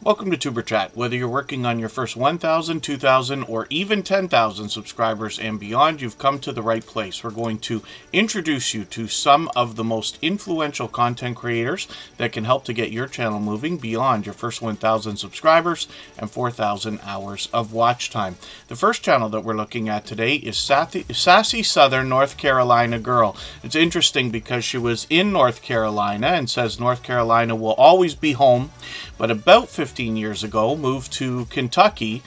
Welcome to Tuber Chat. Whether you're working on your first 1,000, 2,000, or even 10,000 subscribers and beyond, you've come to the right place. We're going to introduce you to some of the most influential content creators that can help to get your channel moving beyond your first 1,000 subscribers and 4,000 hours of watch time. The first channel that we're looking at today is Sassy Southern North Carolina Girl. It's interesting because she was in North Carolina and says North Carolina will always be home, but about 15 years ago moved to Kentucky,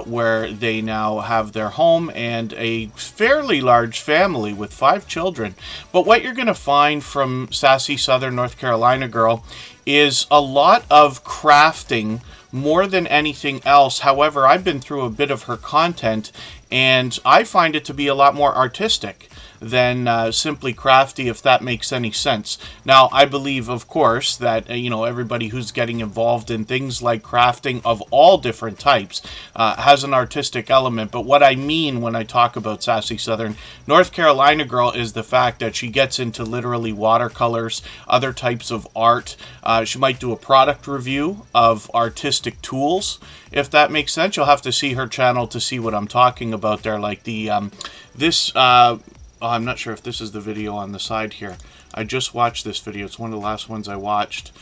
where they now have their home and a fairly large family with 5 children. But what you're going to find from Sassy Southern North Carolina Girl is a lot of crafting more than anything else. However, I've been through a bit of her content and I find it to be a lot more artistic than simply crafty, if that makes any sense. Now, I believe, of course, that everybody who's getting involved in things like crafting of all different types has an artistic element. But what I mean when I talk about Sassy Southern North Carolina Girl is the fact that she gets into literally watercolors, other types of art. She might do a product review of artistic tools, if that makes sense. You'll have to see her channel to see what I'm talking about there, like the I'm not sure if this is the video on the side here. I just watched this video. It's one of the last ones I watched.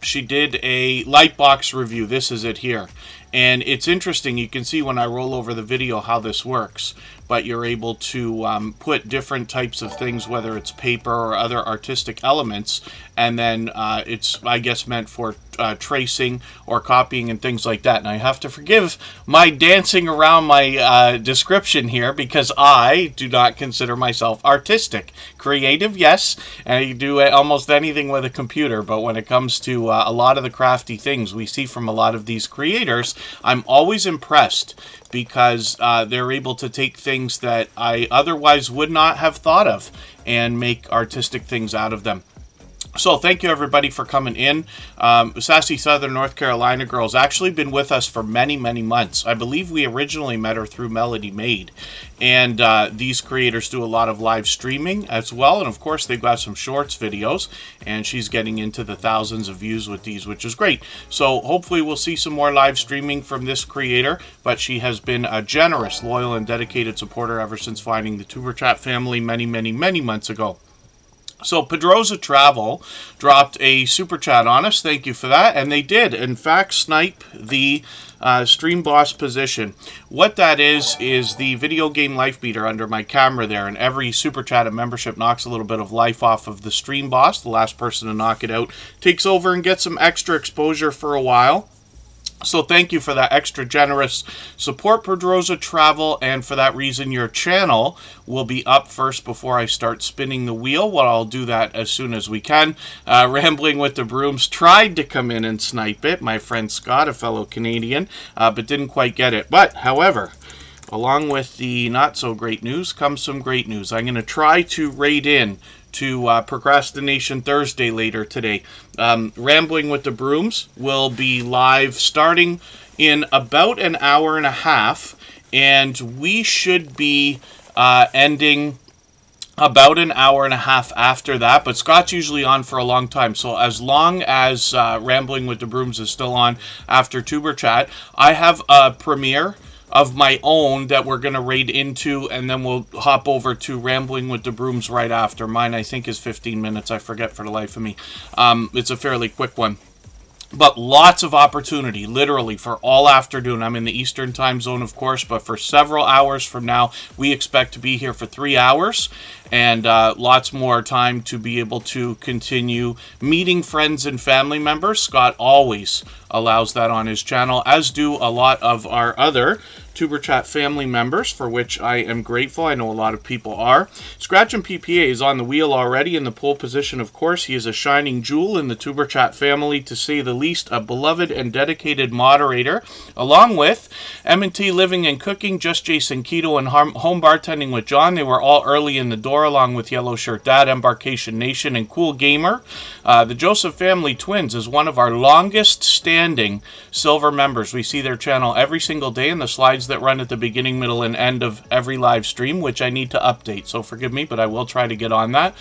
She did a lightbox review. This is it here. And it's interesting. You can see when I roll over the video how this works. But you're able to put different types of things, whether it's paper or other artistic elements. And then it's, I guess, meant for tracing or copying and things like that. And I have to forgive my dancing around my description here because I do not consider myself artistic. Creative, yes, and I do almost anything with a computer, but when it comes to a lot of the crafty things we see from a lot of these creators, I'm always impressed because they're able to take things that I otherwise would not have thought of and make artistic things out of them. So thank you everybody for coming in. Sassy Southern North Carolina Girl's actually been with us for many, many months. I believe we originally met her through Melody Made. And these creators do a lot of live streaming as well. And of course they've got some shorts videos. And she's getting into the thousands of views with these, which is great. So hopefully we'll see some more live streaming from this creator. But she has been a generous, loyal, and dedicated supporter ever since finding the Tuber Chat family many, many, many months ago. So Pedroza Travel dropped a super chat on us. Thank you for that. And they did, in fact, snipe the stream boss position. What that is the video game life beater under my camera there. And every super chat and membership knocks a little bit of life off of the stream boss. The last person to knock it out takes over and gets some extra exposure for a while. So thank you for that extra generous support, Pedroza Travel, and for that reason your channel will be up first before I start spinning the wheel. Well, I'll do that as soon as we can. Rambling with the Brooms tried to come in and snipe it, my friend Scott, a fellow Canadian, but didn't quite get it. But, however, along with the not so great news comes some great news. I'm going to try to raid in to Procrastination Thursday later today. Rambling with the Brooms will be live starting in about an hour and a half, and we should be ending about an hour and a half after that, but Scott's usually on for a long time, so as long as Rambling with the Brooms is still on after Tuber Chat, I have a premiere of my own that we're going to raid into, and then we'll hop over to Rambling with the Brooms right after. Mine, I think, is 15 minutes. I forget for the life of me. It's a fairly quick one. But lots of opportunity, literally, for all afternoon. I'm in the Eastern time zone, of course, but for several hours from now, we expect to be here for 3 hours. And lots more time to be able to continue meeting friends and family members. Scott always allows that on his channel, as do a lot of our other Tuber Chat family members, for which I am grateful. I know a lot of people are. Scratch and PPA is on the wheel already in the pole position, of course. He is a shining jewel in the Tuber Chat family, to say the least, a beloved and dedicated moderator, along with M&T Living and Cooking, Just Jason Keto, and Home Bartending with John. They were all early in the door, along with Yellow Shirt Dad, Embarkation Nation, and Cool Gamer. The Joseph Family Twins is one of our longest standing silver members. We see their channel every single day in the slides that run at the beginning, middle, and end of every live stream, which I need to update, so forgive me, but I will try to get on that.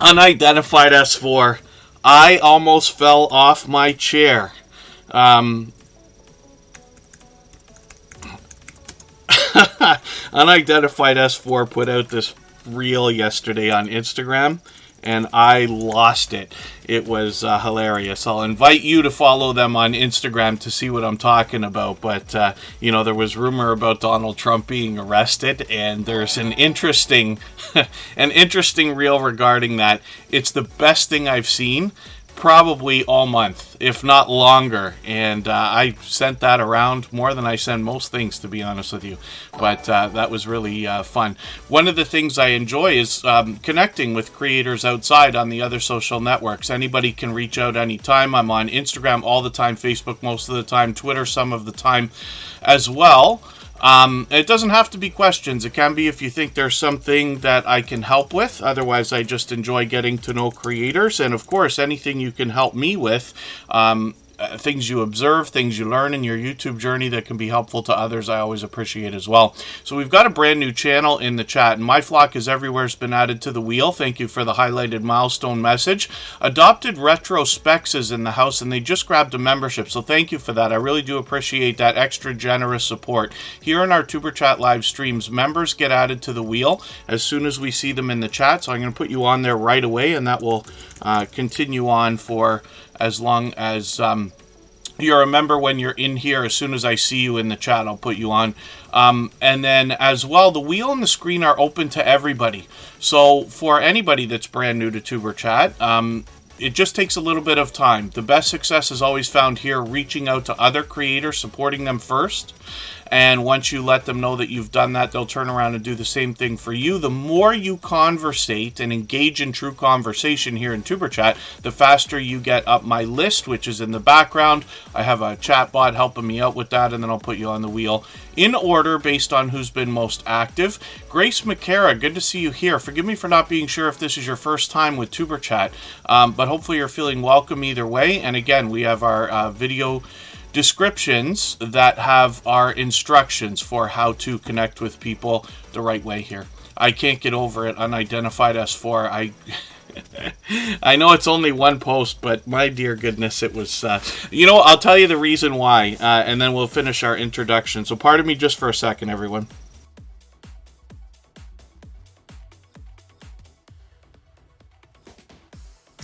Unidentified S4, I almost fell off my chair. Unidentified S4 put out this reel yesterday on Instagram, and I lost it. It was hilarious. I'll invite you to follow them on Instagram to see what I'm talking about. But, there was rumor about Donald Trump being arrested, and there's an interesting, reel regarding that. It's the best thing I've seen probably all month, if not longer, and I sent that around more than I send most things, to be honest with you, but that was really fun. One of the things I enjoy is connecting with creators outside on the other social networks. Anybody can reach out anytime. I'm on Instagram all the time, Facebook most of the time, Twitter some of the time as well. It doesn't have to be questions. It can be if you think there's something that I can help with. Otherwise, I just enjoy getting to know creators. And of course, anything you can help me with, things you observe, things you learn in your YouTube journey that can be helpful to others, I always appreciate as well. So we've got a brand new channel in the chat, and My Flock is Everywhere has been added to the wheel. Thank you for the highlighted milestone message. Adopted Retrospects is in the house, and they just grabbed a membership, so thank you for that. I really do appreciate that extra generous support. Here in our Tuber Chat live streams, members get added to the wheel as soon as we see them in the chat, so I'm going to put you on there right away, and that will continue on for as long as you're a member. When you're in here, as soon as I see you in the chat, I'll put you on. And then as well, the wheel and the screen are open to everybody. So for anybody that's brand new to Tuber Chat, it just takes a little bit of time. The best success is always found here, reaching out to other creators, supporting them first. And once you let them know that you've done that, they'll turn around and do the same thing for you. The more you conversate and engage in true conversation here in Tuber Chat, the faster you get up my list, which is in the background. I have a ChatBot helping me out with that, and then I'll put you on the wheel in order based on who's been most active. Grace McCara, good to see you here. Forgive me for not being sure if this is your first time with Tuber Chat, but hopefully you're feeling welcome either way. And again, we have our video descriptions that have our instructions for how to connect with people the right way here. I can't get over it. Unidentified S4. I know it's only one post, but my dear goodness, it was, I'll tell you the reason why, and then we'll finish our introduction. So pardon me just for a second, everyone.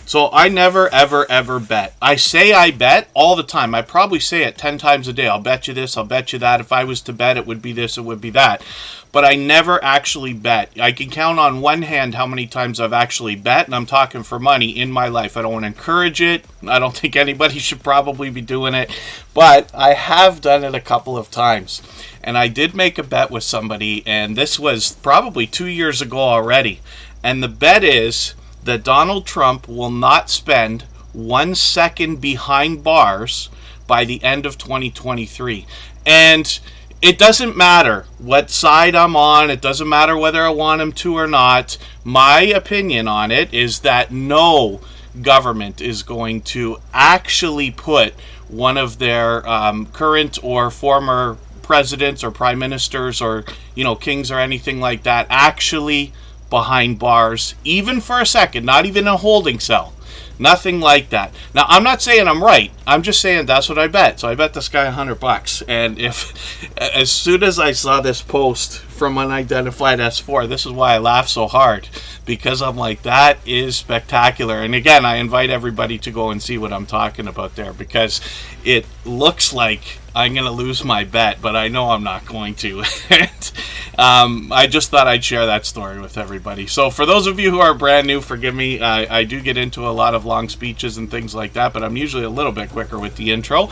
So I never, ever, ever bet. I say I bet all the time. I probably say it 10 times a day. I'll bet you this, I'll bet you that. If I was to bet, it would be this, it would be that. But I never actually bet. I can count on one hand how many times I've actually bet, and I'm talking for money in my life. I don't want to encourage it. I don't think anybody should probably be doing it. But I have done it a couple of times. And I did make a bet with somebody, and this was probably 2 years ago already. And the bet is that Donald Trump will not spend 1 second behind bars by the end of 2023. And it doesn't matter what side I'm on. It doesn't matter whether I want him to or not. My opinion on it is that no government is going to actually put one of their current or former presidents or prime ministers or, kings or anything like that actually behind bars, even for a second, not even a holding cell. Nothing like that. Now, I'm not saying I'm right. I'm just saying that's what I bet. So I bet this guy $100. And as soon as I saw this post from Unidentified S4, this is why I laugh so hard, because I'm like, that is spectacular. And again, I invite everybody to go and see what I'm talking about there, because it looks like I'm going to lose my bet, but I know I'm not going to. I just thought I'd share that story with everybody. So for those of you who are brand new, forgive me. I do get into a lot of long speeches and things like that, but I'm usually a little bit quicker with the intro.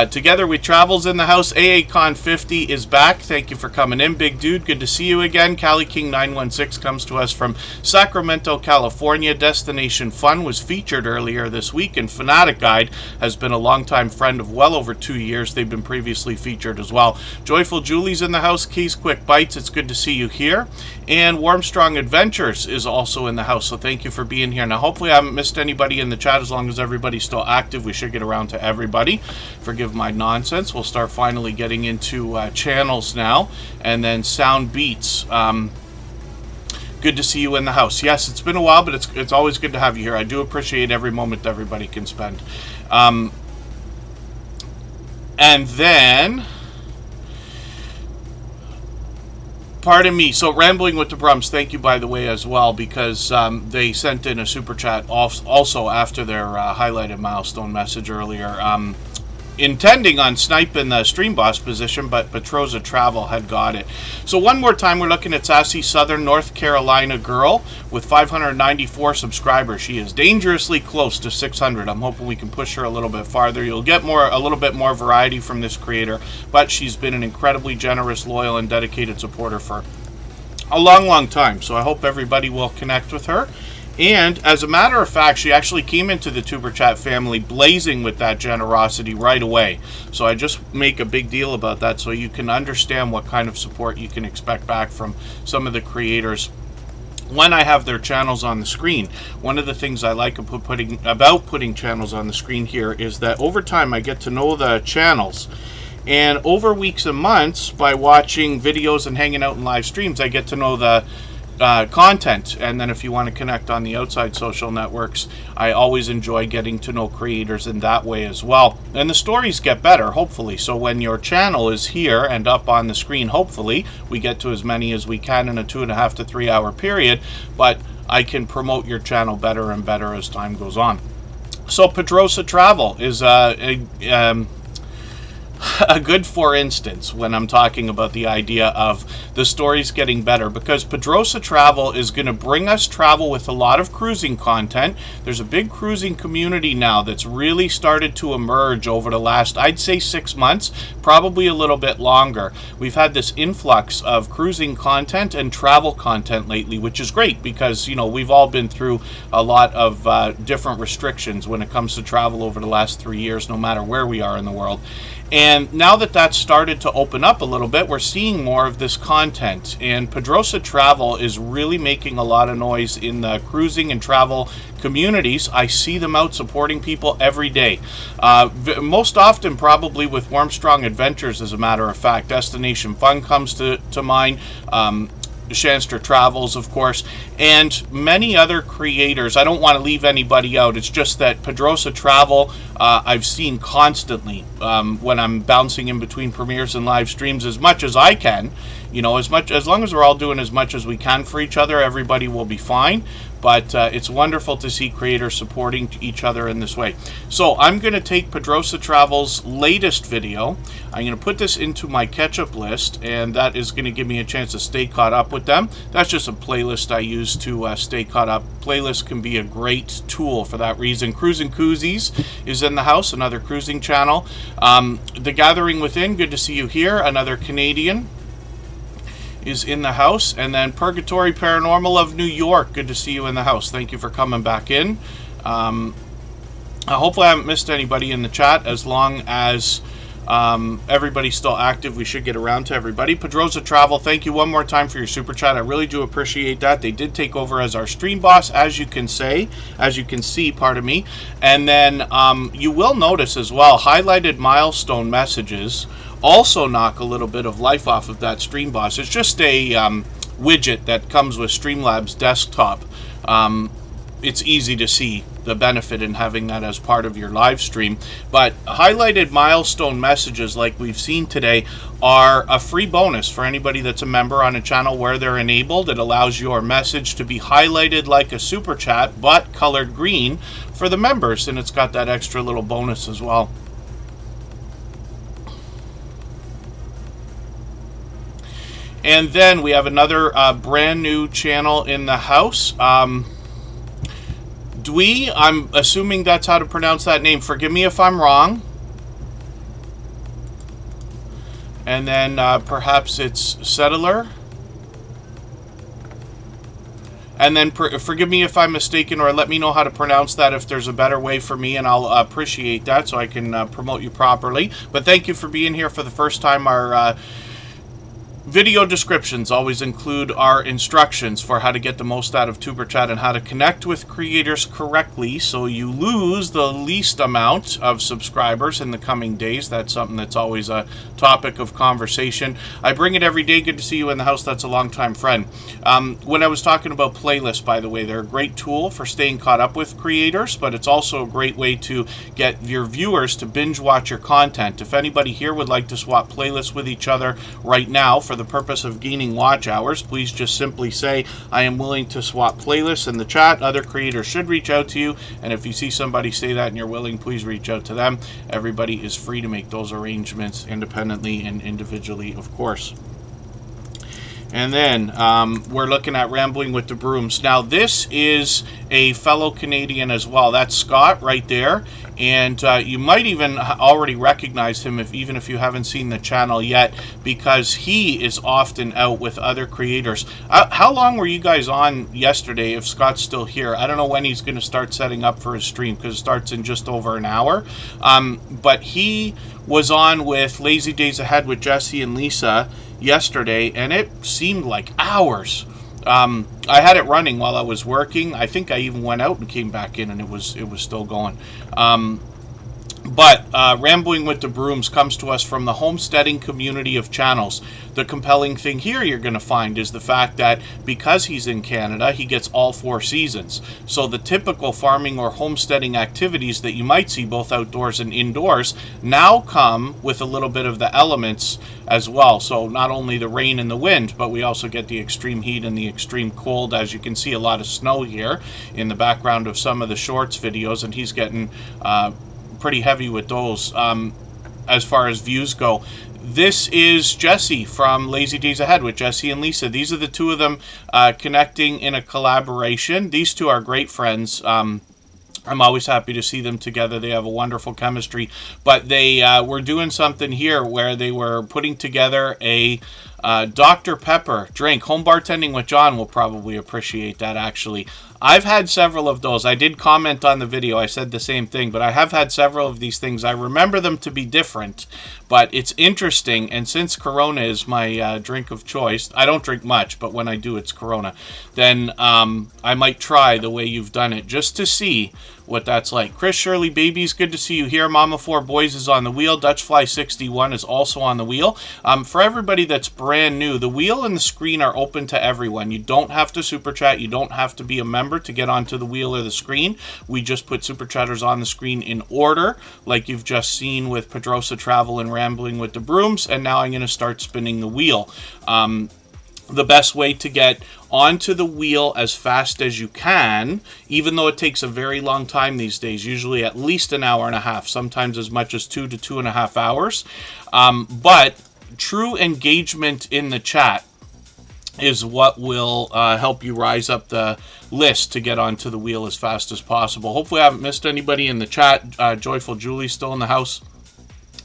Together with Travels in the house, AACon 50 is back. Thank you for coming in, big dude. Good to see you again. Cali King 916 comes to us from Sacramento, California. Destination Fun was featured earlier this week, and Fanatic Guide has been a longtime friend of well over 2 years. They've been previously featured as well. Joyful Julie's in the house. Keys Quick Bites, it's good to see you here. And Warm Strong Adventures is also in the house, so thank you for being here. Now, hopefully I haven't missed anybody in the chat. As long as everybody's still active, we should get around to everybody. Forgive my nonsense. We'll start finally getting into channels now, and then sound beats. good to see you in the house. Yes, it's been a while, but it's always good to have you here. I do appreciate every moment everybody can spend. And then, pardon me, so Rambling with the Brooms, thank you, by the way, as well, because they sent in a super chat also after their highlighted milestone message earlier. Intending on sniping the stream boss position, but Petrosa Travel had got it. So one more time, we're looking at Sassy, Southern North Carolina girl with 594 subscribers. She is dangerously close to 600. I'm hoping we can push her a little bit farther. You'll get a little bit more variety from this creator, but she's been an incredibly generous, loyal, and dedicated supporter for a long time. So I hope everybody will connect with her. And as a matter of fact, she actually came into the Tuber Chat family blazing with that generosity right away. So I just make a big deal about that so you can understand what kind of support you can expect back from some of the creators when I have their channels on the screen. One of the things I like about putting channels on the screen here is that over time I get to know the channels. And over weeks and months, by watching videos and hanging out in live streams, I get to know the content. And then if you want to connect on the outside social networks, I always enjoy getting to know creators in that way as well. And the stories get better, hopefully. So when your channel is here and up on the screen, hopefully we get to as many as we can in a 2.5 to 3 hour period, but I can promote your channel better and better as time goes on. So Pedrosa Travel is a good for instance when I'm talking about the idea of the stories getting better, because Pedrosa Travel is going to bring us travel with a lot of cruising content. There's a big cruising community now that's really started to emerge over the last, I'd say, 6 months, probably a little bit longer. We've had this influx of cruising content and travel content lately, which is great because, you know, we've all been through a lot of different restrictions when it comes to travel over the last 3 years, no matter where we are in the world. And now that that's started to open up a little bit, we're seeing more of this content. And Pedrosa Travel is really making a lot of noise in the cruising and travel communities. I see them out supporting people every day. Most often probably with Warmstrong Adventures, as a matter of fact. Destination Fun comes to mind. Shanster Travels, of course, and many other creators. I don't want to leave anybody out. It's just that Pedrosa Travel I've seen constantly when I'm bouncing in between premieres and live streams as much as I can. You know, as long as we're all doing as much as we can for each other, everybody will be fine. But it's wonderful to see creators supporting each other in this way. So I'm going to take Pedrosa Travel's latest video. I'm going to put this into my catch-up list, and that is going to give me a chance to stay caught up with them. That's just a playlist I use to stay caught up. Playlists can be a great tool for that reason. Cruising Koozies is in the house, another cruising channel. The Gathering Within, good to see you here, another Canadian, is in the house. And then Purgatory Paranormal of New York, good to see you in the house. Thank you for coming back in. Hopefully I haven't missed anybody in the chat. As long as everybody's still active, we should get around to everybody. Pedrosa Travel, thank you one more time for your super chat. I really do appreciate that. They did take over as our stream boss, as you can see, pardon me. And then you will notice as well, highlighted milestone messages also knock a little bit of life off of that stream boss. It's just a widget that comes with Streamlabs desktop. It's easy to see the benefit in having that as part of your live stream. But highlighted milestone messages like we've seen today are a free bonus for anybody that's a member on a channel where they're enabled. It allows your message to be highlighted like a super chat but colored green for the members, and it's got that extra little bonus as well. And then we have another brand new channel in the house. Dwee, I'm assuming that's how to pronounce that name. Forgive me if I'm wrong. And then perhaps it's Settler. And then forgive me if I'm mistaken, or let me know how to pronounce that if there's a better way for me, and I'll appreciate that so I can promote you properly. But thank you for being here for the first time. Our Video descriptions always include our instructions for how to get the most out of Superchat and how to connect with creators correctly so you lose the least amount of subscribers in the coming days. That's something that's always a topic of conversation. I bring it every day. Good to see you in the house. That's a longtime friend. When I was talking about playlists, by the way, they're a great tool for staying caught up with creators, but it's also a great way to get your viewers to binge watch your content. If anybody here would like to swap playlists with each other right now for the purpose of gaining watch hours, please just simply say, I am willing to swap playlists in the chat. Other creators should reach out to you, and if you see somebody say that and you're willing, please reach out to them. Everybody is free to make those arrangements independently and individually, of course. And then we're looking at Rambling with the Brooms. Now, this is a fellow Canadian as well. That's Scott right there. And you might even already recognize him, even if you haven't seen the channel yet, because he is often out with other creators. How long were you guys on yesterday, if Scott's still here? I don't know when he's going to start setting up for his stream, because it starts in just over an hour. But he was on with Lazy Days Ahead with Jesse and Lisa yesterday, and it seemed like hours. I had it running while I was working. I think I even went out and came back in, and it was still going. But Rambling with the Brooms comes to us from the homesteading community of channels. The compelling thing here you're going to find is the fact that because he's in Canada, he gets all 4 seasons. So the typical farming or homesteading activities that you might see both outdoors and indoors now come with a little bit of the elements as well. So not only the rain and the wind, but we also get the extreme heat and the extreme cold. As you can see, a lot of snow here in the background of some of the shorts videos, and he's getting pretty heavy with those as far as views go. This is Jesse from Lazy Days Ahead with Jesse and Lisa. These are the two of them connecting in a collaboration. These two are great friends. I'm always happy to see them together. They have a wonderful chemistry. But they were doing something here where they were putting together a Dr. Pepper drink. Home Bartending with John will probably appreciate that, actually. I've had several of those. I did comment on the video. I said the same thing, but I have had several of these things. I remember them to be different, but it's interesting. And since Corona is my drink of choice, I don't drink much, but when I do, it's Corona. Then I might try the way you've done it just to see what that's like. Chris Shirley, babies, good to see you here. Mama 4 Boys is on the wheel. Dutchfly 61 is also on the wheel. For everybody that's brand new, the wheel and the screen are open to everyone. You don't have to super chat. You don't have to be a member to get onto the wheel or the screen. We just put super chatters on the screen in order, like you've just seen with Pedrosa Travel and Rambling with the Brooms. And now I'm going to start spinning the wheel. The best way to get onto the wheel as fast as you can, even though it takes a very long time these days, usually at least an hour and a half, sometimes as much as 2 to 2.5 hours. But true engagement in the chat is what will help you rise up the list to get onto the wheel as fast as possible. Hopefully I haven't missed anybody in the chat. Joyful Julie's still in the house.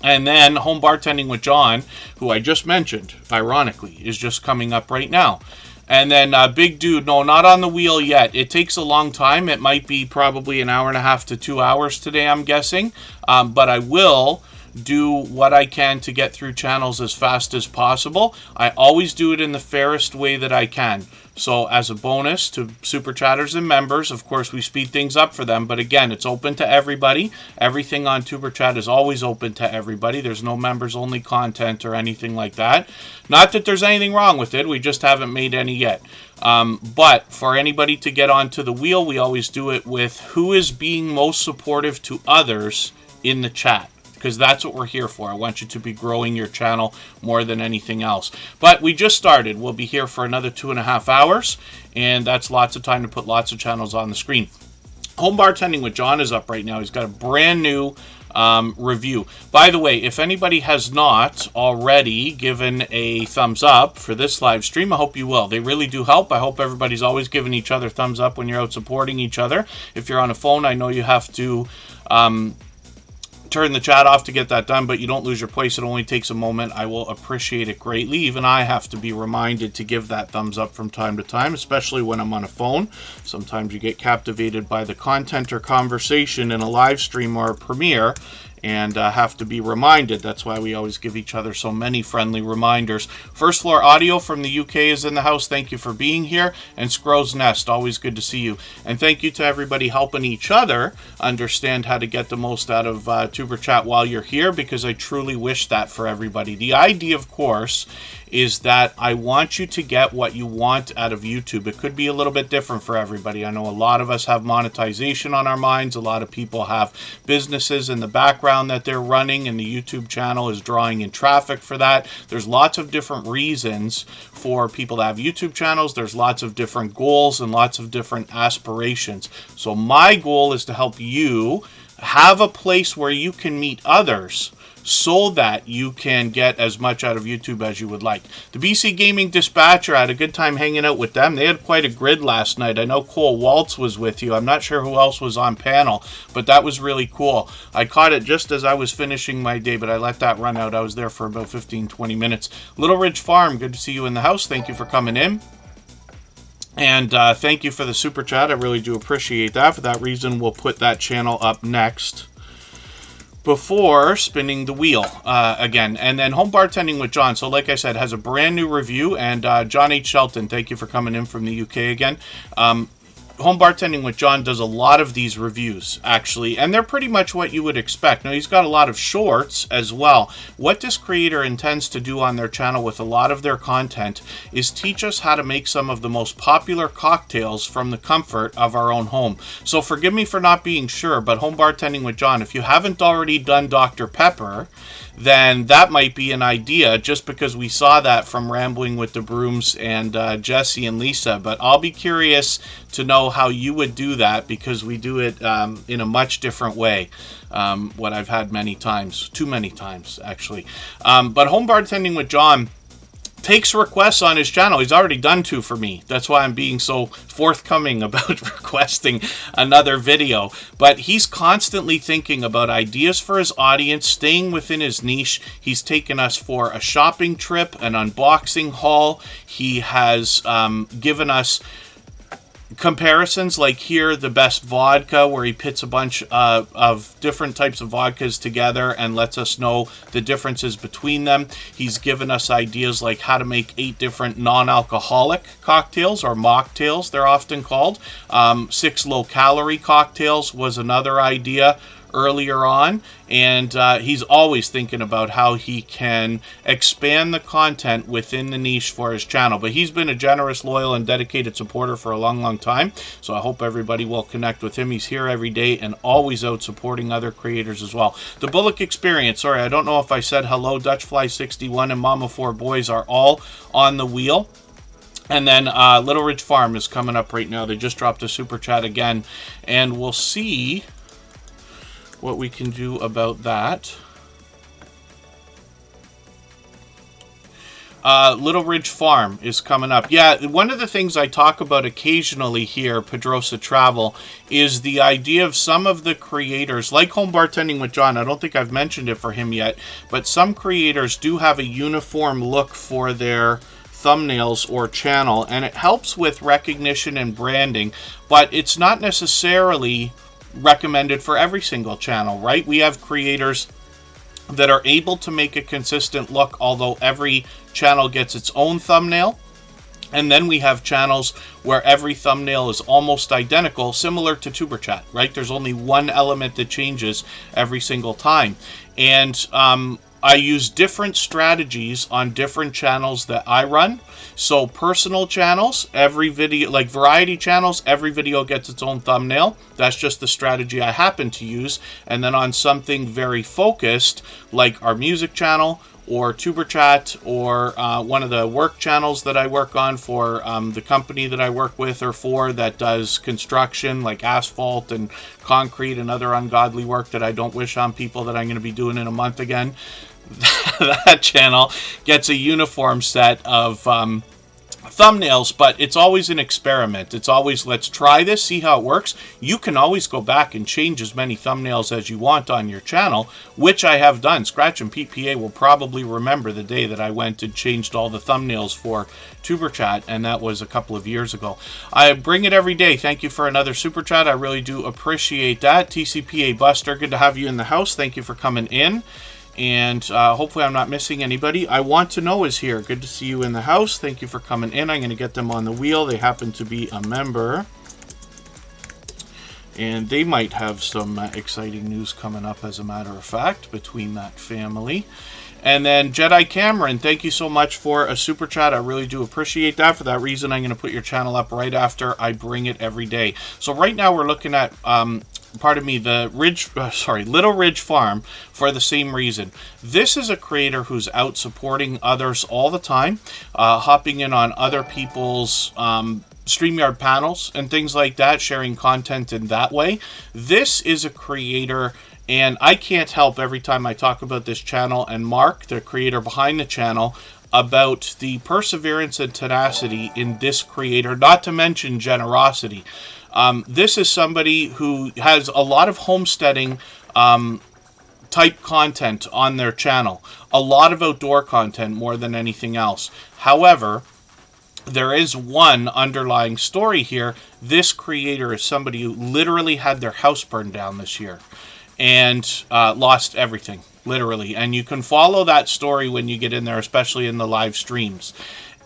And then Home Bartending with John, who I just mentioned, ironically, is just coming up right now. And then Big Dude, no, not on the wheel yet. It takes a long time. It might be probably an hour and a half to 2 hours today, I'm guessing. But I will do what I can to get through channels as fast as possible. I always do it in the fairest way that I can. So as a bonus to super chatters and members, of course, we speed things up for them. But again, it's open to everybody. Everything on Super Chat is always open to everybody. There's no members only content or anything like that. Not that there's anything wrong with it. We just haven't made any yet. But for anybody to get onto the wheel, we always do it with who is being most supportive to others in the chat, because that's what we're here for. I want you to be growing your channel more than anything else. But we just started. We'll be here for another 2.5 hours, and that's lots of time to put lots of channels on the screen. Home Bartending with John is up right now. He's got a brand new review. By the way, if anybody has not already given a thumbs up for this live stream, I hope you will. They really do help. I hope everybody's always giving each other thumbs up when you're out supporting each other. If you're on a phone, I know you have to turn the chat off to get that done, but you don't lose your place. It only takes a moment. I will appreciate it greatly. Even I have to be reminded to give that thumbs up from time to time, especially when I'm on a phone. Sometimes you get captivated by the content or conversation in a live stream or a premiere, and have to be reminded. That's why we always give each other so many friendly reminders. First Floor Audio from the UK is in the house. Thank you for being here. And Scrow's Nest, always good to see you. And thank you to everybody helping each other understand how to get the most out of Tuber Chat while you're here, because I truly wish that for everybody. The idea, of course, is that I want you to get what you want out of YouTube. It could be a little bit different for everybody. I know a lot of us have monetization on our minds. A lot of people have businesses in the background that they're running, and the YouTube channel is drawing in traffic for that. There's lots of different reasons for people to have YouTube channels. There's lots of different goals and lots of different aspirations. So my goal is to help you have a place where you can meet others, so that you can get as much out of YouTube as you would like. The BC Gaming Dispatcher, I had a good time hanging out with them. They had quite a grid last night. I know Cole Waltz was with you. I'm not sure who else was on panel, but that was really cool. I caught it just as I was finishing my day, but I let that run out. I was there for about 15-20 minutes. Little Ridge Farm, good to see you in the house. Thank you for coming in. And thank you for the super chat. I really do appreciate that. For that reason, we'll put that channel up next before spinning the wheel again. And then Home Bartending with John. So like I said, has a brand new review. And John H. Shelton, thank you for coming in from the UK again. Home Bartending with John does a lot of these reviews, actually, and they're pretty much what you would expect. Now, he's got a lot of shorts as well. What this creator intends to do on their channel with a lot of their content is teach us how to make some of the most popular cocktails from the comfort of our own home. So forgive me for not being sure, but Home Bartending with John, if you haven't already done Dr. Pepper, then that might be an idea, just because we saw that from Rambling with the Brooms and Jesse and Lisa. But I'll be curious to know how you would do that, because we do it in a much different way. What I've had many times, too many times, actually. But Home Bartending with John takes requests on his channel. He's already done 2 for me. That's why I'm being so forthcoming about requesting another video. But he's constantly thinking about ideas for his audience, staying within his niche. He's taken us for a shopping trip, an unboxing haul. He has given us comparisons, like here, the best vodka, where he pits a bunch of different types of vodkas together and lets us know the differences between them. He's given us ideas like how to make 8 different non-alcoholic cocktails, or mocktails they're often called. 6 low-calorie cocktails was another idea earlier on, and he's always thinking about how he can expand the content within the niche for his channel. But he's been a generous, loyal, and dedicated supporter for a long time, so I hope everybody will connect with him. He's here every day and always out supporting other creators as well. The Bullock Experience, sorry, I don't know if I said hello. Dutchfly61 and Mama 4 Boys are all on the wheel. And then Little Ridge Farm is coming up right now. They just dropped a super chat again, and we'll see what we can do about that. Little Ridge Farm is coming up. Yeah, one of the things I talk about occasionally here, Pedrosa Travel, is the idea of some of the creators, like Home Bartending with John. I don't think I've mentioned it for him yet, but some creators do have a uniform look for their thumbnails or channel, and it helps with recognition and branding, but it's not necessarily recommended for every single channel, right? We have creators that are able to make a consistent look, although every channel gets its own thumbnail. And then we have channels where every thumbnail is almost identical, similar to Tuber Chat, right? There's only one element that changes every single time. And I use different strategies on different channels that I run. So personal channels, every video, like variety channels, every video gets its own thumbnail. That's just the strategy I happen to use. And then on something very focused, like our music channel, or Tuber Chat, or one of the work channels that I work on for the company that I work with or for that does construction, like asphalt and concrete and other ungodly work that I don't wish on people that I'm going to be doing in a month again. That channel gets a uniform set of thumbnails, but it's always an experiment. It's always, let's try this, see how it works. You can always go back and change as many thumbnails as you want on your channel, which I have done. Scratch and PPA will probably remember the day that I went and changed all the thumbnails for Tuber Chat, and that was a couple of years ago. I bring it every day. Thank you for another Super Chat. I really do appreciate that. TCPA Buster, good to have you in the house. Thank you for coming in. And hopefully I'm not missing anybody. I Want to Know is here. Good to see you in the house. Thank you for coming in. I'm going to get them on the wheel. They happen to be a member. And they might have some exciting news coming up, as a matter of fact, between that family. And then Jedi Cameron, thank you so much for a Super Chat. I really do appreciate that. For that reason, I'm going to put your channel up right after I bring it every day. So right now we're looking at... the Little Ridge Farm for the same reason. This is a creator who's out supporting others all the time, hopping in on other people's StreamYard panels and things like that, sharing content in that way. This is a creator, and I can't help every time I talk about this channel and Mark, the creator behind the channel, about the perseverance and tenacity in this creator, not to mention generosity. This is somebody who has a lot of homesteading type content on their channel. A lot of outdoor content more than anything else. However, there is one underlying story here. This creator is somebody who literally had their house burned down this year and lost everything, literally. And you can follow that story when you get in there, especially in the live streams.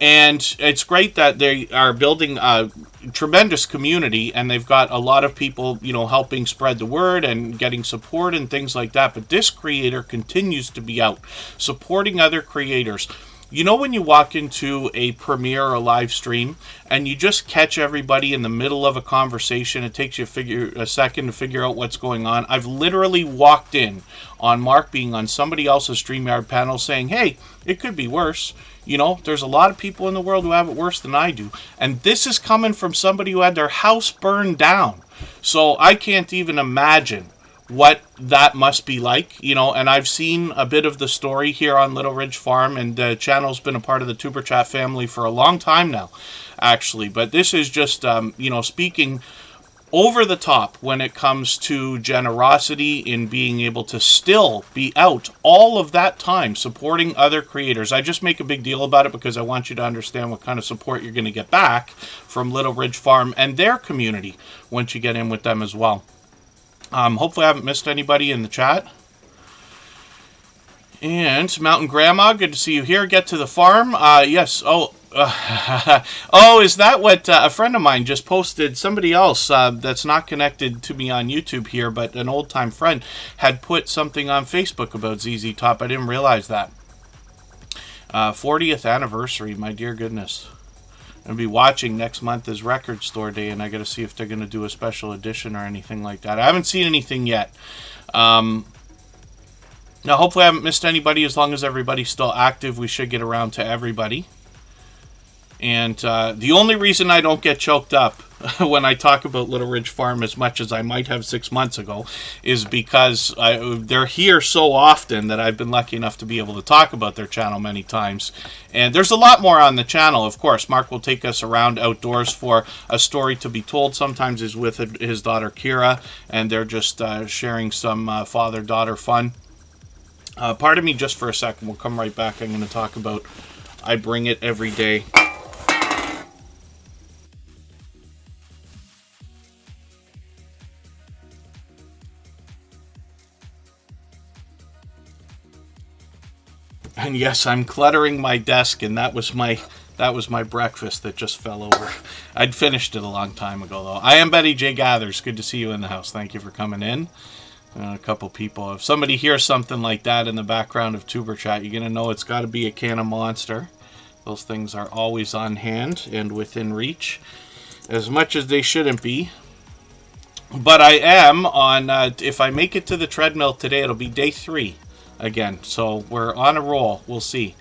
And it's great that they are building a tremendous community, and they've got a lot of people, you know, helping spread the word and getting support and things like that. But this creator continues to be out supporting other creators. You know, when you walk into a premiere or a live stream and you just catch everybody in the middle of a conversation, it takes you a second to figure out what's going on. I've literally walked in on Mark being on somebody else's StreamYard panel saying, hey, it could be worse. You know, there's a lot of people in the world who have it worse than I do. And this is coming from somebody who had their house burned down. So I can't even imagine what that must be like, you know. And I've seen a bit of the story here on Little Ridge Farm, and the channel's been a part of the Tuber Chat family for a long time now, actually. But this is just, you know, speaking over the top when it comes to generosity in being able to still be out all of that time supporting other creators. I just make a big deal about it because I want you to understand what kind of support you're going to get back from Little Ridge Farm and their community once you get in with them as well. Hopefully I haven't missed anybody in the chat. And Mountain Grandma, good to see you here. Get to the farm. Yes. Oh, is that what a friend of mine just posted? Somebody else that's not connected to me on YouTube here, but an old-time friend, had put something on Facebook about ZZ Top. I didn't realize that. 40th anniversary, my dear goodness. I'm going to be watching next month is Record Store Day, and I got to see if they're going to do a special edition or anything like that. I haven't seen anything yet. Now, hopefully I haven't missed anybody. As long as everybody's still active, we should get around to everybody. And the only reason I don't get choked up when I talk about Little Ridge Farm as much as I might have 6 months ago is because they're here so often that I've been lucky enough to be able to talk about their channel many times. And there's a lot more on the channel, of course. Mark will take us around outdoors for a story to be told. Sometimes he's with his daughter Kira, and they're just sharing some father-daughter fun. Pardon me just for a second. We'll come right back. I'm going to talk about I Bring It Every Day. And yes, I'm cluttering my desk, and that was my breakfast that just fell over. I'd finished it a long time ago, though. I am Betty J. Gathers. Good to see you in the house. Thank you for coming in. A couple people. If somebody hears something like that in the background of Tuber Chat, you're going to know it's got to be a can of Monster. Those things are always on hand and within reach, as much as they shouldn't be. But I am on, if I make it to the treadmill today, it'll be day 3 again. So we're on a roll. We'll see.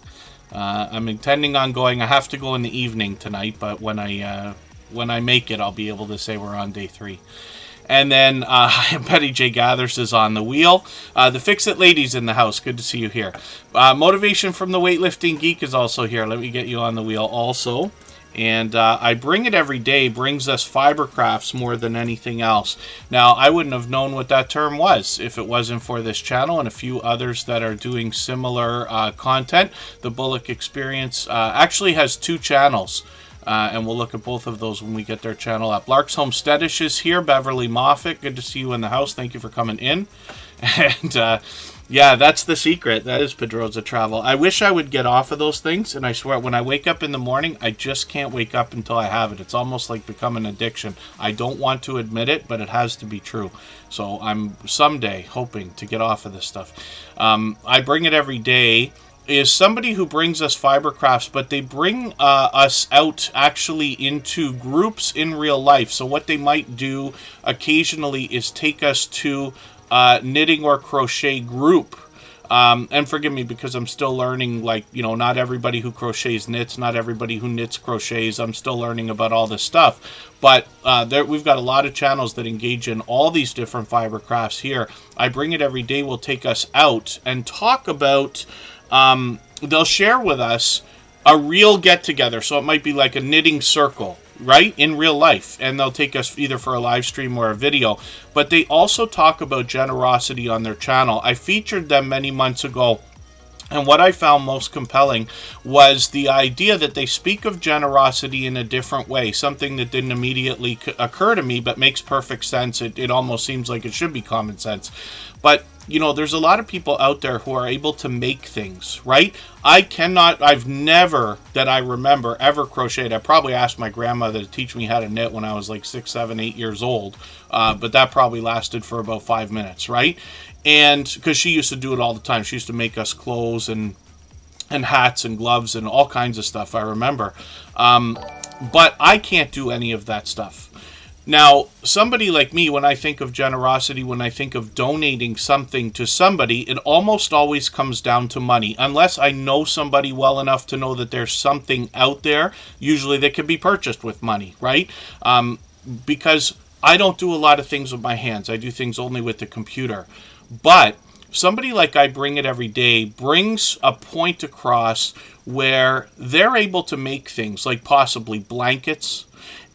I'm intending on going. I have to go in the evening tonight, but when I make it, I'll be able to say we're on day 3. And then Betty J. Gathers is on the wheel. The Fix-It Ladies in the house. Good to see you here. Motivation from the Weightlifting Geek is also here. Let me get you on the wheel also. And I Bring It Every Day brings us fiber crafts more than anything else. Now, I wouldn't have known what that term was if it wasn't for this channel and a few others that are doing similar content. The Bullock Experience actually has 2 channels. And we'll look at both of those when we get their channel up. Lark's Homesteadish is here. Beverly Moffat, good to see you in the house. Thank you for coming in. And yeah, that's the secret. That is Pedroza Travel. I wish I would get off of those things, and I swear, when I wake up in the morning, I just can't wake up until I have it. It's almost like become an addiction. I don't want to admit it, but it has to be true. So I'm someday hoping to get off of this stuff. I Bring It Every Day is somebody who brings us fiber crafts, but they bring us out actually into groups in real life. So what they might do occasionally is take us to knitting or crochet group. And forgive me because I'm still learning, like, you know, not everybody who crochets knits, not everybody who knits crochets. I'm still learning about all this stuff. But we've got a lot of channels that engage in all these different fiber crafts here. I Bring It Every Day will take us out and talk about, they'll share with us a real get-together. So it might be like a knitting circle, right, in real life, and they'll take us either for a live stream or a video. But they also talk about generosity on their channel. I featured them many months ago, and what I found most compelling was the idea that they speak of generosity in a different way, something that didn't immediately occur to me, but makes perfect sense. It almost seems like it should be common sense. But, you know, there's a lot of people out there who are able to make things, right? I've never, that I remember, ever crocheted. I probably asked my grandmother to teach me how to knit when I was like 6, 7, 8 years old. But that probably lasted for about 5 minutes, right? And because she used to do it all the time. She used to make us clothes and hats and gloves and all kinds of stuff, I remember. But I can't do any of that stuff. Now, somebody like me, when I think of generosity, when I think of donating something to somebody, it almost always comes down to money. Unless I know somebody well enough to know that there's something out there, usually that can be purchased with money, right? Because I don't do a lot of things with my hands. I do things only with the computer. But somebody like I Bring It Every Day brings a point across where they're able to make things like possibly blankets.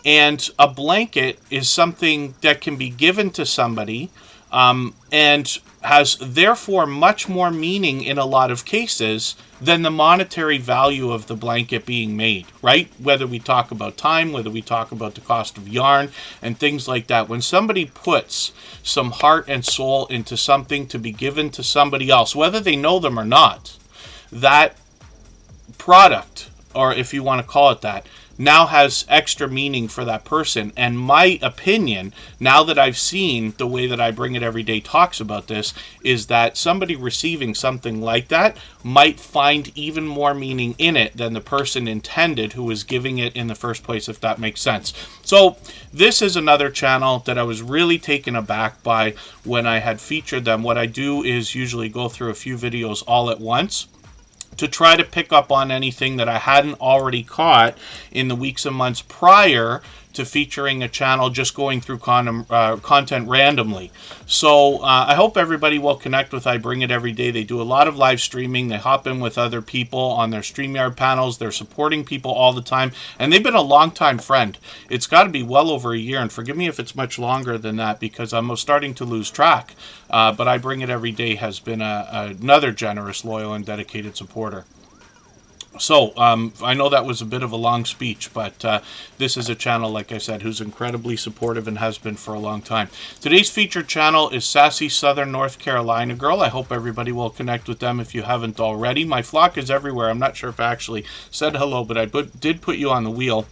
And a blanket is something that can be given to somebody and has therefore much more meaning in a lot of cases than the monetary value of the blanket being made, right? Whether we talk about time, whether we talk about the cost of yarn and things like that. When somebody puts some heart and soul into something to be given to somebody else, whether they know them or not, that product, or if you want to call it that, now has extra meaning for that person. And my opinion, now that I've seen the way that I Bring It Every Day talks about this, is that somebody receiving something like that might find even more meaning in it than the person intended who was giving it in the first place, if that makes sense. So this is another channel that I was really taken aback by when I had featured them. What I do is usually go through a few videos all at once to try to pick up on anything that I hadn't already caught in the weeks and months prior to featuring a channel, just going through content randomly. So I hope everybody will connect with I Bring It Every Day. They do a lot of live streaming. They hop in with other people on their StreamYard panels. They're supporting people all the time. And they've been a long-time friend. It's got to be well over a year. And forgive me if it's much longer than that, because I'm starting to lose track. But I Bring It Every Day has been another generous, loyal, and dedicated supporter. So, I know that was a bit of a long speech, but this is a channel, like I said, who's incredibly supportive and has been for a long time. Today's featured channel is Sassy Southern North Carolina Girl. I hope everybody will connect with them if you haven't already. My flock is everywhere. I'm not sure if I actually said hello, but I did put you on the wheel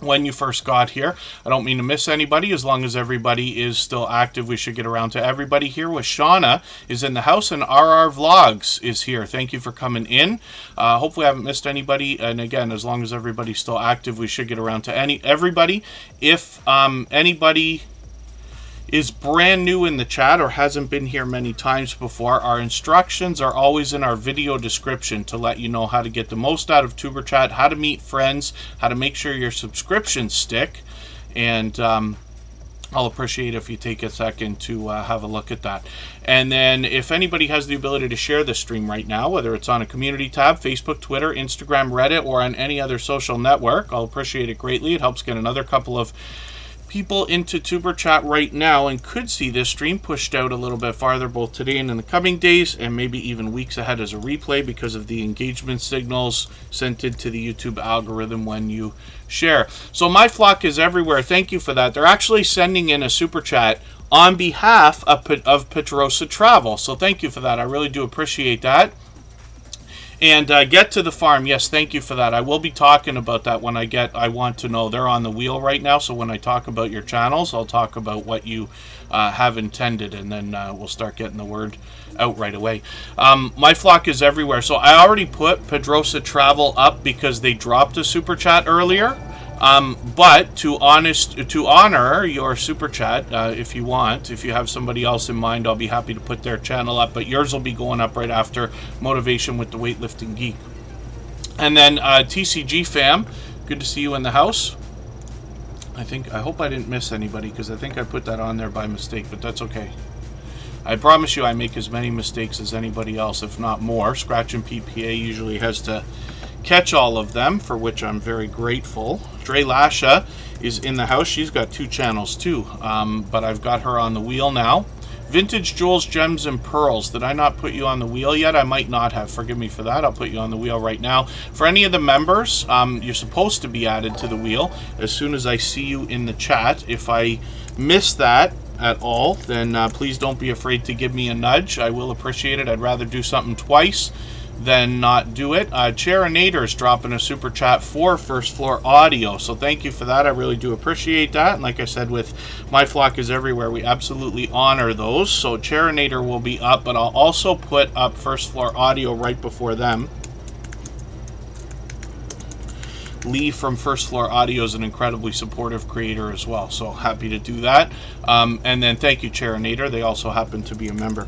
when you first got here. I don't mean to miss anybody. As long as everybody is still active, we should get around to everybody here. With Shauna is in the house, and RR Vlogs is here. Thank you for coming in. Hopefully I haven't missed anybody, and again, as long as everybody's still active, we should get around to everybody. If anybody is brand new in the chat or hasn't been here many times before, our instructions are always in our video description to let you know how to get the most out of Tuber Chat, how to meet friends, how to make sure your subscriptions stick, and I'll appreciate if you take a second to have a look at that. And then if anybody has the ability to share this stream right now, whether it's on a community tab, Facebook, Twitter, Instagram, Reddit, or on any other social network, I'll appreciate it greatly. It helps get another couple of people into Tuber Chat right now and could see this stream pushed out a little bit farther both today and in the coming days, and maybe even weeks ahead as a replay because of the engagement signals sent into the YouTube algorithm when you share. So my flock is everywhere. Thank you for that. They're actually sending in a super chat on behalf of Pedrosa Travel. So thank you for that. I really do appreciate that. And get to the farm. Yes, thank you for that. I will be talking about that when I want to know. They're on the wheel right now, so when I talk about your channels, I'll talk about what you have intended, and then we'll start getting the word out right away. My flock is everywhere. So I already put Pedrosa Travel up because they dropped a super chat earlier. But to honor your super chat, if you want, if you have somebody else in mind, I'll be happy to put their channel up. But yours will be going up right after Motivation with the Weightlifting Geek. And then TCG fam, good to see you in the house. I hope I didn't miss anybody because I think I put that on there by mistake, but that's okay. I promise you I make as many mistakes as anybody else, if not more. Scratch and PPA usually has to catch all of them, for which I'm very grateful. Dre Lasha is in the house. She's got 2 channels too, but I've got her on the wheel now. Vintage Jewels, Gems, and Pearls. Did I not put you on the wheel yet? I might not have. Forgive me for that. I'll put you on the wheel right now. For any of the members, you're supposed to be added to the wheel as soon as I see you in the chat. If I miss that at all, then please don't be afraid to give me a nudge. I will appreciate it. I'd rather do something twice than not do it. Nader is dropping a super chat for First Floor Audio, so thank you for that. I really do appreciate that. And like I said, with My Flock is Everywhere, we absolutely honor those. So Nader will be up, but I'll also put up First Floor Audio right before them. Lee from First Floor Audio is an incredibly supportive creator as well, so happy to do that. And then thank you, Nader. They also happen to be a member.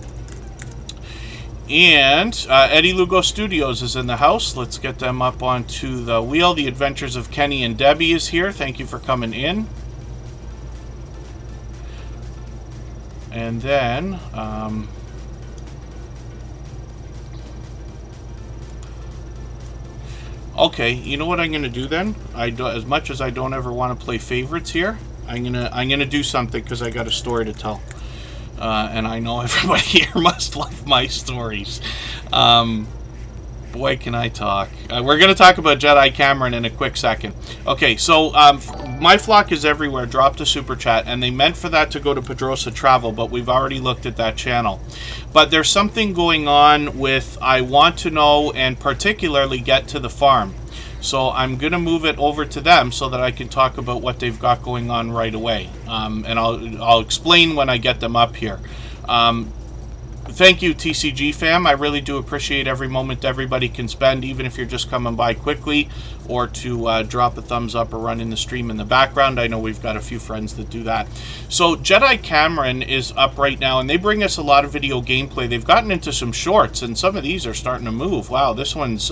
And Eddie Lugo Studios is in the house. Let's get them up onto the wheel. The Adventures of Kenny and Debbie is here. Thank you for coming in. And then okay, you know what I'm gonna do then? As much as I don't ever want to play favorites here, I'm gonna do something because I got a story to tell. And I know everybody here must love my stories. Boy, can I talk. We're going to talk about Jedi Cameron in a quick second. Okay, so My Flock is Everywhere dropped a super chat, and they meant for that to go to Pedrosa Travel, but we've already looked at that channel. But there's something going on with I Want to Know and particularly Get to the Farm. So I'm going to move it over to them so that I can talk about what they've got going on right away. And I'll explain when I get them up here. Thank you, TCG fam. I really do appreciate every moment everybody can spend, even if you're just coming by quickly or to drop a thumbs up or run in the stream in the background. I know we've got a few friends that do that. So Jedi Cameron is up right now, and they bring us a lot of video gameplay. They've gotten into some shorts, and some of these are starting to move. Wow, this one's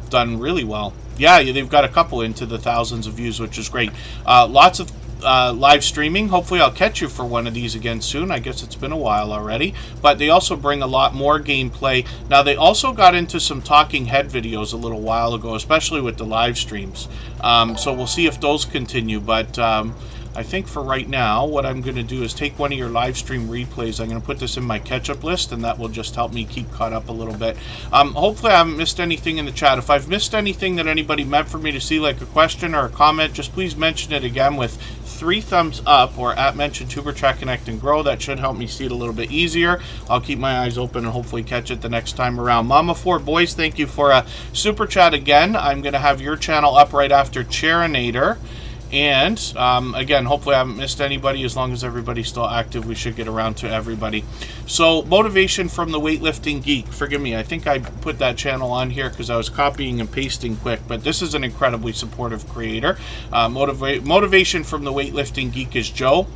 done really well. Yeah, they've got a couple into the thousands of views, which is great. Lots of live streaming. Hopefully I'll catch you for one of these again soon. I guess it's been a while already. But they also bring a lot more gameplay. Now, they also got into some talking head videos a little while ago, especially with the live streams. So we'll see if those continue. But I think for right now, what I'm going to do is take one of your live stream replays. I'm going to put this in my catch-up list, and that will just help me keep caught up a little bit. Hopefully I haven't missed anything in the chat. If I've missed anything that anybody meant for me to see, like a question or a comment, just please mention it again with 3 thumbs up or at mention Tuber Chat Connect and Grow. That should help me see it a little bit easier. I'll keep my eyes open and hopefully catch it the next time around. Mama 4 Boys, thank you for a super chat again. I'm going to have your channel up right after Nader. And again, hopefully I haven't missed anybody. As long as everybody's still active, we should get around to everybody. So Motivation from the Weightlifting Geek. Forgive me, I think I put that channel on here because I was copying and pasting quick, but this is an incredibly supportive creator. Motivation from the Weightlifting Geek is Joe.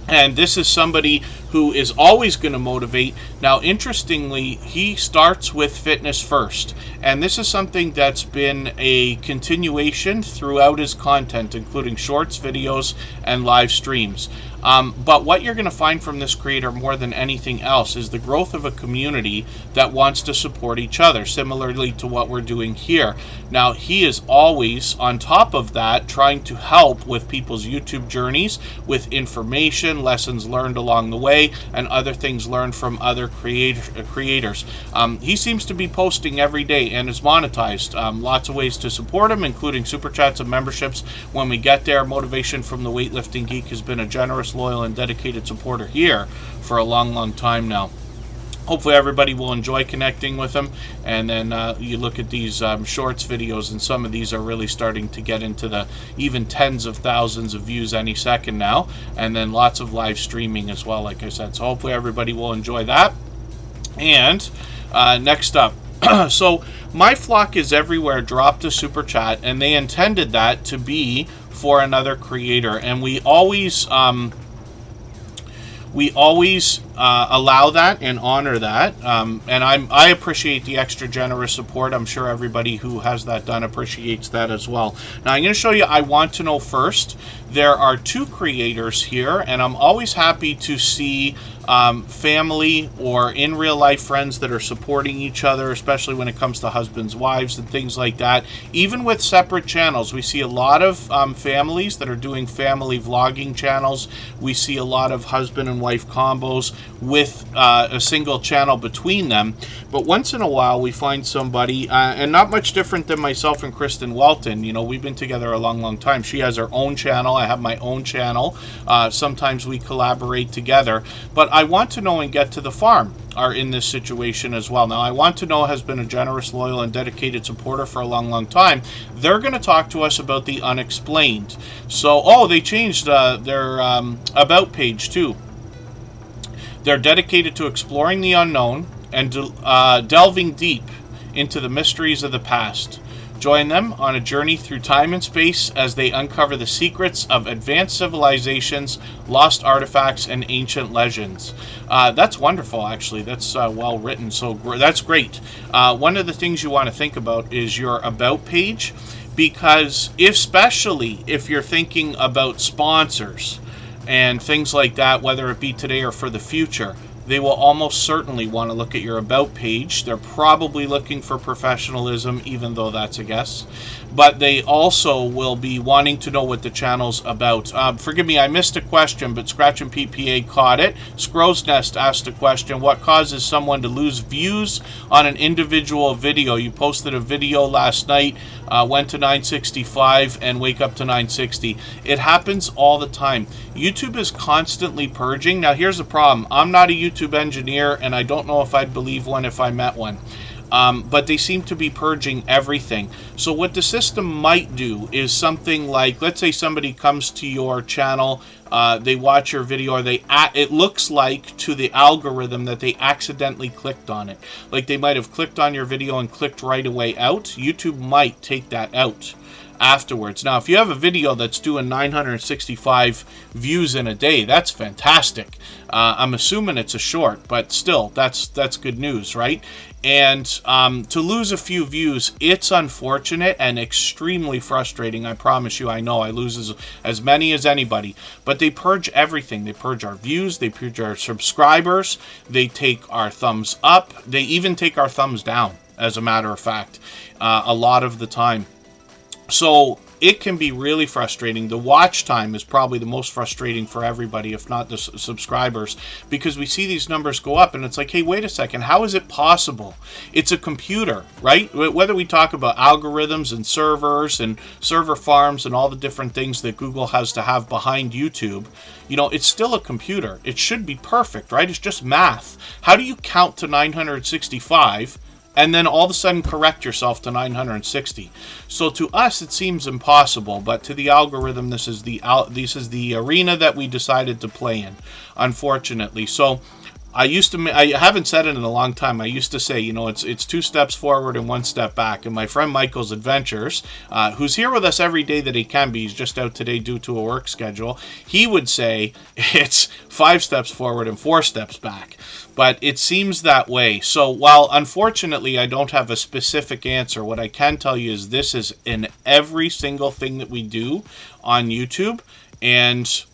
And this is somebody who is always going to motivate. Now, interestingly, he starts with fitness first, and this is something that's been a continuation throughout his content, including shorts, videos, and live streams. But what you're going to find from this creator more than anything else is the growth of a community that wants to support each other, similarly to what we're doing here. Now, he is always on top of that, trying to help with people's YouTube journeys, with information, lessons learned along the way, and other things learned from other creators. He seems to be posting every day and is monetized. Lots of ways to support him, including super chats and memberships when we get there. Motivation from the Weightlifting Geek has been a generous, loyal, and dedicated supporter here for a long time now. Hopefully everybody will enjoy connecting with him, and then you look at these shorts videos, and some of these are really starting to get into the even tens of thousands of views any second now, and then lots of live streaming as well, like I said. So hopefully everybody will enjoy that. And next up, so My Flock is Everywhere dropped a super chat, and they intended that to be for another creator, and we always allow that and honor that, and I appreciate the extra generous support. I'm sure everybody who has that done appreciates that as well. Now I'm going to show you I Want to Know first. There are two creators here, and I'm always happy to see family or in real life friends that are supporting each other, especially when it comes to husbands, wives, and things like that. Even with separate channels, we see a lot of families that are doing family vlogging channels. We see a lot of husband and wife combos with a single channel between them. But once in a while, we find somebody, and not much different than myself and Kristen Welton. You know, we've been together a long time. She has her own channel. I have my own channel. Sometimes we collaborate together. But I Want to Know and Get to the Farm are in this situation as well. Now, I Want to Know has been a generous, loyal, and dedicated supporter for a long time. They're going to talk to us about the unexplained. So, oh, they changed their about page too. They're dedicated to exploring the unknown and delving deep into the mysteries of the past. Join them on a journey through time and space as they uncover the secrets of advanced civilizations, lost artifacts, and ancient legends. That's wonderful, actually. That's well written, so that's great. One of the things you want to think about is your about page, because especially if you're thinking about sponsors and things like that, whether it be today or for the future, they will almost certainly want to look at your about page. They're probably looking for professionalism, even though that's a guess. But they also will be wanting to know what the channel's about. Forgive me, I missed a question, but Scratch and PPA caught it. Scrow's Nest asked a question: what causes someone to lose views on an individual video? You posted a video last night, went to 965 and wake up to 960. It happens all the time. YouTube is constantly purging. Now here's the problem. I'm not a YouTube engineer, and I don't know if I'd believe one if I met one. But they seem to be purging everything. So what the system might do is something like, let's say somebody comes to your channel, they watch your video, or it looks like to the algorithm that they accidentally clicked on it. Like they might have clicked on your video and clicked right away out. YouTube might take that out afterwards. Now, if you have a video that's doing 965 views in a day, that's fantastic. I'm assuming it's a short, but still, that's good news, right? And to lose a few views, it's unfortunate and extremely frustrating. I promise you, I know I lose as many as anybody. But they purge everything. They purge our views. They purge our subscribers. They take our thumbs up. They even take our thumbs down, as a matter of fact, a lot of the time. So it can be really frustrating. The watch time is probably the most frustrating for everybody, if not the subscribers, because we see these numbers go up and it's like, hey, wait a second, how is it possible? It's a computer, right? Whether we talk about algorithms and servers and server farms and all the different things that Google has to have behind YouTube, you know, it's still a computer. It should be perfect, right? It's just math. How do you count to 965 and then all of a sudden correct yourself to 960? So to us it seems impossible, but to the algorithm this is the arena that we decided to play in, unfortunately. So I haven't said it in a long time. I used to say, you know, it's 2 steps forward and 1 step back. And my friend Michael's Adventures, who's here with us every day that he can be, he's just out today due to a work schedule, he would say it's 5 steps forward and 4 steps back. But it seems that way. So while unfortunately I don't have a specific answer, what I can tell you is this is in every single thing that we do on YouTube, and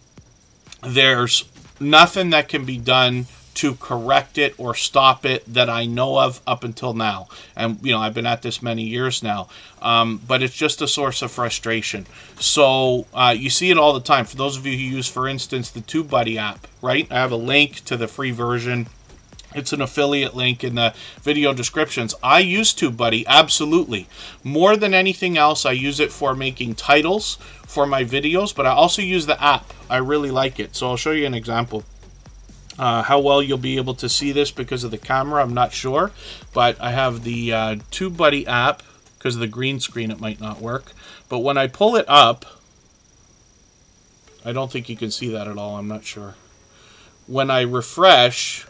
there's nothing that can be done to correct it or stop it that I know of up until now. And, you know, I've been at this many years now. But it's just a source of frustration. So you see it all the time. For those of you who use, for instance, the TubeBuddy app, right? I have a link to the free version. It's an affiliate link in the video descriptions. I use TubeBuddy, absolutely. More than anything else, I use it for making titles for my videos, but I also use the app. I really like it. So I'll show you an example. How well you'll be able to see this because of the camera, I'm not sure. But I have the TubeBuddy app. Because of the green screen, it might not work. But when I pull it up, I don't think you can see that at all. I'm not sure. When I refresh...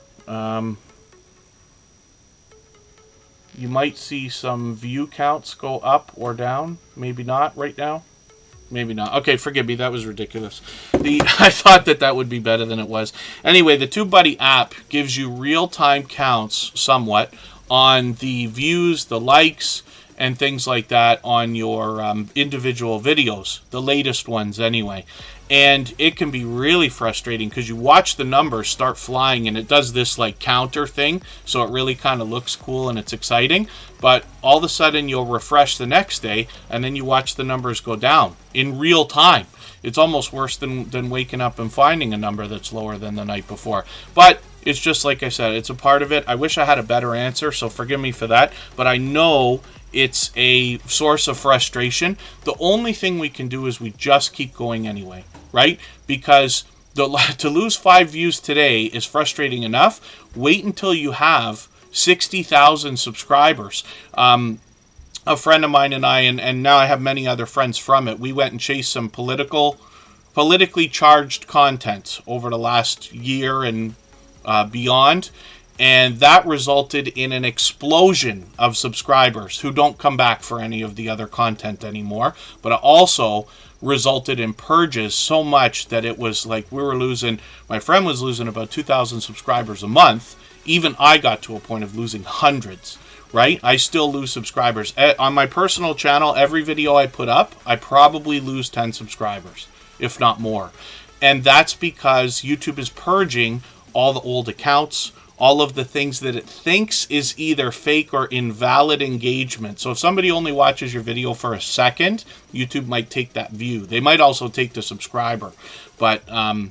you might see some view counts go up or down. Maybe not right now. Maybe not. Okay, forgive me. That was ridiculous. I thought that would be better than it was. Anyway, the TubeBuddy app gives you real-time counts, somewhat, on the views, the likes, and things like that on your individual videos. The latest ones, anyway. And it can be really frustrating because you watch the numbers start flying and it does this like counter thing. So it really kind of looks cool and it's exciting. But all of a sudden you'll refresh the next day and then you watch the numbers go down in real time. It's almost worse than waking up and finding a number that's lower than the night before. But it's just like I said, it's a part of it. I wish I had a better answer, so forgive me for that. But I know it's a source of frustration. The only thing we can do is we just keep going anyway, right? Because to lose 5 views today is frustrating enough. Wait until you have 60,000 subscribers. A friend of mine and I, and now I have many other friends from it, we went and chased some politically charged content over the last year and beyond. And that resulted in an explosion of subscribers who don't come back for any of the other content anymore. But it also resulted in purges so much that it was like my friend was losing about 2,000 subscribers a month. Even I got to a point of losing hundreds, right? I still lose subscribers. On my personal channel, every video I put up, I probably lose 10 subscribers, if not more. And that's because YouTube is purging all the old accounts, all of the things that it thinks is either fake or invalid engagement. So if somebody only watches your video for a second, YouTube might take that view. They might also take the subscriber. But a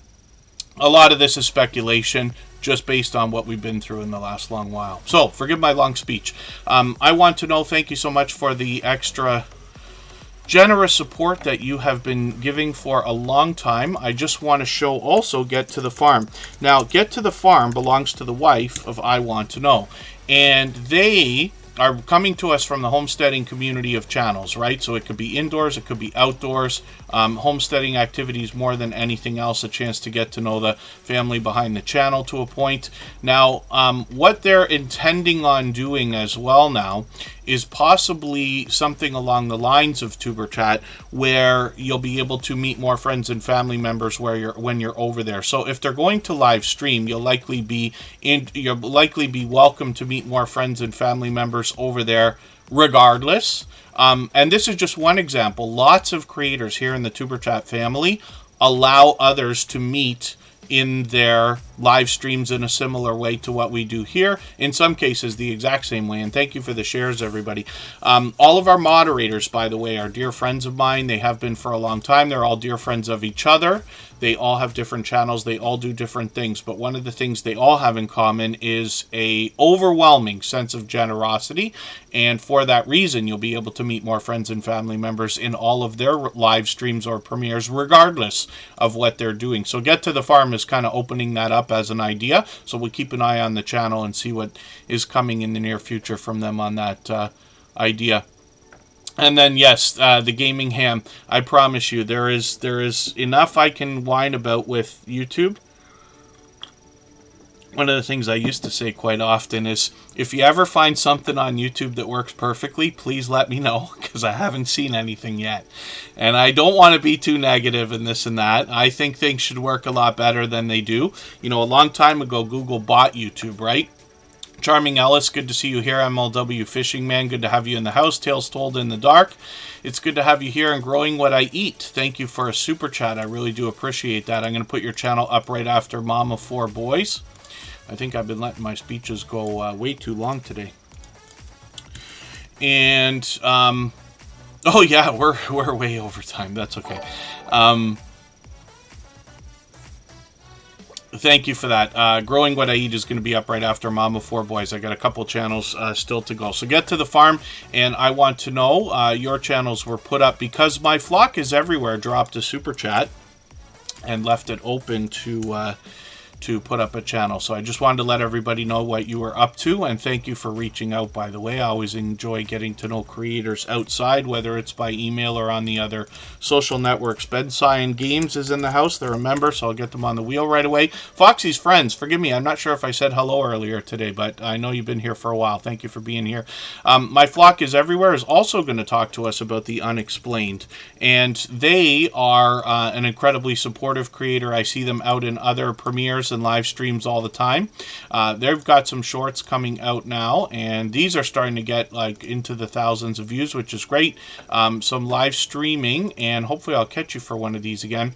lot of this is speculation, just based on what we've been through in the last long while. So, forgive my long speech. I want to know, thank you so much for the extra generous support that you have been giving for a long time. I just want to show also Get to the Farm. Now, Get to the Farm belongs to the wife of I Want to Know. And they are coming to us from the homesteading community of channels, right? So it could be indoors, it could be outdoors, homesteading activities more than anything else, a chance to get to know the family behind the channel to a point. Now, what they're intending on doing as well now is possibly something along the lines of Tuber Chat, where you'll be able to meet more friends and family members when you're over there. So if they're going to live stream, you'll likely be welcome to meet more friends and family members over there regardless. And this is just one example. Lots of creators here in the Tuber Chat family allow others to meet in their live streams in a similar way to what we do here. In some cases, the exact same way. And thank you for the shares, everybody. All of our moderators, by the way, are dear friends of mine. They have been for a long time. They're all dear friends of each other. They all have different channels. They all do different things. But one of the things they all have in common is a overwhelming sense of generosity. And for that reason, you'll be able to meet more friends and family members in all of their live streams or premieres, regardless of what they're doing. So Get to the Farm is kind of opening that up as an idea. So we'll keep an eye on the channel and see what is coming in the near future from them on that idea. And then, yes, the gaming ham. I promise you, there is enough I can whine about with YouTube. one of the things I used to say quite often is, if you ever find something on YouTube that works perfectly, please let me know, because I haven't seen anything yet. And I don't want to be too negative and this and that. I think things should work a lot better than they do. You know, a long time ago, Google bought YouTube, right? Charming Ellis, good to see you here. MLW Fishing Man, good to have you in the house. Tales Told in the Dark, it's good to have you here. And Growing What I Eat, thank you for a super chat. I really do appreciate that. I'm going to put your channel up right after Mom of Four Boys. I think I've been letting my speeches go way too long today. And, oh yeah, we're way over time. That's okay. Thank you for that. Growing What I Eat is going to be up right after Mom of Four Boys. I got a couple channels still to go. So get to the farm, and I want to know your channels were put up because my flock is everywhere. Dropped a super chat and left it open to put up a channel. So I just wanted to let everybody know what you were up to, and thank you for reaching out, by the way. I always enjoy getting to know creators outside, whether it's by email or on the other social networks. Bedside Games is in the house. They're a member, so I'll get them on the wheel right away. Foxy's friends, forgive me, I'm not sure if I said hello earlier today, but I know you've been here for a while. Thank you for being here. My Flock is Everywhere is also going to talk to us about the unexplained, and they are an incredibly supportive creator. I see them out in other premieres and live streams all the time. They've got some shorts coming out now, and these are starting to get like into the thousands of views, which is great. Some live streaming, and hopefully I'll catch you for one of these again.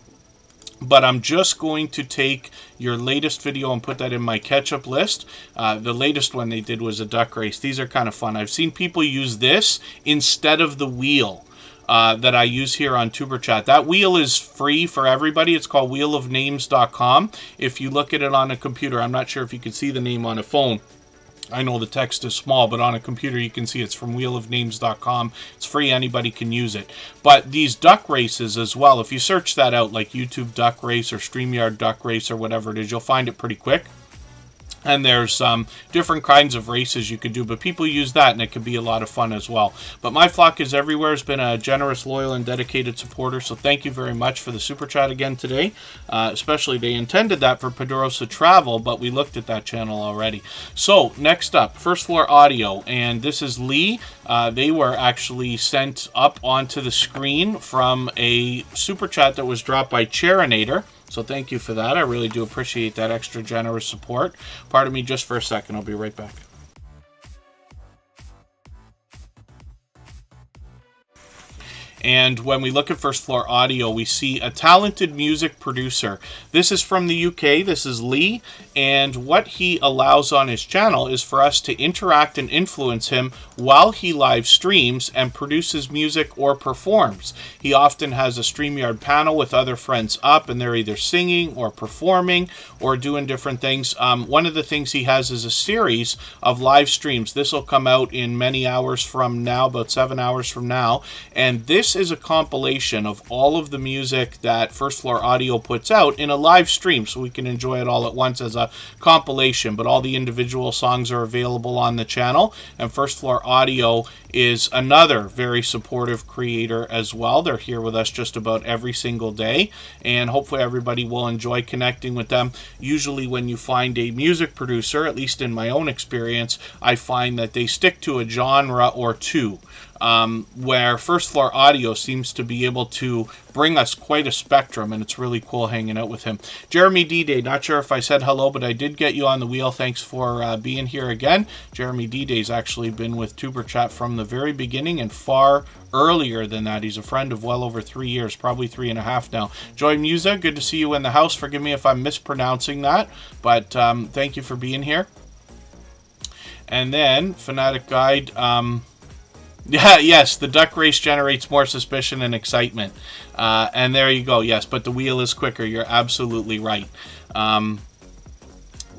But I'm just going to take your latest video and put that in my catch-up list. The latest one they did was a duck race. These are kind of fun. I've seen people use this instead of the wheel that I use here on Superchat. That wheel is free for everybody. It's called wheelofnames.com. If you look at it on a computer, I'm not sure if you can see the name on a phone. I know the text is small, but on a computer you can see it's from wheelofnames.com. It's free. Anybody can use it. But these duck races as well, if you search that out, like YouTube Duck Race or StreamYard Duck Race or whatever it is, you'll find it pretty quick. And there's different kinds of races you can do, but people use that, and it can be a lot of fun as well. But My Flock is Everywhere has been a generous, loyal, and dedicated supporter, so thank you very much for the super chat again today. Especially, they intended that for Pedrosa Travel, but we looked at that channel already. So, next up, First Floor Audio, and this is Lee. They were actually sent up onto the screen from a super chat that was dropped by Nader. So thank you for that. I really do appreciate that extra generous support. Pardon me just for a second. I'll be right back. And when we look at First Floor Audio, we see a talented music producer. This is from the UK. This is Lee. And what he allows on his channel is for us to interact and influence him while he live streams and produces music or performs. He often has a StreamYard panel with other friends up, and they're either singing or performing or doing different things. One of the things he has is a series of live streams. This will come out in many hours from now, about 7 hours from now. And this is a compilation of all of the music that First Floor Audio puts out in a live stream, so we can enjoy it all at once as a compilation. But all the individual songs are available on the channel, and First Floor Audio is another very supportive creator as well. They're here with us just about every single day, and hopefully everybody will enjoy connecting with them. Usually when you find a music producer, at least in my own experience, I find that they stick to a genre or two. Where First Floor Audio seems to be able to bring us quite a spectrum, and it's really cool hanging out with him. Jeremy D-Day, not sure if I said hello, but I did get you on the wheel. Thanks for being here again. Jeremy D-Day's actually been with Tuber Chat from the very beginning and far earlier than that. He's a friend of well over 3 years, probably 3.5 now. Joy Musa, good to see you in the house. Forgive me if I'm mispronouncing that, but thank you for being here. And then, Fanatic Guide, yeah, yes, the duck race generates more suspicion and excitement. And there you go, yes, but the wheel is quicker. You're absolutely right.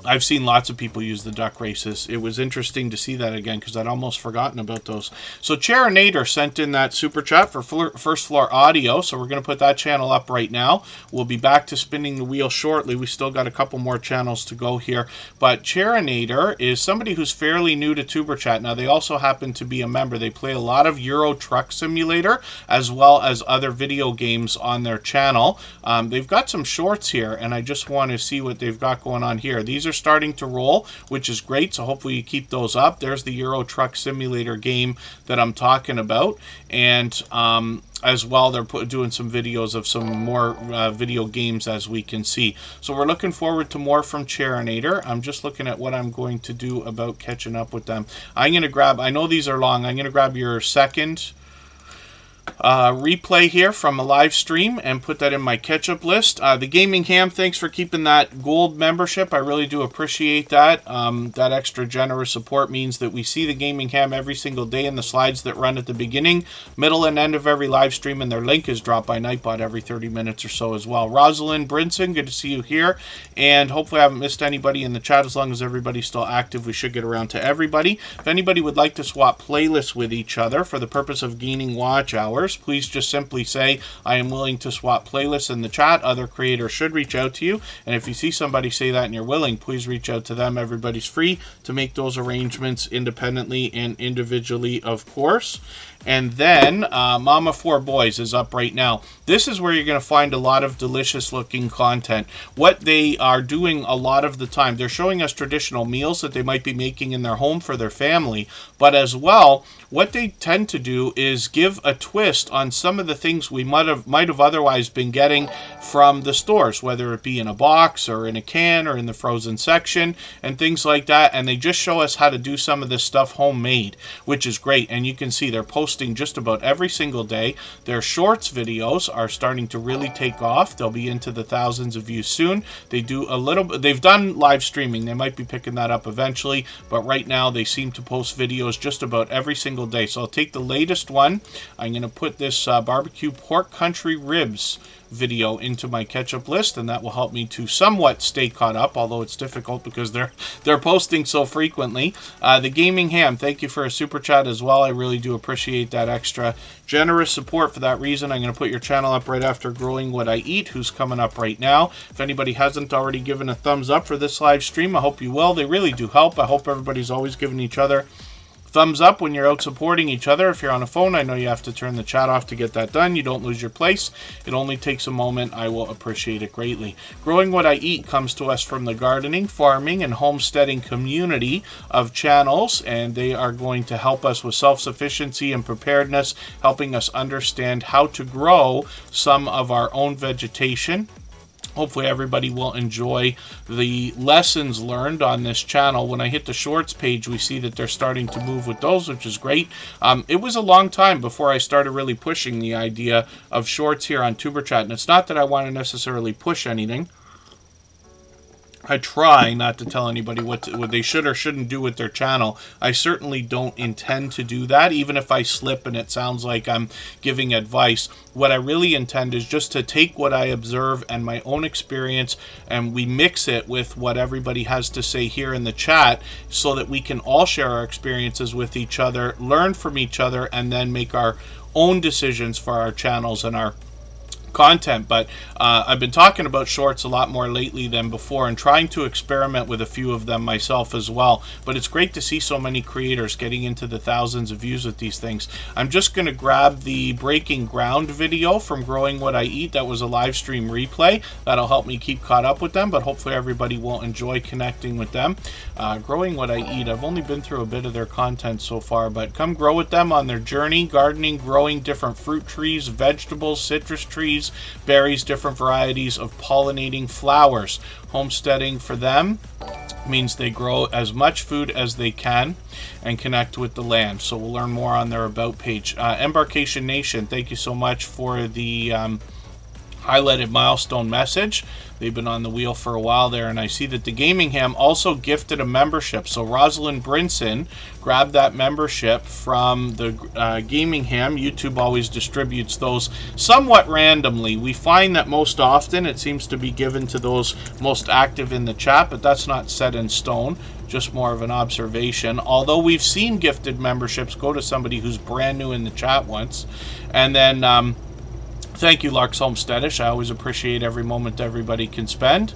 I've seen lots of people use the duck races. It was interesting to see that again because I'd almost forgotten about those. So Nader sent in that super chat for First Floor Audio, so we're going to put that channel up right now. We'll be back to spinning the wheel shortly. We still got a couple more channels to go here. But Nader is somebody who's fairly new to Tuber Chat. Now, they also happen to be a member. They play a lot of Euro Truck Simulator as well as other video games on their channel. They've got some shorts here, and I just want to see what they've got going on here. These are starting to roll, which is great. So hopefully you keep those up. There's the Euro Truck Simulator game that I'm talking about. And as well, they're doing some videos of some more video games, as we can see. So we're looking forward to more from Nader. I'm just looking at what I'm going to do about catching up with them. I'm going to grab, I know these are long, I'm going to grab your second replay here from a live stream and put that in my catch-up list. The Gaming Ham, thanks for keeping that gold membership. I really do appreciate that. That extra generous support means that we see the Gaming Ham every single day in the slides that run at the beginning, middle, and end of every live stream, and their link is dropped by Nightbot every 30 minutes or so as well. Rosalind Brinson, good to see you here, and hopefully I haven't missed anybody in the chat. As long as everybody's still active, we should get around to everybody. If anybody would like to swap playlists with each other for the purpose of gaining watch hours, please just simply say, I am willing to swap playlists in the chat. Other creators should reach out to you. And if you see somebody say that and you're willing, please reach out to them. Everybody's free to make those arrangements independently and individually, of course. And then Mama 4 Boys is up right now. This is where you're going to find a lot of delicious looking content. What they are doing a lot of the time, they're showing us traditional meals that they might be making in their home for their family. But as well, what they tend to do is give a twist on some of the things we might have otherwise been getting from the stores, whether it be in a box or in a can or in the frozen section and things like that. And they just show us how to do some of this stuff homemade, which is great. And you can see they're posting just about every single day. Their shorts videos are starting to really take off. They'll be into the thousands of views soon. They do a little bit, they've done live streaming. They might be picking that up eventually, but right now they seem to post videos just about every single day. So I'll take the latest one. I'm going to put this barbecue pork country ribs video into my catch-up list, and that will help me to somewhat stay caught up, although it's difficult because they're posting so frequently. The Gaming Ham, thank you for a super chat as well. I really do appreciate that extra generous support. For that reason, I'm going to put your channel up right after Growing What I Eat, who's coming up right now. If anybody hasn't already given a thumbs up for this live stream, I hope you will. They really do help. I hope everybody's always giving each other thumbs up when you're out supporting each other. If you're on a phone, I know you have to turn the chat off to get that done. You don't lose your place. It only takes a moment. I will appreciate it greatly. Growing What I Eat comes to us from the gardening, farming, and homesteading community of channels, and they are going to help us with self-sufficiency and preparedness, helping us understand how to grow some of our own vegetation. Hopefully everybody will enjoy the lessons learned on this channel. When I hit the shorts page, we see that they're starting to move with those, which is great. It was a long time before I started really pushing the idea of shorts here on TuberChat. And it's not that I want to necessarily push anything. I try not to tell anybody what they should or shouldn't do with their channel. I certainly don't intend to do that, even if I slip and it sounds like I'm giving advice. What I really intend is just to take what I observe and my own experience, and we mix it with what everybody has to say here in the chat so that we can all share our experiences with each other, learn from each other, and then make our own decisions for our channels and our content. But I've been talking about shorts a lot more lately than before and trying to experiment with a few of them myself as well. But it's great to see so many creators getting into the thousands of views with these things. I'm just going to grab the Breaking Ground video from Growing What I Eat. That was a live stream replay. That'll help me keep caught up with them, but hopefully everybody will enjoy connecting with them. Growing What I Eat, I've only been through a bit of their content so far, but come grow with them on their journey, gardening, growing different fruit trees, vegetables, citrus trees, berries, different varieties of pollinating flowers. Homesteading for them means they grow as much food as they can and connect with the land. So we'll learn more on their About page. Embarkation Nation, thank you so much for the highlighted milestone message. They've been on the wheel for a while there, and I see that the Gaming Ham also gifted a membership. So Rosalind Brinson grabbed that membership from the Gaming Ham. YouTube always distributes those somewhat randomly. We find that most often it seems to be given to those most active in the chat, but that's not set in stone. Just more of an observation. Although we've seen gifted memberships go to somebody who's brand new in the chat once. And then thank you, Lark's Homesteadish. I always appreciate every moment everybody can spend.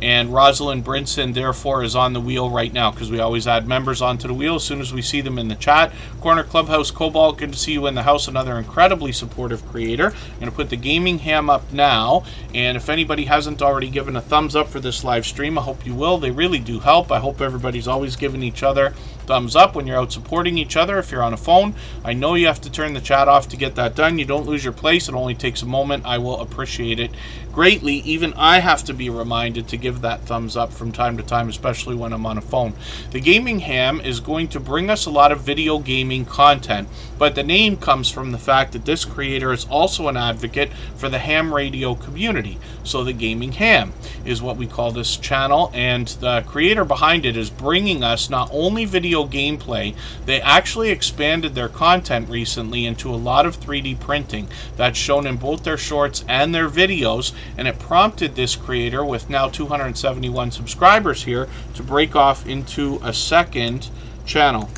And Rosalind Brinson, therefore, is on the wheel right now because we always add members onto the wheel as soon as we see them in the chat. Corner Clubhouse Cobalt, good to see you in the house. Another incredibly supportive creator. I'm going to put the gaming ham up now. And if anybody hasn't already given a thumbs up for this live stream, I hope you will. They really do help. I hope everybody's always giving each other thumbs up when you're out supporting each other. If you're on a phone, I know you have to turn the chat off to get that done. You don't lose your place. It only takes a moment. I will appreciate it greatly. Even I have to be reminded to give that thumbs up from time to time, especially when I'm on a phone. The Gaming Ham is going to bring us a lot of video gaming content, but the name comes from the fact that this creator is also an advocate for the ham radio community. So the Gaming Ham is what we call this channel, and the creator behind it is bringing us not only video gameplay, they actually expanded their content recently into a lot of 3D printing that's shown in both their shorts and their videos, and it prompted this creator, with now 271 subscribers here, to break off into a second channel.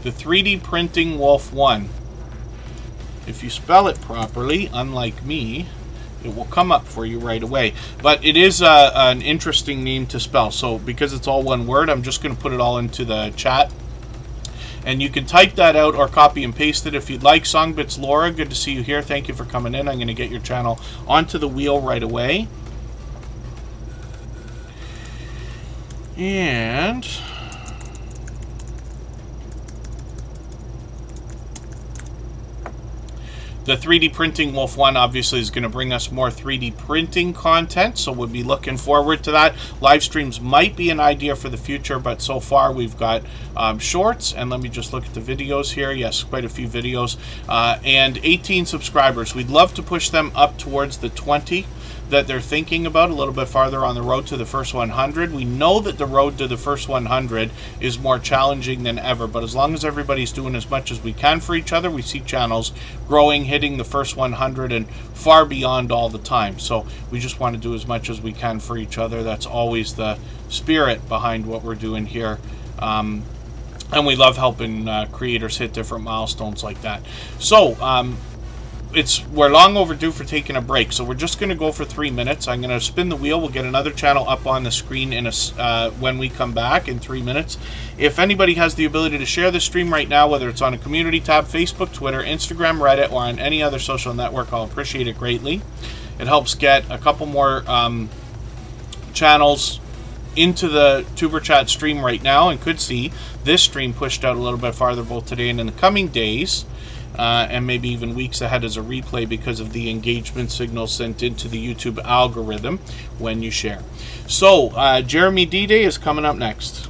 The 3D Printing Wolf 1. If you spell it properly, unlike me, it will come up for you right away. But it is an interesting name to spell. So because it's all one word, I'm just going to put it all into the chat. And you can type that out or copy and paste it if you'd like. Songbits Laura, good to see you here. Thank you for coming in. I'm going to get your channel onto the wheel right away. And the 3D Printing Wolf 1 obviously is going to bring us more 3D printing content, so we'll be looking forward to that. Live streams might be an idea for the future, but so far we've got shorts, and let me just look at the videos here. Yes, quite a few videos, and 18 subscribers. We'd love to push them up towards the 20 that they're thinking about, a little bit farther on the road to the first 100. We know that the road to the first 100 is more challenging than ever, but as long as everybody's doing as much as we can for each other, we see channels growing, hitting the first 100 and far beyond all the time. So we just want to do as much as we can for each other. That's always the spirit behind what we're doing here. And we love helping creators hit different milestones like that. So we're long overdue for taking a break, so we're just going to go for 3 minutes. I'm going to spin the wheel. We'll get another channel up on the screen when we come back in 3 minutes. If anybody has the ability to share the stream right now, whether it's on a community tab, Facebook, Twitter, Instagram, Reddit, or on any other social network, I'll appreciate it greatly. It helps get a couple more channels into the Tuber Chat stream right now, and could see this stream pushed out a little bit farther both today and in the coming days. And maybe even weeks ahead as a replay because of the engagement signal sent into the YouTube algorithm when you share. So, Jeremy D-Day is coming up next.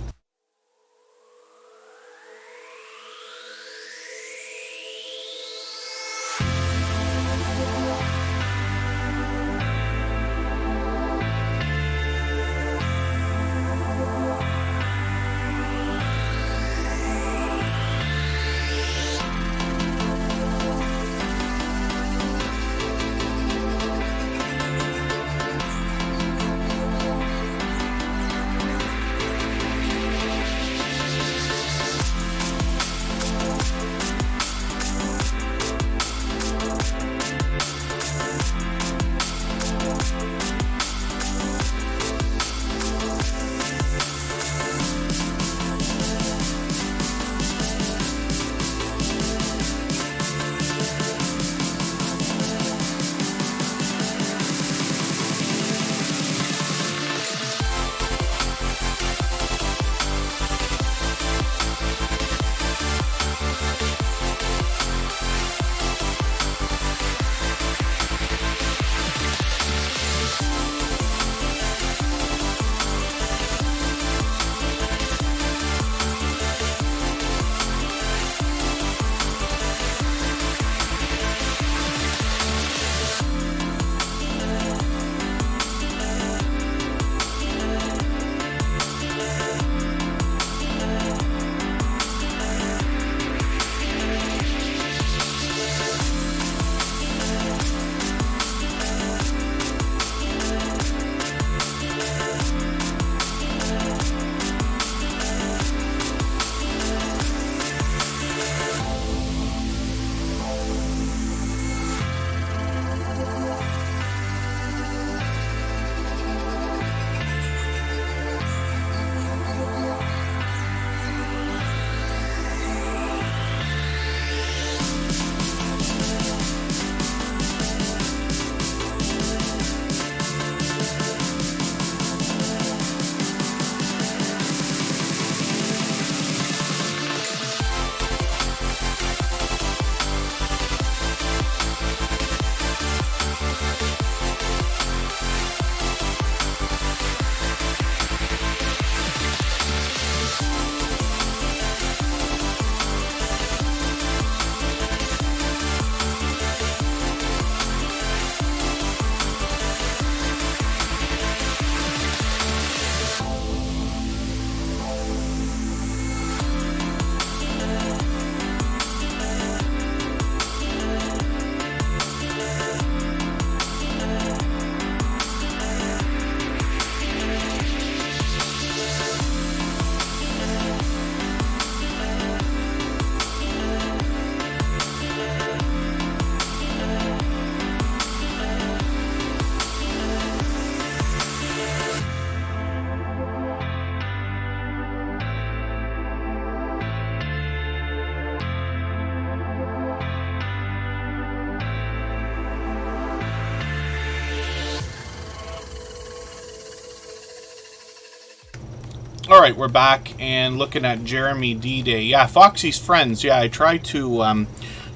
right, we're back and looking at Jeremy D-Day. Yeah, Foxy's friends. Yeah, I try to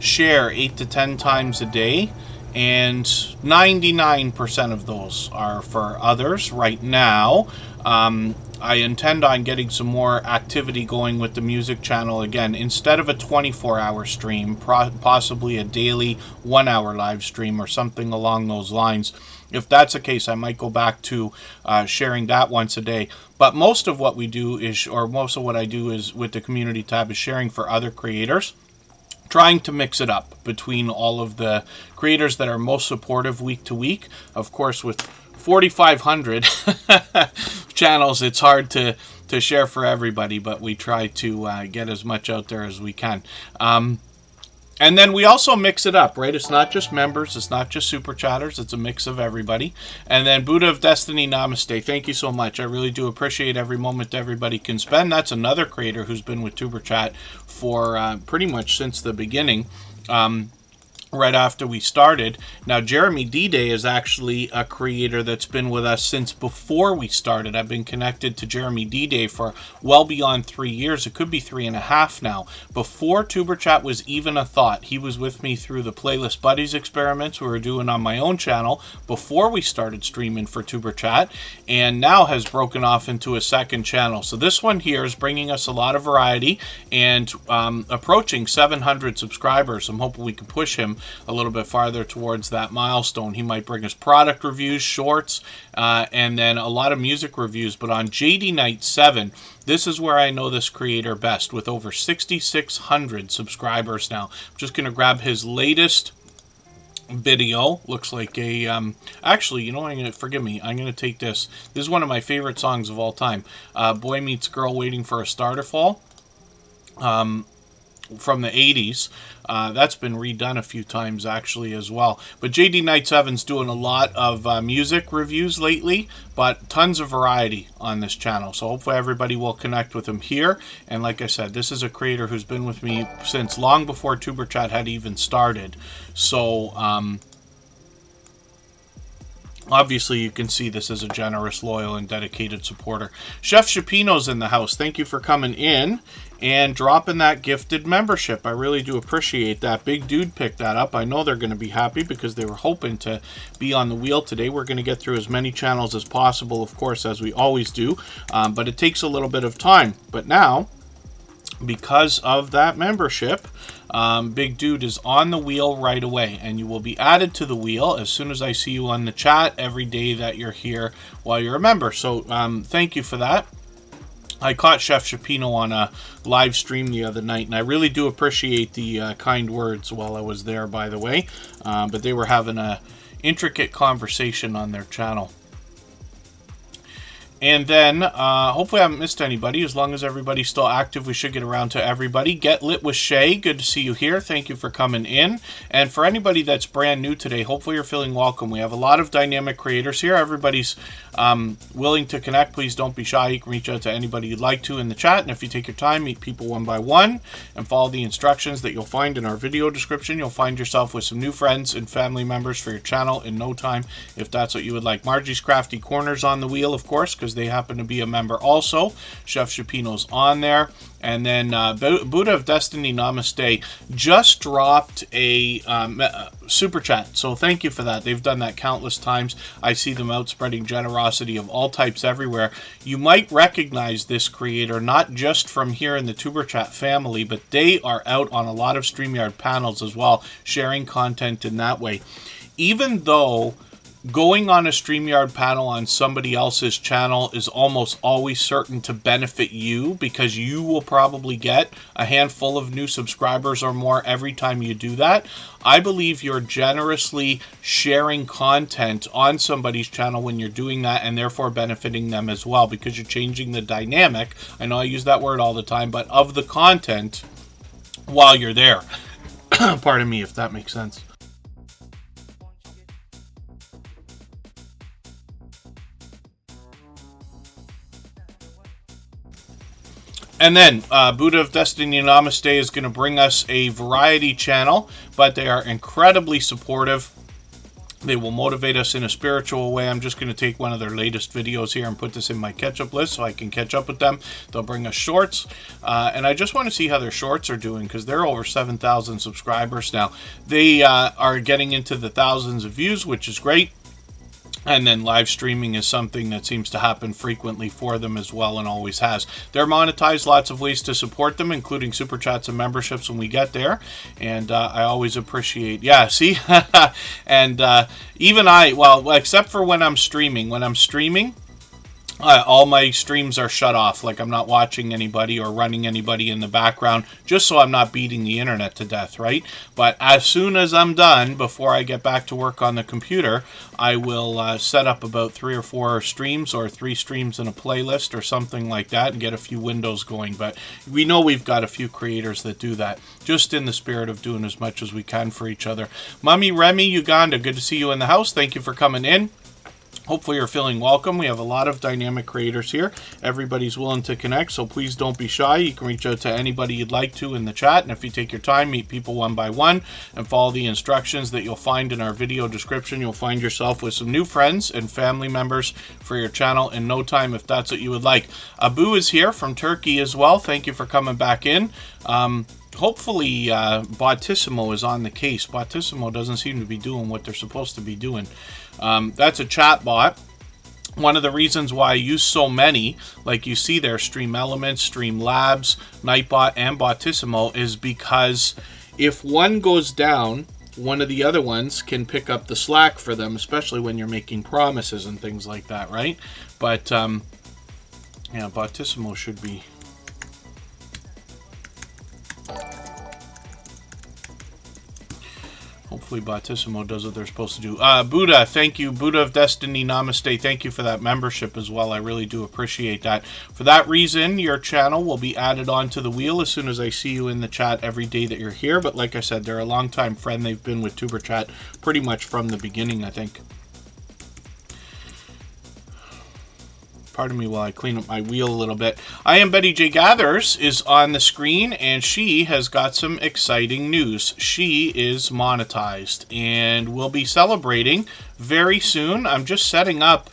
share 8 to 10 times a day, and 99% of those are for others right now. I intend on getting some more activity going with the music channel again. Instead of a 24-hour stream, possibly a daily 1-hour live stream or something along those lines. If that's the case, I might go back to sharing that once a day. But most of what we do is, or most of what I do is with the community tab, is sharing for other creators. Trying to mix it up between all of the creators that are most supportive week to week. Of course, with 4,500 channels, it's hard to share for everybody, but we try to get as much out there as we can. And then we also mix it up, right? It's not just members, it's not just super chatters, it's a mix of everybody. And then Buddha of Destiny, namaste. Thank you so much. I really do appreciate every moment everybody can spend. That's another creator who's been with Tuber Chat for pretty much since the beginning. Right after we started. Now, Jeremy D-Day is actually a creator that's been with us since before we started. I've been connected to Jeremy D-Day for well beyond 3 years. It could be 3.5 now. Before Tuber Chat was even a thought, he was with me through the Playlist Buddies experiments we were doing on my own channel before we started streaming for Tuber Chat, and now has broken off into a second channel. So this one here is bringing us a lot of variety and approaching 700 subscribers. I'm hoping we can push him a little bit farther towards that milestone. He might bring us product reviews, shorts, and then a lot of music reviews. But on JD Night 7, this is where I know this creator best, with over 6,600 subscribers now. I'm just going to grab his latest video. Looks like a actually, you know what, forgive me, I'm going to take this. This is one of my favorite songs of all time. Boy Meets Girl, Waiting for a Star to Fall. From the 80s. That's been redone a few times actually as well. But JD Night 7's doing a lot of music reviews lately, but tons of variety on this channel. So hopefully everybody will connect with him here. And like I said, this is a creator who's been with me since long before Tuber Chat had even started. So obviously, you can see this as a generous, loyal, and dedicated supporter. Chef Shapino's in the house. Thank you for coming in and dropping that gifted membership. I really do appreciate that. Big Dude picked that up. I know they're going to be happy because they were hoping to be on the wheel today. We're going to get through as many channels as possible, of course, as we always do. But it takes a little bit of time. But now, because of that membership, Big Dude is on the wheel right away, and you will be added to the wheel as soon as I see you on the chat every day that you're here while you're a member. So thank you for that. I caught Chef Shapino on a live stream the other night, and I really do appreciate the kind words while I was there, by the way. But they were having a intricate conversation on their channel. And then, hopefully I haven't missed anybody. As long as everybody's still active, we should get around to everybody. Get Lit with Shay, good to see you here. Thank you for coming in. And for anybody that's brand new today, hopefully you're feeling welcome. We have a lot of dynamic creators here. Everybody's willing to connect. Please don't be shy. You can reach out to anybody you'd like to in the chat. And if you take your time, meet people one by one, and follow the instructions that you'll find in our video description, you'll find yourself with some new friends and family members for your channel in no time, if that's what you would like. Margie's Crafty Corner's on the wheel, of course, because they happen to be a member also. Chef Shapino's on there. And then Buddha of Destiny, namaste, just dropped a super chat. So thank you for that. They've done that countless times. I see them out spreading generosity of all types everywhere. You might recognize this creator not just from here in the Tuber Chat family, but they are out on a lot of StreamYard panels as well, sharing content in that way. Even though going on a StreamYard panel on somebody else's channel is almost always certain to benefit you, because you will probably get a handful of new subscribers or more every time you do that. I believe you're generously sharing content on somebody's channel when you're doing that, and therefore benefiting them as well, because you're changing the dynamic, I know I use that word all the time, but of the content while you're there. Pardon me, if that makes sense. And then Buddha of Destiny Namaste is going to bring us a variety channel, but they are incredibly supportive. They will motivate us in a spiritual way. I'm just going to take one of their latest videos here and put this in my catch-up list so I can catch up with them. They'll bring us shorts. And I just want to see how their shorts are doing because they're over 7,000 subscribers now. They are getting into the thousands of views, which is great. And then live streaming is something that seems to happen frequently for them as well and always has. They're monetized, lots of ways to support them, including super chats and memberships when we get there. And I always appreciate, yeah, see? And even well, except for when I'm streaming. When I'm streaming, all my streams are shut off, like I'm not watching anybody or running anybody in the background, just so I'm not beating the internet to death, right? But as soon as I'm done, before I get back to work on the computer, I will set up about 3 or 4 streams or 3 streams in a playlist or something like that and get a few windows going. But we know we've got a few creators that do that, just in the spirit of doing as much as we can for each other. Mummy Remy, Uganda, good to see you in the house. Thank you for coming in. Hopefully you're feeling welcome. We have a lot of dynamic creators here. Everybody's willing to connect, so please don't be shy. You can reach out to anybody you'd like to in the chat, and if you take your time, meet people one by one, and follow the instructions that you'll find in our video description, you'll find yourself with some new friends and family members for your channel in no time, if that's what you would like. Abu is here from Turkey as well. Thank you for coming back in. Hopefully, Bautissimo is on the case. Bautissimo doesn't seem to be doing what they're supposed to be doing. That's a chatbot. One of the reasons why I use so many, like you see there, Stream Elements, Stream Labs, Nightbot, and Bautissimo, is because if one goes down, one of the other ones can pick up the slack for them, especially when you're making promises and things like that, right? But, yeah, Bautissimo should be... Hopefully Bautissimo does what they're supposed to do. Buddha, thank you. Buddha of Destiny, Namaste. Thank you for that membership as well. I really do appreciate that. For that reason, your channel will be added onto the wheel as soon as I see you in the chat every day that you're here. But like I said, they're a longtime friend. They've been with Tuber Chat pretty much from the beginning, I think. Pardon me while I clean up my wheel a little bit. I Am Betty J Gathers is on the screen, and she has got some exciting news. She is monetized, and we'll be celebrating very soon. I'm just setting up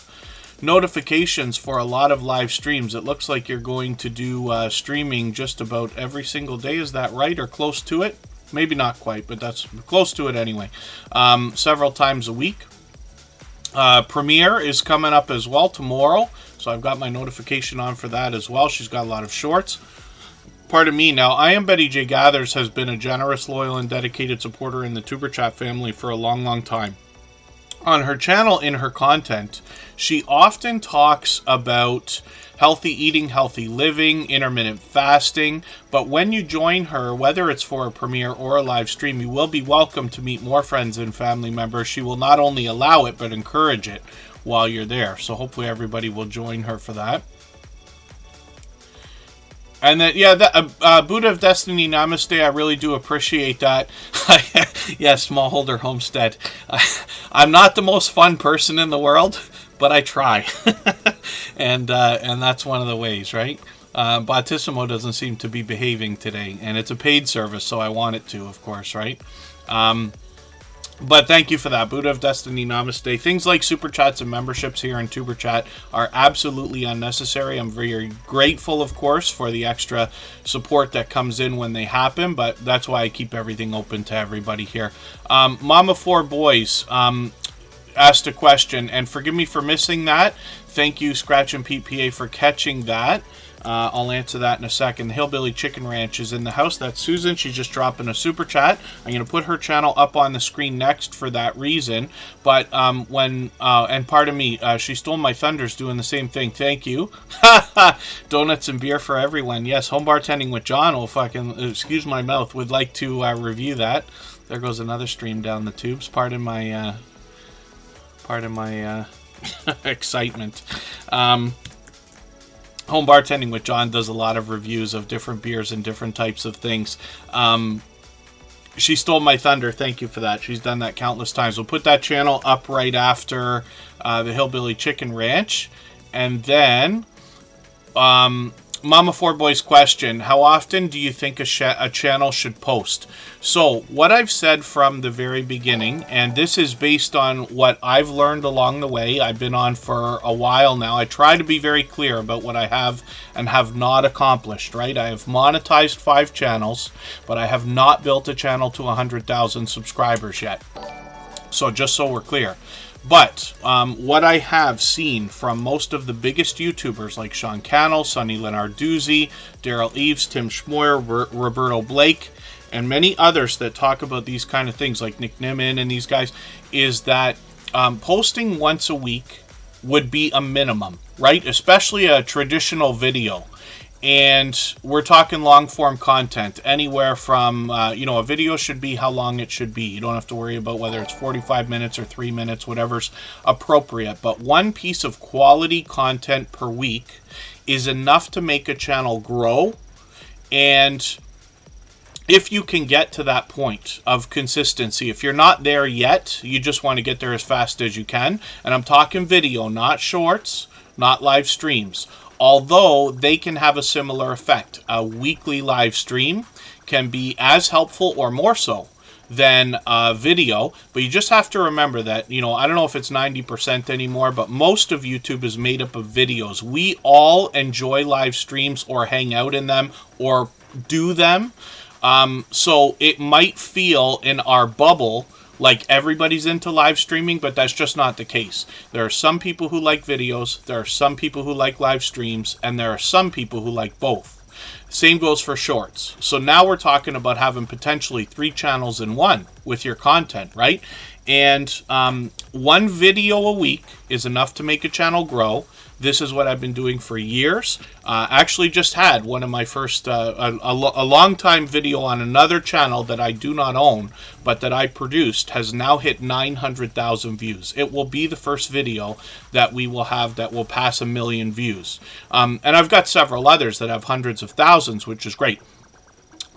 notifications for a lot of live streams. It looks like you're going to do streaming just about every single day. Is that right, or close to it? Maybe not quite, but that's close to it anyway. Several times a week. Premiere is coming up as well tomorrow. So I've got my notification on for that as well. She's got a lot of shorts. Pardon me. Now, I Am Betty J Gathers has been a generous, loyal, and dedicated supporter in the Tuber Chat family for a long, long time. On her channel, in her content, she often talks about healthy eating, healthy living, intermittent fasting. But when you join her, whether it's for a premiere or a live stream, you will be welcome to meet more friends and family members. She will not only allow it, but encourage it while you're there. So hopefully everybody will join her for that. And then, yeah, Buddha of Destiny, Namaste, I really do appreciate that. Yeah, Smallholder Homestead. I'm not the most fun person in the world, but I try. And that's one of the ways, right? Bautissimo doesn't seem to be behaving today, and it's a paid service, so I want it to, of course, right? But thank you for that, Buddha of Destiny, Namaste. Things like Super Chats and memberships here in Tuber Chat are absolutely unnecessary. I'm very grateful, of course, for the extra support that comes in when they happen, but that's why I keep everything open to everybody here. Mama 4 Boys asked a question, and forgive me for missing that. Thank you, Scratch and Pete PA, for catching that. I'll answer that in a second. The Hillbilly Chicken Ranch is in the house. That's Susan. She's just dropping a super chat. I'm going to put her channel up on the screen next for that reason. But and pardon me, she stole my thunders doing the same thing. Thank you. Donuts and beer for everyone. Yes, Home Bartending with John will fucking, excuse my mouth, would like to review that. There goes another stream down the tubes. Pardon my excitement. Home Bartending with John does a lot of reviews of different beers and different types of things. She stole my thunder. Thank you for that. She's done that countless times. We'll put that channel up right after the Hillbilly Chicken Ranch. And then Mama Four Boy's question, how often do you think a channel should post? So, what I've said from the very beginning, and this is based on what I've learned along the way, I've been on for a while now, I try to be very clear about what I have and have not accomplished, right? I have monetized 5 channels, but I have not built a channel to 100,000 subscribers yet. So, just so we're clear. But what I have seen from most of the biggest YouTubers like Sean Cannell, Sonny Lenarduzzi, Daryl Eves, Tim Schmoyer, Roberto Blake, and many others that talk about these kind of things like Nick Nimmin and these guys, is that posting once a week would be a minimum, right? Especially a traditional video. And we're talking long form content, anywhere from, a video should be how long it should be. You don't have to worry about whether it's 45 minutes or 3 minutes, whatever's appropriate. But one piece of quality content per week is enough to make a channel grow. And if you can get to that point of consistency, if you're not there yet, you just want to get there as fast as you can. And I'm talking video, not shorts, not live streams. Although they can have a similar effect. A weekly live stream can be as helpful or more so than a video, but you just have to remember that, I don't know if it's 90% anymore, but most of YouTube is made up of videos. We all enjoy live streams or hang out in them or do them. So it might feel in our bubble like everybody's into live streaming, but that's just not the case. There are some people who like videos, there are some people who like live streams, and there are some people who like both. Same goes for shorts. So now we're talking about having potentially 3 channels in one with your content, right? And 1 video a week is enough to make a channel grow. This is what I've been doing for years. Actually just had one of my first, a long time video on another channel that I do not own, but that I produced, has now hit 900,000 views. It will be the first video that we will have that will pass 1 million views. And I've got several others that have hundreds of thousands, which is great.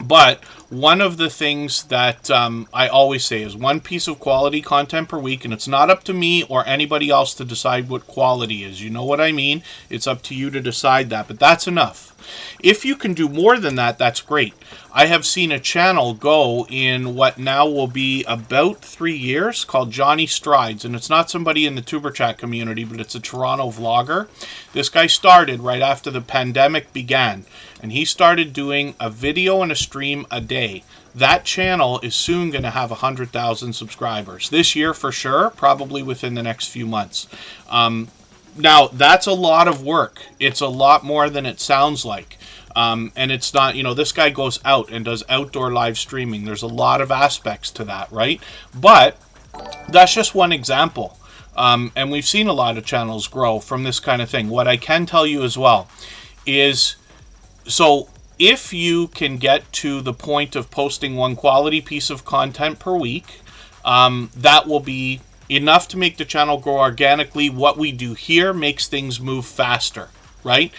But one of the things that I always say is 1 piece of quality content per week, and it's not up to me or anybody else to decide what quality is. You know what I mean? It's up to you to decide that, but that's enough. If you can do more than that, that's great. I have seen a channel go in what now will be about 3 years called Johnny Strides, and it's not somebody in the Tuber Chat community, but it's a Toronto vlogger. This guy started right after the pandemic began, and he started doing a video and a stream a day. That channel is soon going to have 100,000 subscribers. This year for sure, probably within the next few months. Now, that's a lot of work. It's a lot more than it sounds like. And it's not, this guy goes out and does outdoor live streaming. There's a lot of aspects to that, right? But that's just one example. And we've seen a lot of channels grow from this kind of thing. What I can tell you as well is, so if you can get to the point of posting 1 quality piece of content per week, that will be enough to make the channel grow organically. What we do here makes things move faster, right?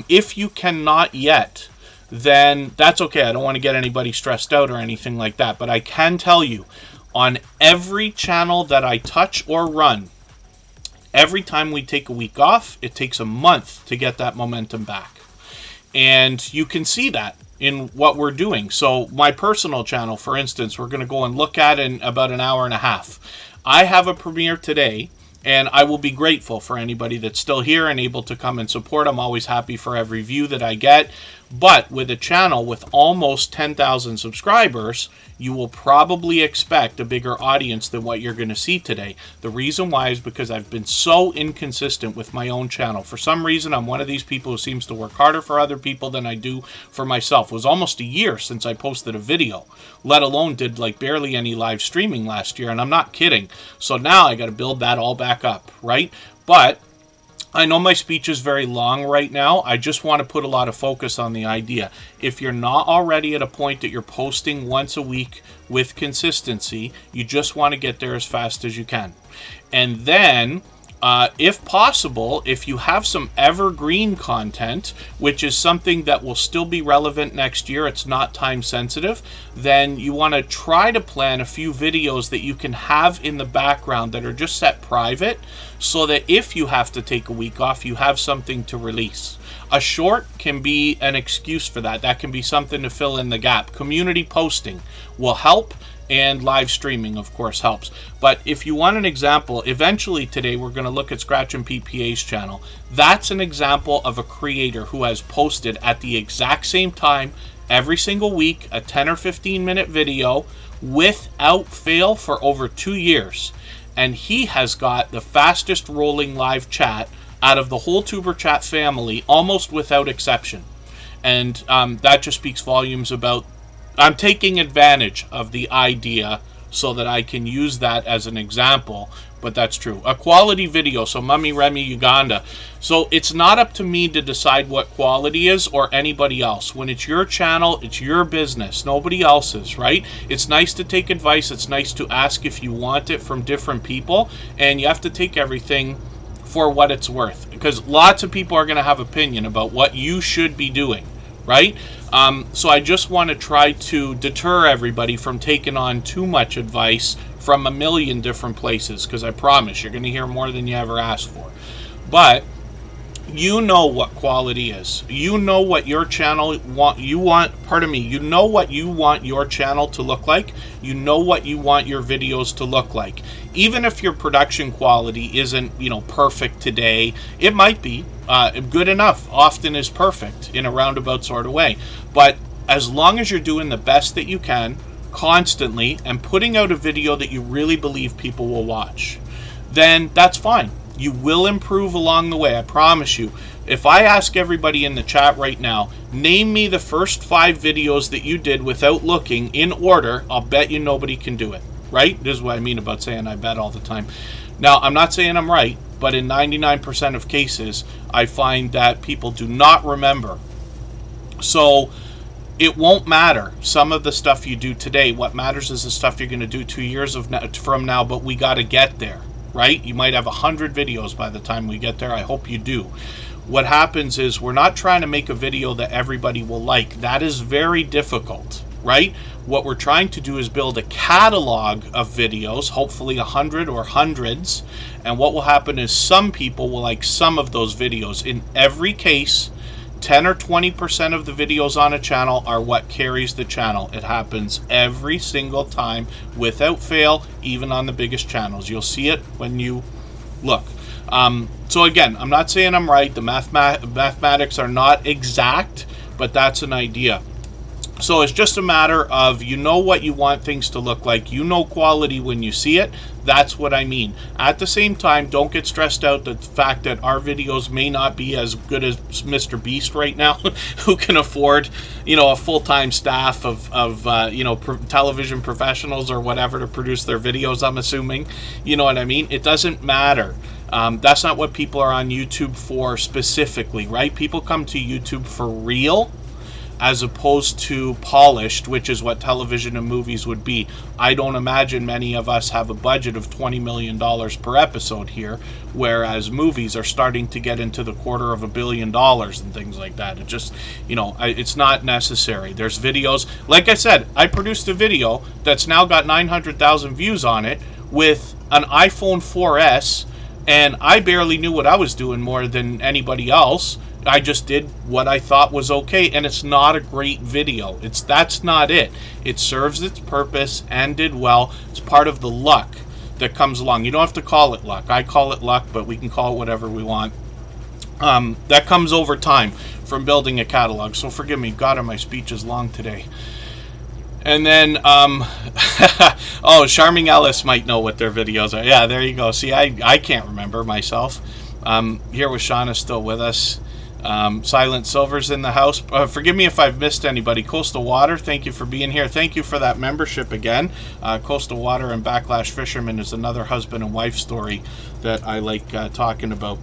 If you cannot yet, then that's okay. I don't want to get anybody stressed out or anything like that, but I can tell you, on every channel that I touch or run, every time we take a week off, it takes a month to get that momentum back. And you can see that in what we're doing. So my personal channel, for instance, we're going to go and look at in about 1.5 hours. I have a premiere today, and I will be grateful for anybody that's still here and able to come and support. I'm always happy for every view that I get. But with a channel with almost 10,000 subscribers, you will probably expect a bigger audience than what you're going to see today. The reason why is because I've been so inconsistent with my own channel. For some reason, I'm one of these people who seems to work harder for other people than I do for myself. It was almost a year since I posted a video, let alone did like barely any live streaming last year, and I'm not kidding. So now I got to build that all back up, right? But I know my speech is very long right now. I just want to put a lot of focus on the idea. If you're not already at a point that you're posting once a week with consistency, you just want to get there as fast as you can. And then If possible, if you have some evergreen content, which is something that will still be relevant next year, it's not time sensitive, then you want to try to plan a few videos that you can have in the background that are just set private, so that if you have to take a week off, you have something to release. A short can be an excuse for that. That can be something to fill in the gap. Community posting will help, and live streaming, of course, helps. But if you want an example, eventually today we're going to look at Scratch and PPA's channel. That's an example of a creator who has posted at the exact same time every single week a 10 or 15 minute video without fail for over 2 years. And he has got the fastest rolling live chat out of the whole Tuber Chat family, almost without exception. And that just speaks volumes about, I'm taking advantage of the idea so that I can use that as an example, but that's true. A quality video, so Mummy Remy Uganda. So it's not up to me to decide what quality is, or anybody else. When it's your channel, it's your business, nobody else's, right? It's nice to take advice, it's nice to ask if you want it from different people, and you have to take everything for what it's worth, because lots of people are going to have opinion about what you should be doing, right? So I just want to try to deter everybody from taking on too much advice from a million different places, because I promise you're going to hear more than you ever asked for. But you know what quality is. You know what your channel you know what you want your channel to look like. You know what you want your videos to look like. Even if your production quality isn't, perfect today, it might be good enough. Often is perfect in a roundabout sort of way. But as long as you're doing the best that you can constantly and putting out a video that you really believe people will watch, then that's fine. You will improve along the way, I promise you. If I ask everybody in the chat right now, name me the first 5 videos that you did without looking in order, I'll bet you nobody can do it, right? This is what I mean about saying I bet all the time. Now, I'm not saying I'm right, but in 99% of cases, I find that people do not remember. So it won't matter some of the stuff you do today. What matters is the stuff you're going to do 2 years from now, but we got to get there. Right? You might have 100 videos by the time we get there. I hope you do. What happens is we're not trying to make a video that everybody will like. That is very difficult, right? What we're trying to do is build a catalog of videos, hopefully 100 or hundreds. And what will happen is some people will like some of those videos. In every case, 10 or 20% of the videos on a channel are what carries the channel. It happens every single time without fail, even on the biggest channels. You'll see it when you look. So again, I'm not saying I'm right. The mathematics are not exact, but that's an idea. So it's just a matter of, what you want things to look like. Quality when you see it. That's what I mean. At the same time, don't get stressed out the fact that our videos may not be as good as Mr. Beast right now, who can afford, a full-time staff of television professionals or whatever to produce their videos, I'm assuming. You know what I mean? It doesn't matter. That's not what people are on YouTube for specifically, right? People come to YouTube for real, as opposed to polished, which is what television and movies would be. I don't imagine many of us have a budget of $20 million per episode here, whereas movies are starting to get into the $250 million and things like that. It just, it's not necessary. There's videos, like I said, I produced a video that's now got 900,000 views on it with an iPhone 4S, and I barely knew what I was doing more than anybody else. I just did what I thought was okay, and it's not a great video. That's not it. It serves its purpose and did well. It's part of the luck that comes along. You don't have to call it luck. I call it luck, but we can call it whatever we want. That comes over time from building a catalog. So forgive me. God, my speech is long today. And then, oh, Charming Ellis might know what their videos are. Yeah, there you go. See, I can't remember myself. Here with Shauna still with us. Silent Silver's in the house. Forgive me if I've missed anybody. Coastal Water, thank you for being here. Thank you for that membership again. Coastal Water and Backlash Fisherman is another husband and wife story that I like talking about.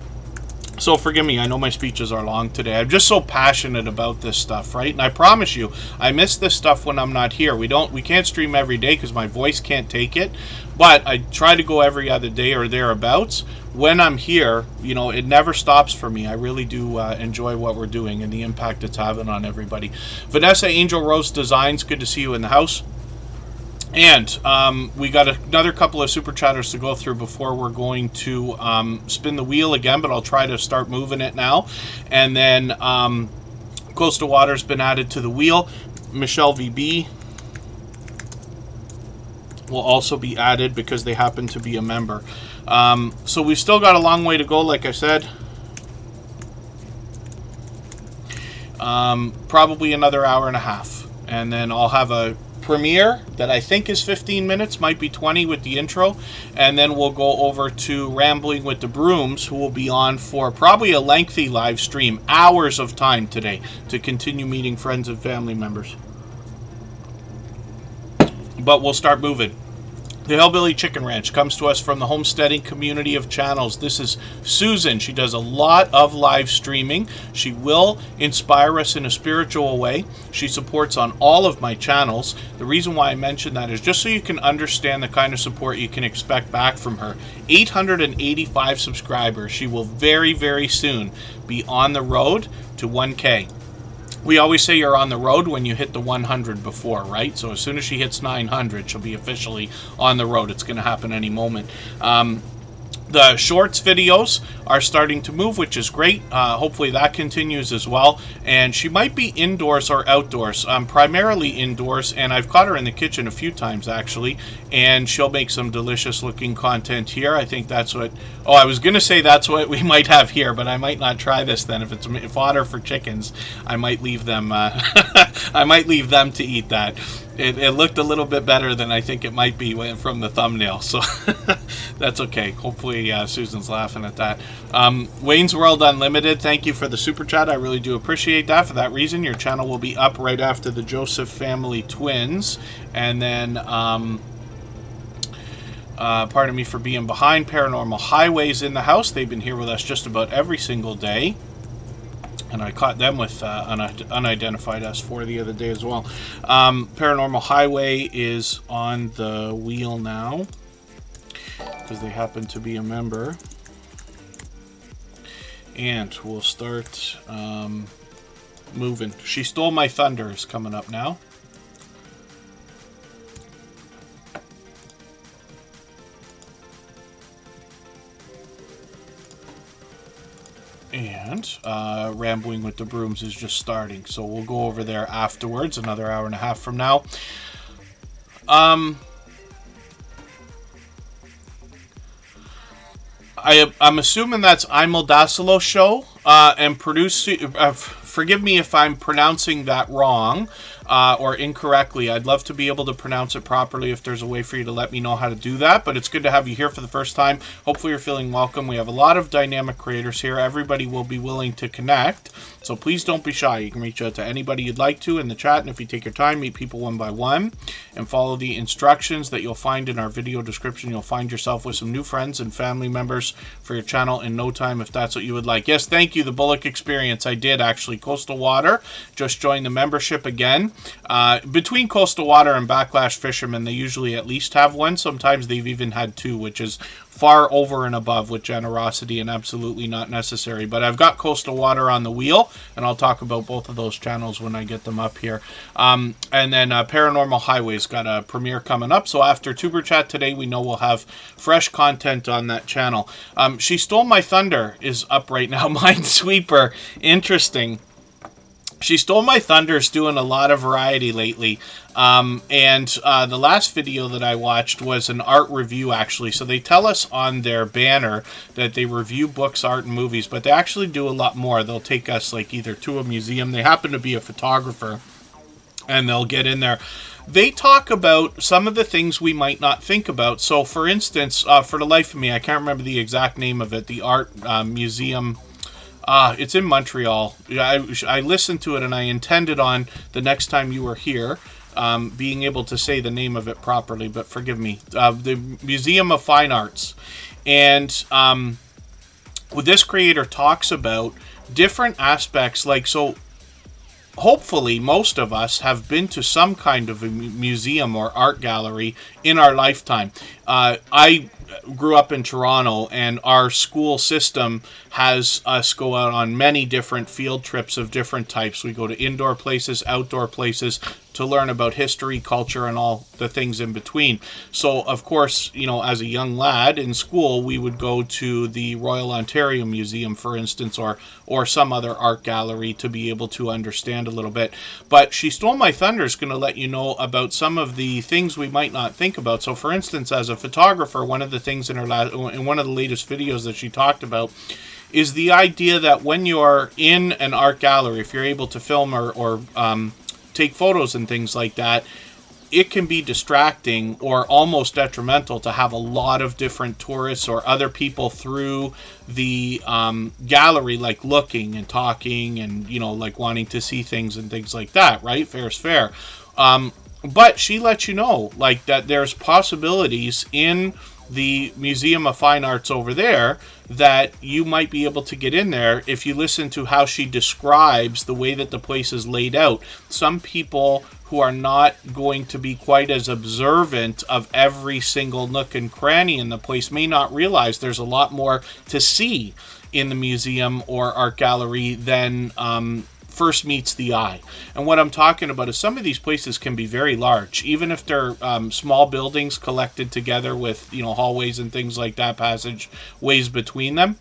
So forgive me, I know my speeches are long today. I'm just so passionate about this stuff, right? And I promise you, I miss this stuff when I'm not here. We can't stream every day because my voice can't take it. But I try to go every other day or thereabouts. When I'm here, you know, it never stops for me. I really do enjoy what we're doing and the impact it's having on everybody. Vanessa Angel Rose Designs, good to see you in the house. And we got another couple of super chatters to go through before we're going to spin the wheel again, but I'll try to start moving it now. And then Coastal Water's been added to the wheel. Michelle VB will also be added because they happen to be a member. So we've still got a long way to go, like I said. Probably another hour and a half. And then I'll have a premiere that I think is 15 minutes, might be 20 with the intro, and then we'll go over to Rambling with the Brooms, who will be on for probably a lengthy live stream, hours of time today, to continue meeting friends and family members. But we'll start moving. The Hillbilly Chicken Ranch comes to us from the homesteading community of channels. This is Susan. She does a lot of live streaming. She will inspire us in a spiritual way. She supports on all of my channels. The reason why I mention that is just so you can understand the kind of support you can expect back from her. 885 subscribers. She will very, very soon be on the road to 1K. We always say you're on the road when you hit the 100 before, right? So as soon as she hits 900, she'll be officially on the road. It's going to happen any moment. The shorts videos are starting to move, which is great. Hopefully that continues as well. And she might be indoors or outdoors. Primarily indoors, and I've caught her in the kitchen a few times, actually. And she'll make some delicious looking content here. I think that's what... Oh, I was going to say that's what we might have here, but I might not try this then. If it's fodder for chickens, I might leave them... I might leave them to eat that. It looked a little bit better than I think it might be from the thumbnail, so that's okay. Hopefully Susan's laughing at that. Wayne's World Unlimited, thank you for the super chat. I really do appreciate that. For that reason, your channel will be up right after the Joseph family twins. And then, pardon me for being behind, Paranormal Highway's in the house. They've been here with us just about every single day. And I caught them with Unidentified S4 the other day as well. Paranormal Highway is on the wheel now because they happen to be a member. And we'll start moving. She Stole My Thunder is coming up now. And Rambling with the Brooms is just starting, so we'll go over there afterwards, another hour and a half from now. I'm assuming that's Imelda show, and forgive me if I'm pronouncing that wrong or incorrectly. I'd love to be able to pronounce it properly if there's a way for you to let me know how to do that, but it's good to have you here for the first time. Hopefully you're feeling welcome. We have a lot of dynamic creators here. Everybody will be willing to connect, so please don't be shy. You can reach out to anybody you'd like to in the chat, and if you take your time, meet people one by one and follow the instructions that you'll find in our video description. You'll find yourself with some new friends and family members for your channel in no time if that's what you would like. Yes, thank you, the Bullock Experience. I did actually. Coastal Water just joined the membership again. Between Coastal Water and Backlash Fishermen, they usually at least have one. Sometimes they've even had two, which is far over and above with generosity and absolutely not necessary. But I've got Coastal Water on the wheel, and I'll talk about both of those channels when I get them up here. And then Paranormal Highway's got a premiere coming up, so after Tuber Chat today, we know we'll have fresh content on that channel. She Stole My Thunder is up right now. Minesweeper, interesting. She Stole My Thunder's doing a lot of variety lately. And the last video that I watched was an art review, actually. So they tell us on their banner that they review books, art, and movies, but they actually do a lot more. They'll take us like either to a museum. They happen to be a photographer, and they'll get in there. They talk about some of the things we might not think about. So, for instance, for the life of me, I can't remember the exact name of it, the art museum. It's in Montreal. I listened to it, and I intended on the next time you were here being able to say the name of it properly, but forgive me. The Museum of Fine Arts. And this creator talks about different aspects, like, so hopefully most of us have been to some kind of a museum or art gallery in our lifetime. I grew up in Toronto, and our school system has us go out on many different field trips of different types. We go to indoor places, outdoor places, to learn about history, culture, and all the things in between. So, of course, you know, as a young lad in school, we would go to the Royal Ontario Museum, for instance, or some other art gallery to be able to understand a little bit. But She Stole My Thunder is going to let you know about some of the things we might not think about. So, for instance, as a photographer, one of the things in one of the latest videos that she talked about is the idea that when you're in an art gallery, if you're able to film or take photos and things like that, it can be distracting or almost detrimental to have a lot of different tourists or other people through the gallery, like looking and talking and, you know, like wanting to see things and things like that, right? Fair's fair. But she lets you know, like, that there's possibilities in the Museum of Fine Arts over there that you might be able to get in there if you listen to how she describes the way that the place is laid out. Some people who are not going to be quite as observant of every single nook and cranny in the place may not realize there's a lot more to see in the museum or art gallery than first meets the eye. And what I'm talking about is some of these places can be very large, even if they're small buildings collected together with, you know, hallways and things like that, passageways between them.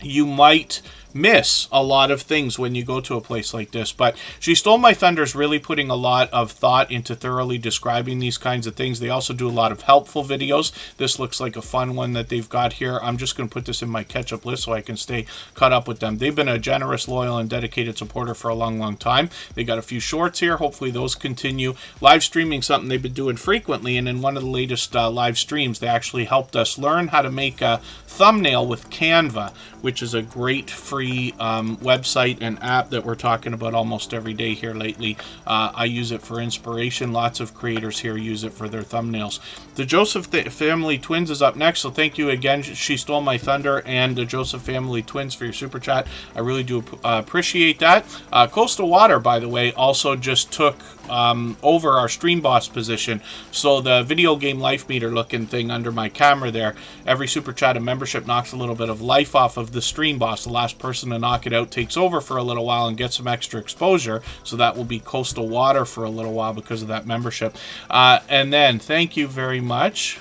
You might miss a lot of things when you go to a place like this. But She Stole My Thunder is really putting a lot of thought into thoroughly describing these kinds of things. They also do a lot of helpful videos. This looks like a fun one that they've got here. I'm just going to put this in my catch-up list so I can stay caught up with them. They've been a generous, loyal, and dedicated supporter for a long, long time. They got a few shorts here. Hopefully those continue. Live streaming, something they've been doing frequently, and in one of the latest live streams, they actually helped us learn how to make a thumbnail with Canva, which is a great free website and app that we're talking about almost every day here lately. I use it for inspiration. Lots of creators here use it for their thumbnails. The Joseph family twins is up next, so thank you again, She Stole My Thunder and the Joseph family twins, for your super chat. I really do appreciate that. Coastal Water, by the way, also just took over our stream boss position. So the video game life meter looking thing under my camera there, every super chat and membership knocks a little bit of life off of the stream boss. The last person to knock it out takes over for a little while and gets some extra exposure. So that will be Coastal Water for a little while because of that membership. And then thank you very much.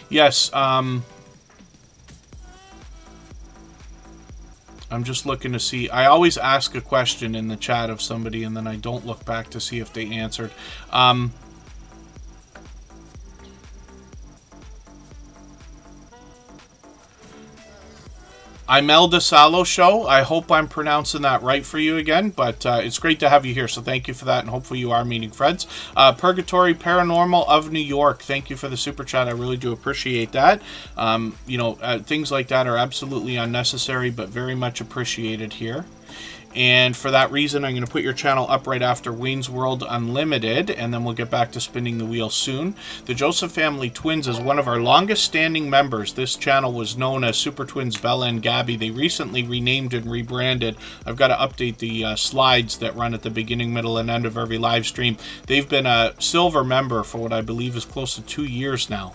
Yes, I'm just looking to see. I always ask a question in the chat of somebody and then I don't look back to see if they answered. Imelda Salo Show. I hope I'm pronouncing that right for you again, but it's great to have you here, so thank you for that, and hopefully you are meeting friends. Purgatory Paranormal of New York, thank you for the super chat. I really do appreciate that. You know, things like that are absolutely unnecessary, but very much appreciated here. And for that reason, I'm going to put your channel up right after Wayne's World Unlimited, and then we'll get back to spinning the wheel soon. The Joseph family twins is one of our longest standing members. This channel was known as Super Twins Bella and Gabby. They recently renamed and rebranded. I've got to update the slides that run at the beginning, middle, and end of every live stream. They've been a silver member for what I believe is close to 2 years now.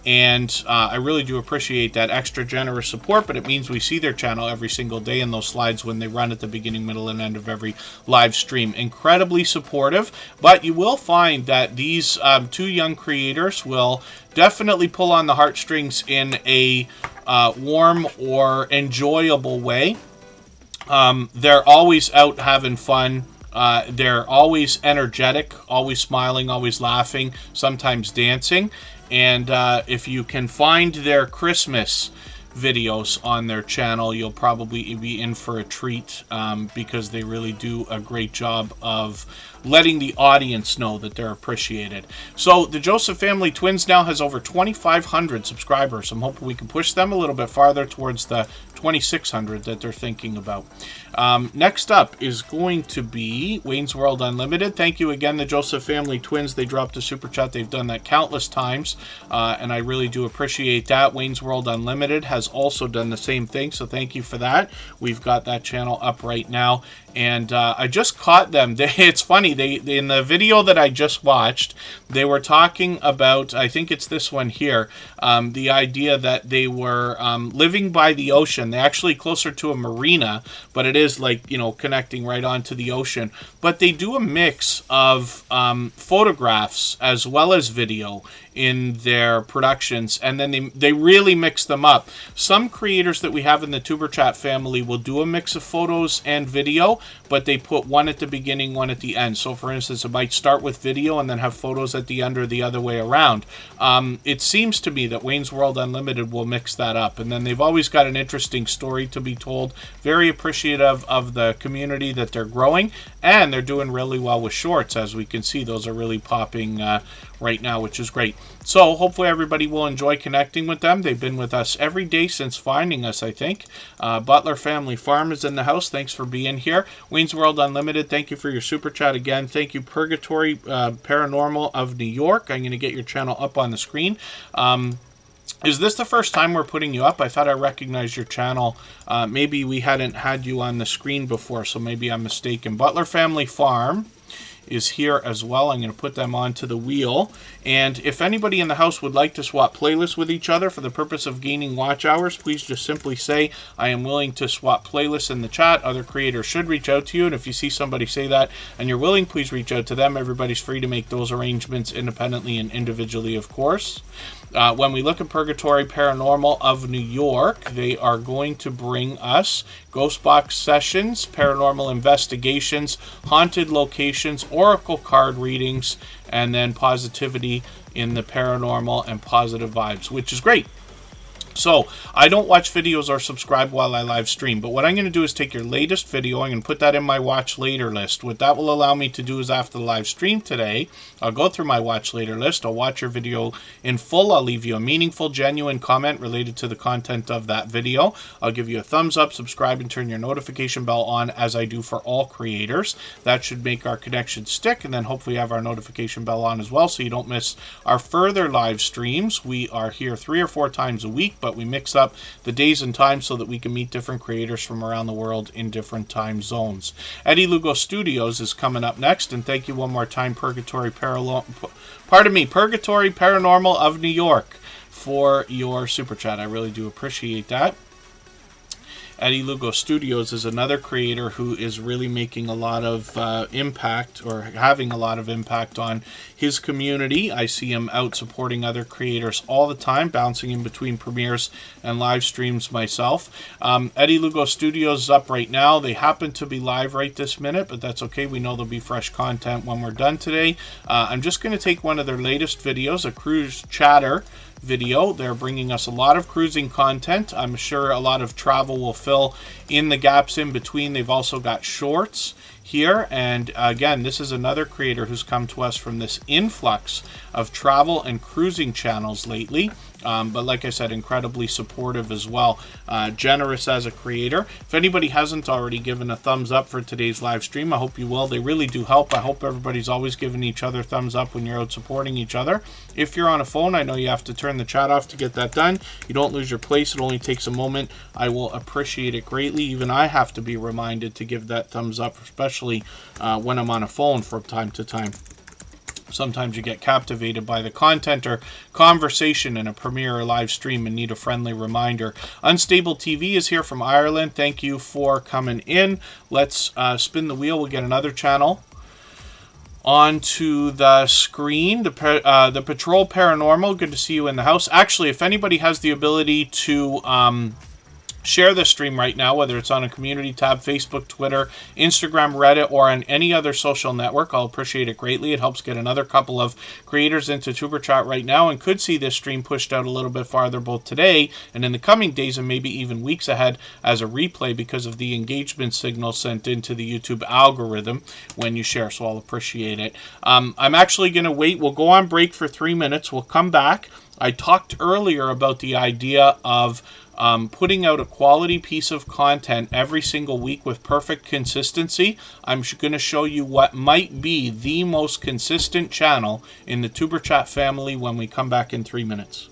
And I really do appreciate that extra generous support, but it means we see their channel every single day in those slides when they run at the beginning, middle, and end of every live stream. Incredibly supportive, but you will find that these two young creators will definitely pull on the heartstrings in a warm or enjoyable way. They're always out having fun. They're always energetic, always smiling, always laughing, sometimes dancing. And if you can find their Christmas videos on their channel, you'll probably be in for a treat because they really do a great job of letting the audience know that they're appreciated. So the Joseph Family Twins now has over 2,500 subscribers. I'm hoping we can push them a little bit farther towards the 2,600 that they're thinking about. Next up is going to be Wayne's World Unlimited. Thank you again, the Joseph Family Twins. They dropped a super chat. They've done that countless times, and I really do appreciate that. Wayne's World Unlimited has also done the same thing, so thank you for that. We've got that channel up right now, and I just caught them. It's funny, they in the video that I just watched, they were talking about, I think it's this one here, the idea that they were living by the ocean. They're actually closer to a marina, but it is like, you know, connecting right onto the ocean. But they do a mix of photographs as well as video in their productions, and then they really mix them up. Some creators that we have in the Tuber Chat family will do a mix of photos and video, but they put one at the beginning, one at the end. So for instance, it might start with video and then have photos at the end, or the other way around. It seems to me that Wayne's World Unlimited will mix that up, and then they've always got an interesting story to be told. Very appreciative of the community that they're growing, and they're doing really well with shorts. As we can see, those are really popping right now, which is great. So hopefully everybody will enjoy connecting with them. They've been with us every day since finding us, I think. Butler Family Farm is in the house. Thanks for being here. Wayne's World Unlimited, thank you for your super chat again. Thank you, Purgatory Paranormal of New York. I'm going to get your channel up on the screen. Is this the first time we're putting you up? I thought I recognized your channel. Maybe we hadn't had you on the screen before, so maybe I'm mistaken. Butler Family Farm is here as well. I'm going to put them onto the wheel. And if anybody in the house would like to swap playlists with each other for the purpose of gaining watch hours, please just simply say, I am willing to swap playlists in the chat. Other creators should reach out to you. And if you see somebody say that and you're willing, please reach out to them. Everybody's free to make those arrangements independently and individually, of course. When we look at Purgatory Paranormal of New York, they are going to bring us Ghost Box Sessions, Paranormal Investigations, Haunted Locations, Oracle Card Readings, and then Positivity in the Paranormal and Positive Vibes, which is great. So, I don't watch videos or subscribe while I live stream, but what I'm going to do is take your latest video, I'm going to put that in my watch later list. What that will allow me to do is after the live stream today, I'll go through my watch later list, I'll watch your video in full, I'll leave you a meaningful, genuine comment related to the content of that video. I'll give you a thumbs up, subscribe, and turn your notification bell on, as I do for all creators. That should make our connection stick, and then hopefully have our notification bell on as well, so you don't miss our further live streams. We are here 3 or 4 times a week, but we mix up the days and times so that we can meet different creators from around the world in different time zones. Eddie Lugo Studios is coming up next, and thank you one more time, Purgatory Paranormal of New York, for your super chat. I really do appreciate that. Eddie Lugo Studios is another creator who is really making a lot of impact, or having a lot of impact on his community. I see him out supporting other creators all the time, bouncing in between premieres and live streams myself. Eddie Lugo Studios is up right now. They happen to be live right this minute, but that's okay. We know there'll be fresh content when we're done today. I'm just going to take one of their latest videos, a cruise chatter video. They're bringing us a lot of cruising content. I'm sure a lot of travel will fill in the gaps in between. They've also got shorts here, and again, this is another creator who's come to us from this influx of travel and cruising channels lately. But like I said, incredibly supportive as well. Generous as a creator. If anybody hasn't already given a thumbs up for today's live stream, I hope you will. They really do help. I hope everybody's always giving each other thumbs up when you're out supporting each other. If you're on a phone, I know you have to turn the chat off to get that done. You don't lose your place. It only takes a moment. I will appreciate it greatly. Even I have to be reminded to give that thumbs up, especially when I'm on a phone from time to time. Sometimes you get captivated by the content or conversation in a premiere or live stream and need a friendly reminder. Unstable TV is here from Ireland. Thank you for coming in. Let's spin the wheel. We'll get another channel onto the screen. The Patrol Paranormal. Good to see you in the house. Actually, if anybody has the ability to Share this stream right now, whether it's on a community tab, Facebook, Twitter, Instagram, Reddit, or on any other social network. I'll appreciate it greatly. It helps get another couple of creators into Tuber Chat right now, and could see this stream pushed out a little bit farther both today and in the coming days and maybe even weeks ahead as a replay because of the engagement signal sent into the YouTube algorithm when you share, so I'll appreciate it. I'm actually going to wait. We'll go on break for 3 minutes. We'll come back. I talked earlier about the idea of putting out a quality piece of content every single week with perfect consistency. I'm going to show you what might be the most consistent channel in the Tuber Chat family when we come back in 3 minutes.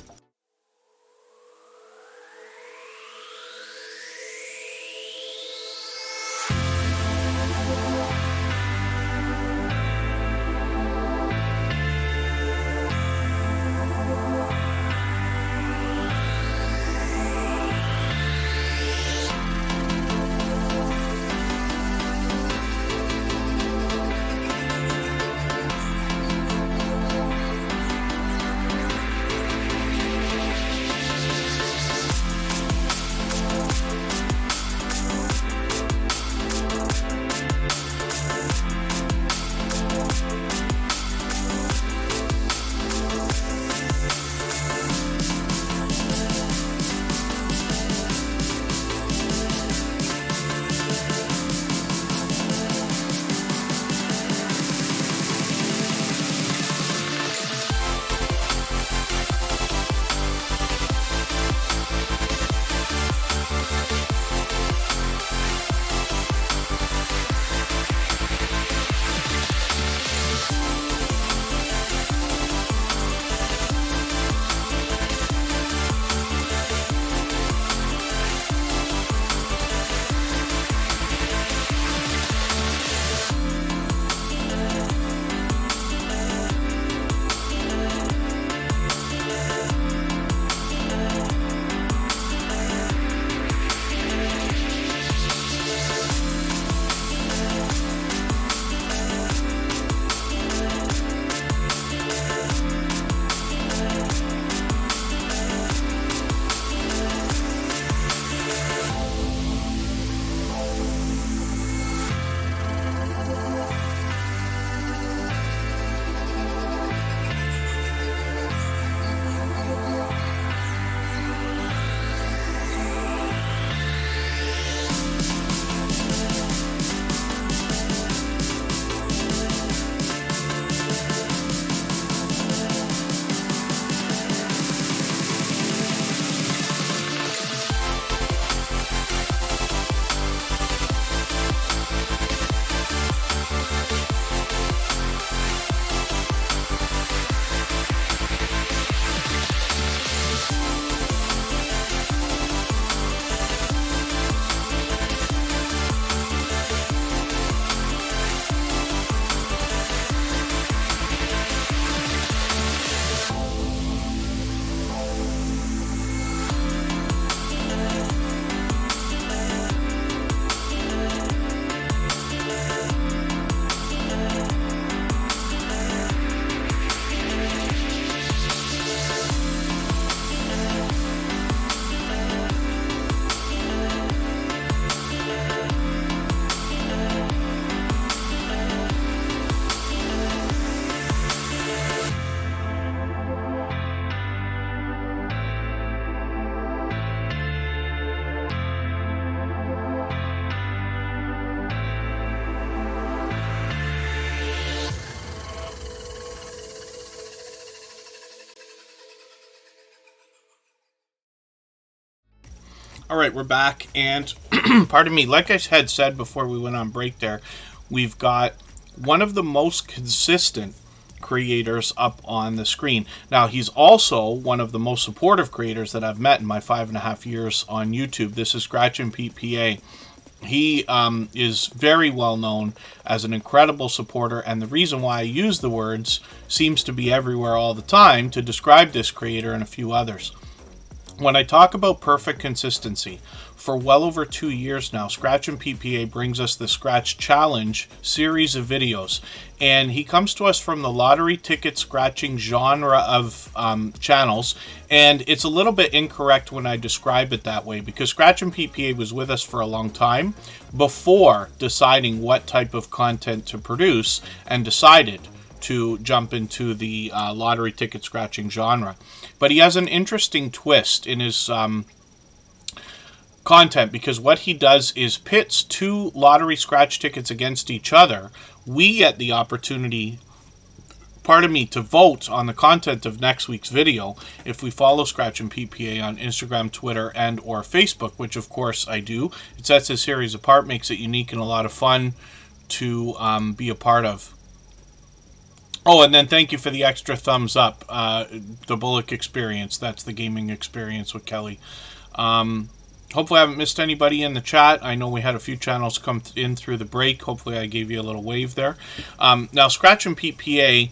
All right, we're back, and pardon me, like I had said before we went on break there, we've got one of the most consistent creators up on the screen. Now, he's also one of the most supportive creators that I've met in my 5.5 years on YouTube. This is Scratch and Pete PA. He is very well known as an incredible supporter, and the reason why I use the words seems to be everywhere all the time to describe this creator and a few others. When I talk about perfect consistency, for well over 2 years now, Scratch and PPA brings us the Scratch Challenge series of videos. And he comes to us from the lottery ticket scratching genre of channels. And it's a little bit incorrect when I describe it that way, because Scratch and PPA was with us for a long time before deciding what type of content to produce, and decided to jump into the lottery ticket scratching genre. But he has an interesting twist in his content, because what he does is pits 2 lottery scratch tickets against each other. We get the opportunity, to vote on the content of next week's video if we follow Scratch and PPA on Instagram, Twitter, and or Facebook, which of course I do. It sets his series apart, makes it unique and a lot of fun to be a part of. Oh, and then thank you for the extra thumbs up. The Bullock Experience. That's the gaming experience with Kelly. Hopefully I haven't missed anybody in the chat. I know we had a few channels come in through the break. Hopefully I gave you a little wave there. Now, Scratch and PPA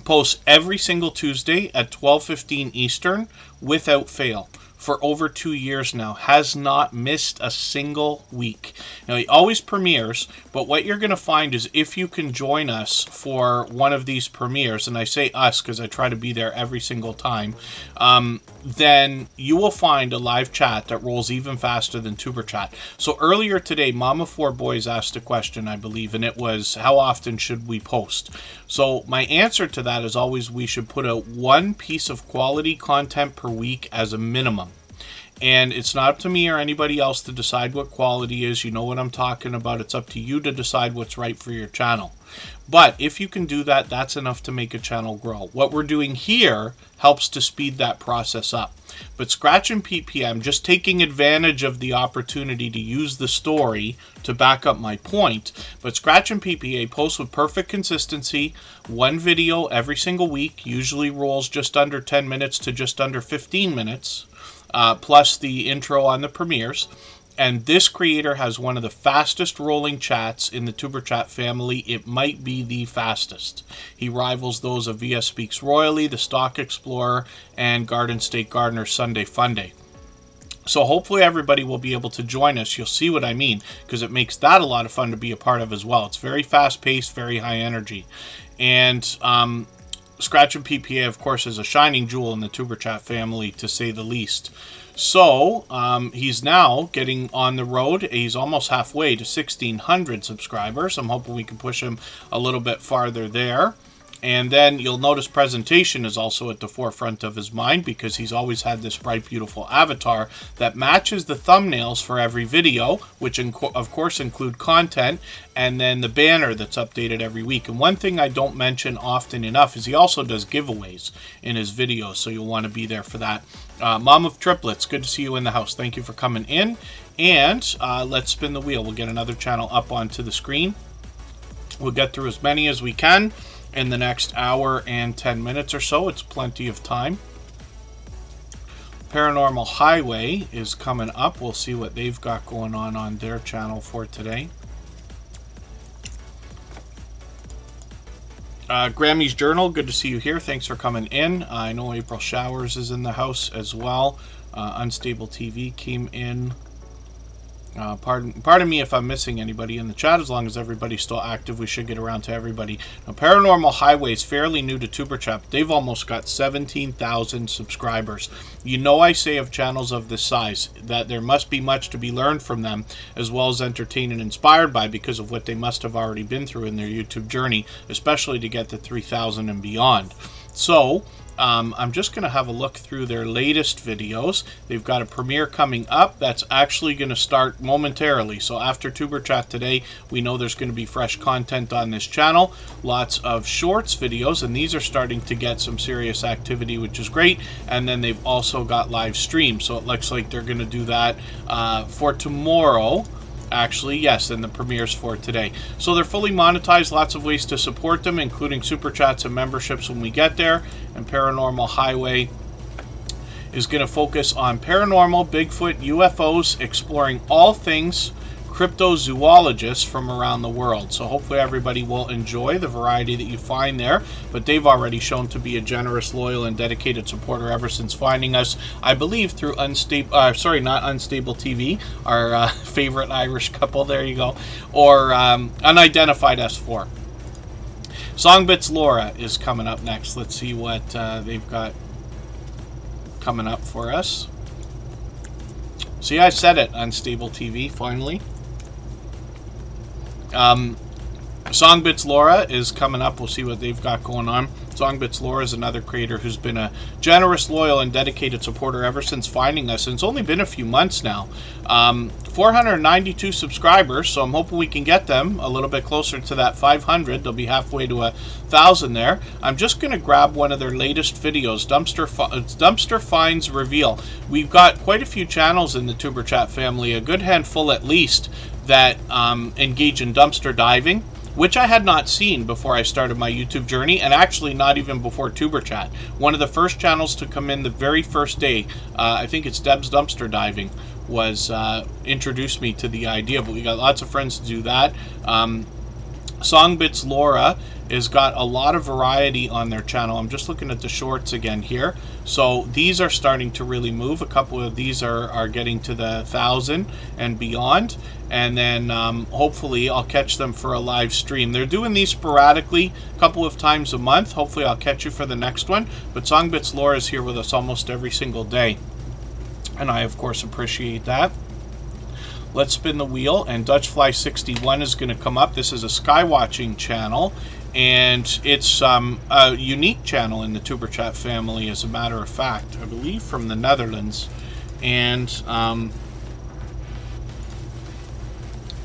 posts every single Tuesday at 12:15 Eastern without fail. For over 2 years now, has not missed a single week. Now, he always premieres, but what you're going to find is if you can join us for one of these premieres, and I say us because I try to be there every single time, then you will find a live chat that rolls even faster than Tuber Chat. So earlier today, Mama 4 Boys asked a question, I believe, and it was, how often should we post? So my answer to that is always, we should put out 1 piece of quality content per week as a minimum. And it's not up to me or anybody else to decide what quality is. You know what I'm talking about. It's up to you to decide what's right for your channel. But if you can do that, that's enough to make a channel grow. What we're doing here helps to speed that process up. But Scratch and PPA, I'm just taking advantage of the opportunity to use the story to back up my point. But Scratch and PPA posts with perfect consistency, 1 video every single week, usually rolls just under 10 minutes to just under 15 minutes. Plus the intro on the premieres. And this creator has one of the fastest rolling chats in the Tuber Chat family. It might be the fastest. He rivals those of VS Speaks Royally, The Stock Explorer, and Garden State Gardener Sunday Funday. So hopefully everybody will be able to join us. You'll see what I mean, because it makes that a lot of fun to be a part of as well. It's very fast-paced, very high energy. And Scratch and PPA, of course, is a shining jewel in the Tuber Chat family, to say the least. So, he's now getting on the road. He's almost halfway to 1,600 subscribers. I'm hoping we can push him a little bit farther there. And then you'll notice presentation is also at the forefront of his mind, because he's always had this bright, beautiful avatar that matches the thumbnails for every video, which of course include content, and then the banner that's updated every week. And one thing I don't mention often enough is he also does giveaways in his videos, so you'll want to be there for that. Mom of Triplets, good to see you in the house. Thank you for coming in. And let's spin the wheel. We'll get another channel up onto the screen. We'll get through as many as we can in the next hour and 10 minutes or so. It's plenty of time. Paranormal Highway is coming up. We'll see what they've got going on their channel for today. Grammy's Journal, good to see you here. Thanks for coming in. I know April Showers is in the house as well. Unstable TV came in. Pardon me if I'm missing anybody in the chat. As long as everybody's still active, we should get around to everybody. Now, Paranormal Highway is fairly new to Tuber Chat. They've almost got 17,000 subscribers. You know, I say of channels of this size that there must be much to be learned from them, as well as entertained and inspired by, because of what they must have already been through in their YouTube journey, especially to get to 3,000 and beyond. So I'm just going to have a look through their latest videos. They've got a premiere coming up that's actually going to start momentarily. So after Tuber Chat today, we know there's going to be fresh content on this channel. Lots of shorts videos, and these are starting to get some serious activity, which is great. And then they've also got live streams. So it looks like they're going to do that for tomorrow. Actually, yes, and the premieres for today. So they're fully monetized, lots of ways to support them, including super chats and memberships when we get there. And Paranormal Highway is going to focus on paranormal, Bigfoot, UFOs, exploring all things cryptozoologists from around the world. So hopefully everybody will enjoy the variety that you find there. But they've already shown to be a generous, loyal, and dedicated supporter ever since finding us, I believe, through not Unstable TV, our favorite Irish couple, there you go, or Unidentified S4. Songbits Laura is coming up next. Let's see what they've got coming up for us. See, I said it, Unstable TV, finally. Songbits Laura is coming up. We'll see what they've got going on. Songbits Laura is another creator who's been a generous, loyal, and dedicated supporter ever since finding us. And it's only been a few months now. 492 subscribers, so I'm hoping we can get them a little bit closer to that 500. They'll be halfway to 1,000 there. I'm just going to grab one of their latest videos, Dumpster Finds Reveal. We've got quite a few channels in the Tuber Chat family, a good handful at least, that engage in dumpster diving, which I had not seen before I started my YouTube journey, and actually not even before Tuber Chat. One of the first channels to come in the very first day, I think it's Deb's Dumpster Diving, was introduced me to the idea, but we got lots of friends to do that. Songbits Laura has got a lot of variety on their channel. I'm just looking at the shorts again here. So these are starting to really move. A couple of these are getting to the 1,000 and beyond. And then hopefully I'll catch them for a live stream. They're doing these sporadically, a couple of times a month. Hopefully I'll catch you for the next one. But Songbits Laura is here with us almost every single day, and I of course appreciate that. Let's spin the wheel, and Dutchfly61 is going to come up. This is a skywatching channel, and it's a unique channel in the Tuber Chat family, as a matter of fact, I believe from the Netherlands. And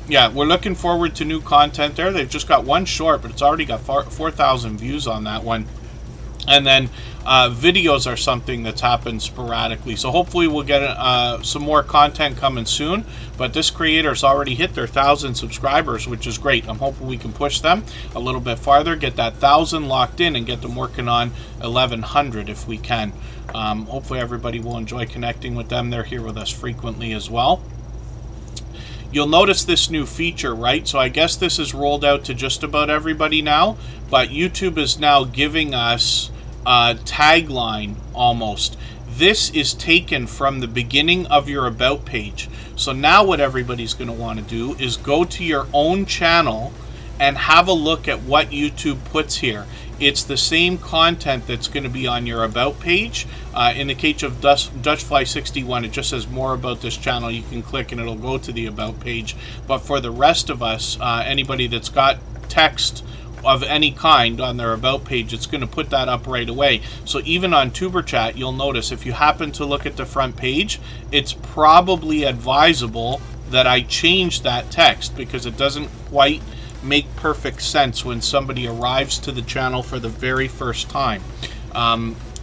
yeah, we're looking forward to new content there. They've just got one short, but it's already got 4,000 views on that one. And then videos are something that's happened sporadically. So hopefully we'll get some more content coming soon. But this creator's already hit their 1,000 subscribers, which is great. I'm hoping we can push them a little bit farther, get that 1,000 locked in, and get them working on 1,100 if we can. Hopefully everybody will enjoy connecting with them. They're here with us frequently as well. You'll notice this new feature, right? So I guess this is rolled out to just about everybody now, but YouTube is now giving us a tagline almost. This is taken from the beginning of your About page. So now what everybody's going to want to do is go to your own channel and have a look at what YouTube puts here. It's the same content that's going to be on your About page. In the case of Dutchfly61, it just says more about this channel. You can click and it'll go to the About page. But for the rest of us, anybody that's got text of any kind on their About page, it's going to put that up right away. So even on Tuber Chat, you'll notice if you happen to look at the front page, it's probably advisable that I change that text, because it doesn't quite make perfect sense when somebody arrives to the channel for the very first time.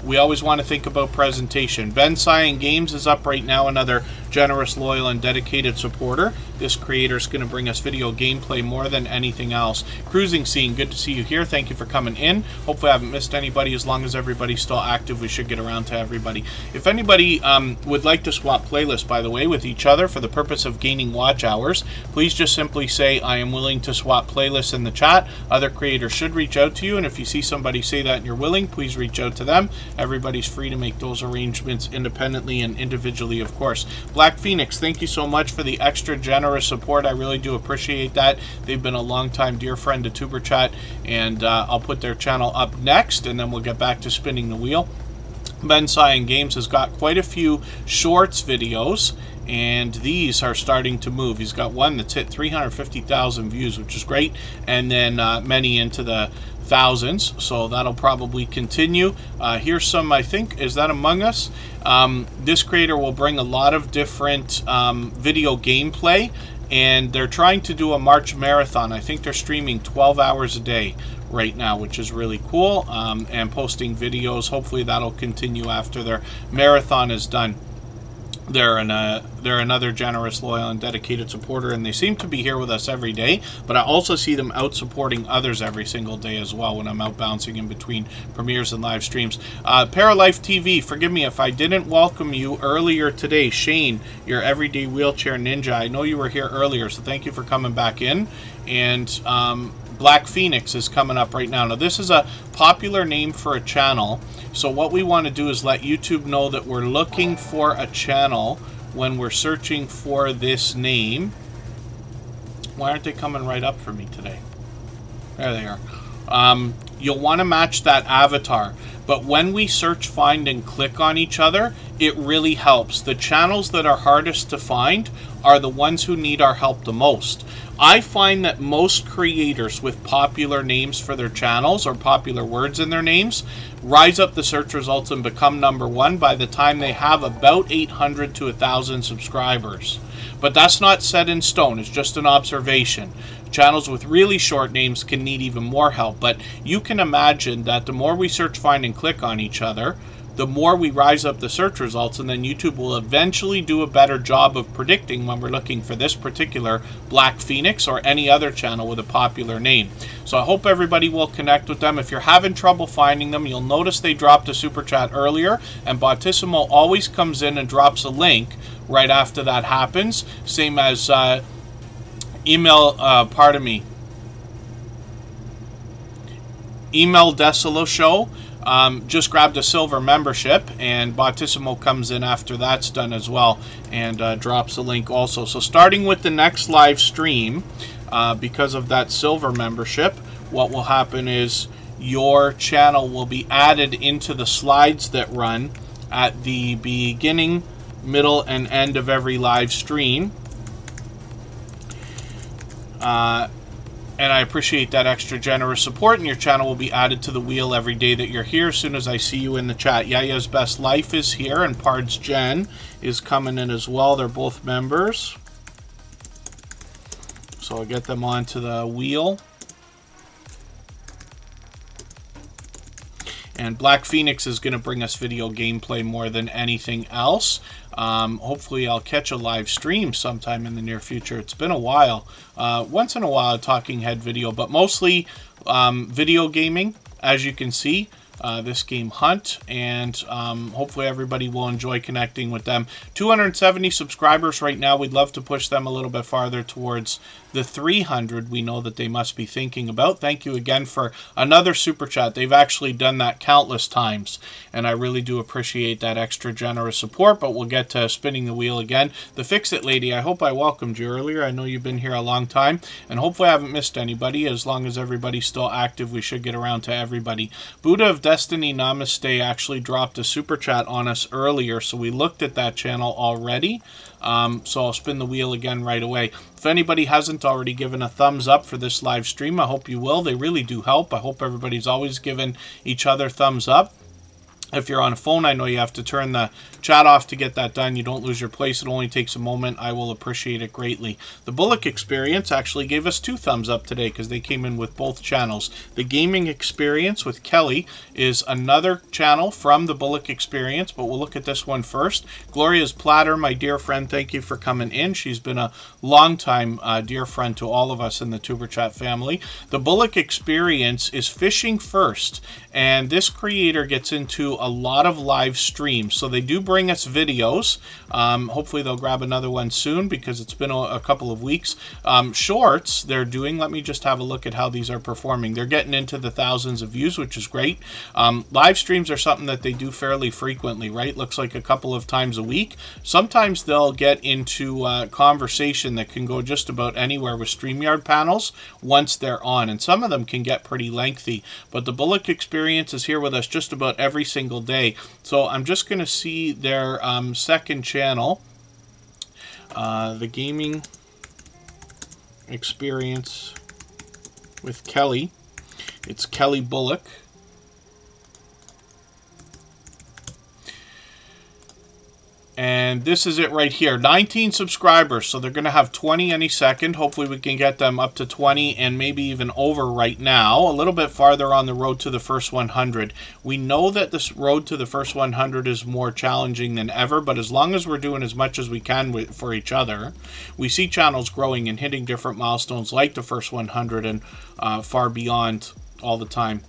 We always want to think about presentation. Ben Cyan Games is up right now, another generous, loyal, and dedicated supporter. This creator is going to bring us video gameplay more than anything else. Cruising Scene, good to see you here. Thank you for coming in. Hopefully I haven't missed anybody. As long as everybody's still active, we should get around to everybody. If anybody would like to swap playlists, by the way, with each other for the purpose of gaining watch hours, please just simply say, I am willing to swap playlists in the chat. Other creators should reach out to you, and if you see somebody say that and you're willing, please reach out to them. Everybody's free to make those arrangements independently and individually, of course. Black Phoenix, thank you so much for the extra generous support. I really do appreciate that. They've been a long-time dear friend to Tuber Chat, and I'll put their channel up next, and then we'll get back to spinning the wheel. Ben Cyan Games has got quite a few shorts videos, and these are starting to move. He's got one that's hit 350,000 views, which is great, and then many into the thousands, so that'll probably continue. Here's some, I think, is that Among Us? This creator will bring a lot of different video gameplay, and they're trying to do a March marathon. I think they're streaming 12 hours a day right now, which is really cool, and posting videos. Hopefully that'll continue after their marathon is done. They're another generous, loyal, and dedicated supporter, and they seem to be here with us every day. But I also see them out supporting others every single day as well when I'm out bouncing in between premieres and live streams. Paralife TV, forgive me if I didn't welcome you earlier today. Shane, your everyday wheelchair ninja. I know you were here earlier, so thank you for coming back in. And Black Phoenix is coming up right now. Now, this is a popular name for a channel. So what we want to do is let YouTube know that we're looking for a channel when we're searching for this name. Why aren't they coming right up for me today? There they are. You'll want to match that avatar. But when we search, find, and click on each other, it really helps. The channels that are hardest to find are the ones who need our help the most. I find that most creators with popular names for their channels or popular words in their names rise up the search results and become #1 by the time they have about 800 to 1,000 subscribers. But that's not set in stone. It's just an observation. Channels with really short names can need even more help. But you can imagine that the more we search, find, and click on each other, the more we rise up the search results, and then YouTube will eventually do a better job of predicting when we're looking for this particular Black Phoenix or any other channel with a popular name. So I hope everybody will connect with them. If you're having trouble finding them, you'll notice they dropped a super chat earlier, and Bautissimo always comes in and drops a link right after that happens. Same as Email Decilo Show. Just grabbed a silver membership, and Bautissimo comes in after that's done as well and drops a link also. So starting with the next live stream, because of that silver membership, what will happen is your channel will be added into the slides that run at the beginning, middle, and end of every live stream. And I appreciate that extra generous support, and your channel will be added to the wheel every day that you're here as soon as I see you in the chat. Yaya's Best Life is here, and Pards Jen is coming in as well. They're both members. So I'll get them onto the wheel. And Black Phoenix is going to bring us video gameplay more than anything else. Hopefully I'll catch a live stream sometime in the near future. It's been a while. Once in a while a talking head video, but mostly video gaming, as you can see. This game Hunt, and hopefully everybody will enjoy connecting with them. 270 subscribers right now. We'd love to push them a little bit farther towards the 300 we know that they must be thinking about. Thank you again for another super chat. They've actually done that countless times, and I really do appreciate that extra generous support. But we'll get to spinning the wheel again. The Fix-It Lady, I hope I welcomed you earlier. I know you've been here a long time, and hopefully I haven't missed anybody. As long as everybody's still active, we should get around to everybody. Buddha of Destiny Namaste actually dropped a super chat on us earlier, so we looked at that channel already. So I'll spin the wheel again right away. If anybody hasn't already given a thumbs up for this live stream, I hope you will. They really do help. I hope everybody's always given each other thumbs up. If you're on a phone, I know you have to turn the chat off to get that done. You don't lose your place. It only takes a moment. I will appreciate it greatly. The Bullock Experience actually gave us 2 thumbs up today because they came in with both channels. The Gaming Experience with Kelly is another channel from the Bullock Experience, but we'll look at this one first. Gloria's Platter, my dear friend, thank you for coming in. She's been a long-time dear friend to all of us in the Tuber Chat family. The Bullock Experience is fishing first, and this creator gets into a lot of live streams, so they do bring us videos. Hopefully they'll grab another one soon because it's been a couple of weeks. Shorts they're doing, let me just have a look at how these are performing. They're getting into the thousands of views, which is great. Live streams are something that they do fairly frequently, right? Looks like a couple of times a week. Sometimes they'll get into conversation that can go just about anywhere with StreamYard panels once they're on, and some of them can get pretty lengthy. But the Bullock Experience is here with us just about every single day. So I'm just going to see their second channel, the Gaming Experience with Kelly. It's Kelly Bullock. And And this is it right here. 19 subscribers, so they're going to have 20 any second. Hopefully we can get them up to 20 and maybe even over right now. A little bit farther on the road to the first 100. We know that this road to the first 100 is more challenging than ever, but as long as we're doing as much as we can for each other, we see channels growing and hitting different milestones like the first 100 and far beyond all the time.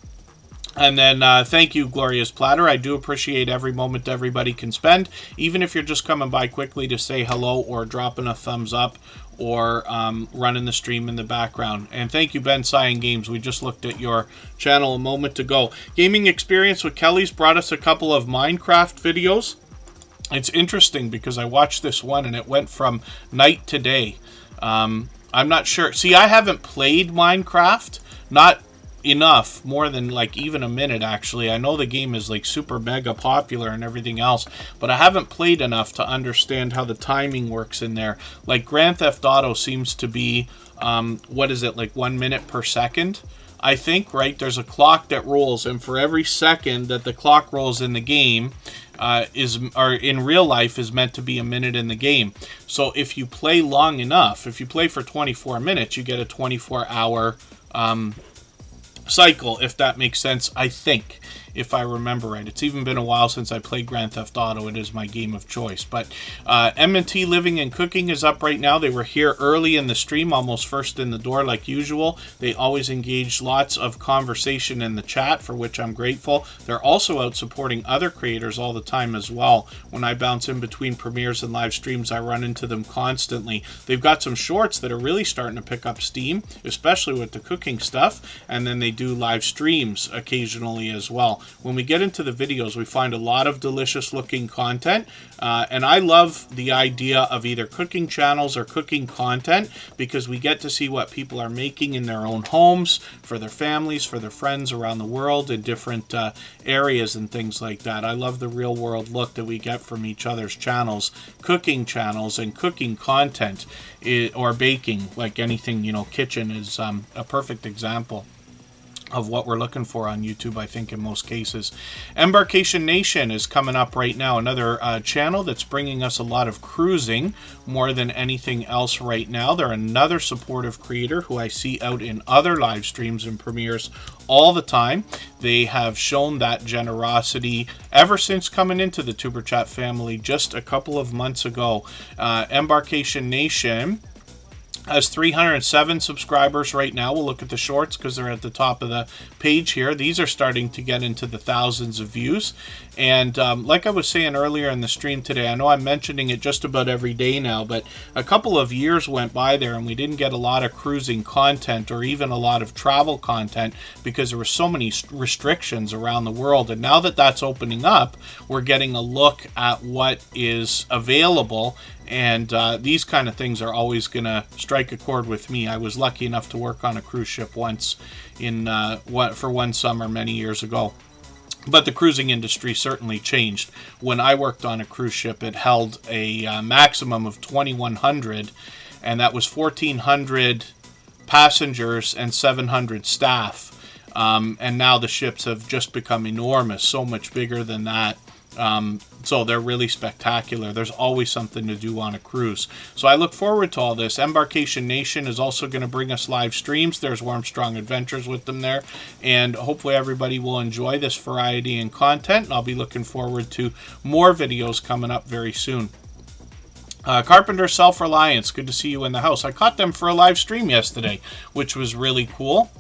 And then thank you, Glorious Platter. I do appreciate every moment everybody can spend, even if you're just coming by quickly to say hello or dropping a thumbs up or running the stream in the background. And thank you, Ben Cyan Games. We just looked at your channel a moment ago. Gaming Experience with Kelly's brought us a couple of Minecraft videos. It's interesting because I watched this one and it went from night to day. I'm not sure. See, I haven't played Minecraft. Not enough, more than like even a minute actually. I know the game is like super mega popular and everything else, but I haven't played enough to understand how the timing works in there. Like Grand Theft Auto seems to be what is it, like 1 minute per second, I think, right? There's a clock that rolls, and for every second that the clock rolls in the game or in real life is meant to be a minute in the game. So if you play long enough, if you play for 24 minutes, you get a 24-hour cycle, if that makes sense, I think, if I remember right. It's even been a while since I played Grand Theft Auto. It is my game of choice. But M&T Living and Cooking is up right now. They were here early in the stream, almost first in the door like usual. They always engage lots of conversation in the chat, for which I'm grateful. They're also out supporting other creators all the time as well. When I bounce in between premieres and live streams, I run into them constantly. They've got some shorts that are really starting to pick up steam, especially with the cooking stuff, and then they do live streams occasionally as well. When we get into the videos, we find a lot of delicious looking content, and I love the idea of either cooking channels or cooking content, because we get to see what people are making in their own homes, for their families, for their friends around the world in different areas and things like that. I love the real world look that we get from each other's channels, and cooking content, or baking, like anything, you know, kitchen is a perfect example of what we're looking for on YouTube, I think, in most cases. Embarkation Nation is coming up right now, another channel that's bringing us a lot of cruising more than anything else right now. They're another supportive creator who I see out in other live streams and premieres all the time. They have shown that generosity ever since coming into the Tuber Chat family just a couple of months ago. Embarkation Nation has 307 subscribers right now. We'll look at the shorts because they're at the top of the page here. These are starting to get into the thousands of views. And like I was saying earlier in the stream today, I know I'm mentioning it just about every day now, but a couple of years went by there and we didn't get a lot of cruising content or even a lot of travel content because there were so many restrictions around the world. And now that that's opening up, we're getting a look at what is available. And these kind of things are always going to strike a chord with me. I was lucky enough to work on a cruise ship once for one summer many years ago. But the cruising industry certainly changed. When I worked on a cruise ship, it held a maximum of 2,100, and that was 1,400 passengers and 700 staff. And now the ships have just become enormous, so much bigger than that. So they're really spectacular. There's always something to do on a cruise. So I look forward to all this. Embarkation Nation is also going to bring us live streams. There's Warmstrong Adventures with them there. And hopefully everybody will enjoy this variety and content. And I'll be looking forward to more videos coming up very soon. Carpenter Self-Reliance, good to see you in the house. I caught them for a live stream yesterday, which was really cool.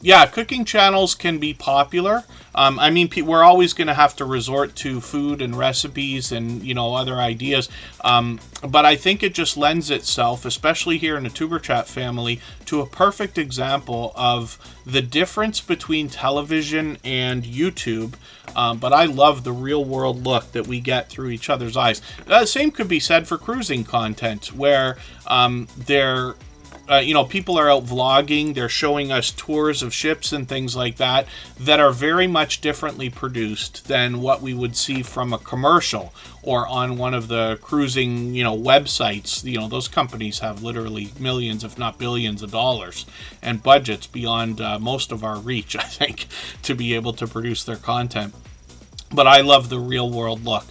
Yeah, cooking channels can be popular. I mean, we're always going to have to resort to food and recipes and, you know, other ideas. But I think it just lends itself, especially here in the Tuber Chat family, to a perfect example of the difference between television and YouTube. But I love the real world look that we get through each other's eyes. Same could be said for cruising content, where you know, people are out vlogging, they're showing us tours of ships and things like that are very much differently produced than what we would see from a commercial or on one of the cruising, you know, websites. You know, those companies have literally millions, if not billions of dollars and budgets beyond most of our reach, I think, to be able to produce their content. but I love the real world look.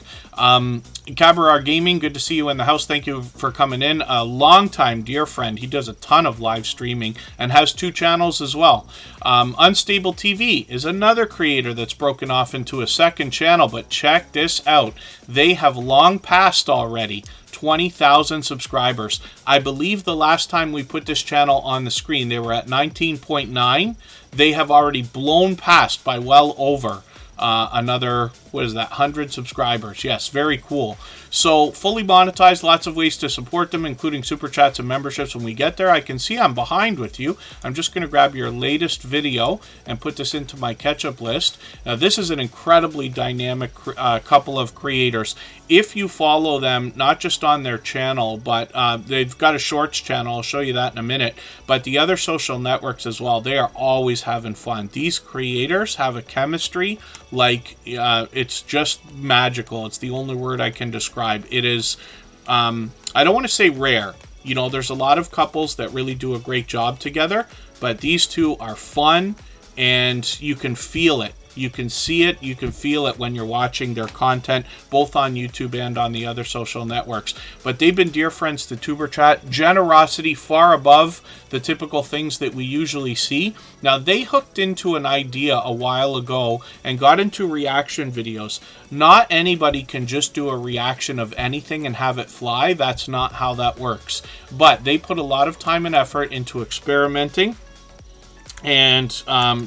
Kabar Gaming, good to see you in the house. Thank you for coming in. A long-time dear friend. He does a ton of live streaming and has 2 channels as well. Unstable TV is another creator that's broken off into a 2nd channel, but check this out. They have long passed already 20,000 subscribers. I believe the last time we put this channel on the screen, they were at 19.9. They have already blown past by well over another, what is that, 100 subscribers. Yes, very cool. So fully monetized, lots of ways to support them, including super chats and memberships. When we get there, I can see I'm behind with you. I'm just going to grab your latest video and put this into my catch-up list. Now, this is an incredibly dynamic couple of creators. If you follow them, not just on their channel, but they've got a shorts channel. I'll show you that in a minute. But the other social networks as well, they are always having fun. These creators have a chemistry like it's just magical. It's the only word I can describe. It is, I don't want to say rare. You know, there's a lot of couples that really do a great job together, but these 2 are fun, and you can feel it. You can see it, you can feel it when you're watching their content, both on YouTube and on the other social networks. But they've been dear friends to Tuber Chat. Generosity far above the typical things that we usually see. Now, they hooked into an idea a while ago and got into reaction videos. Not anybody can just do a reaction of anything and have it fly. That's not how that works. But they put a lot of time and effort into experimenting and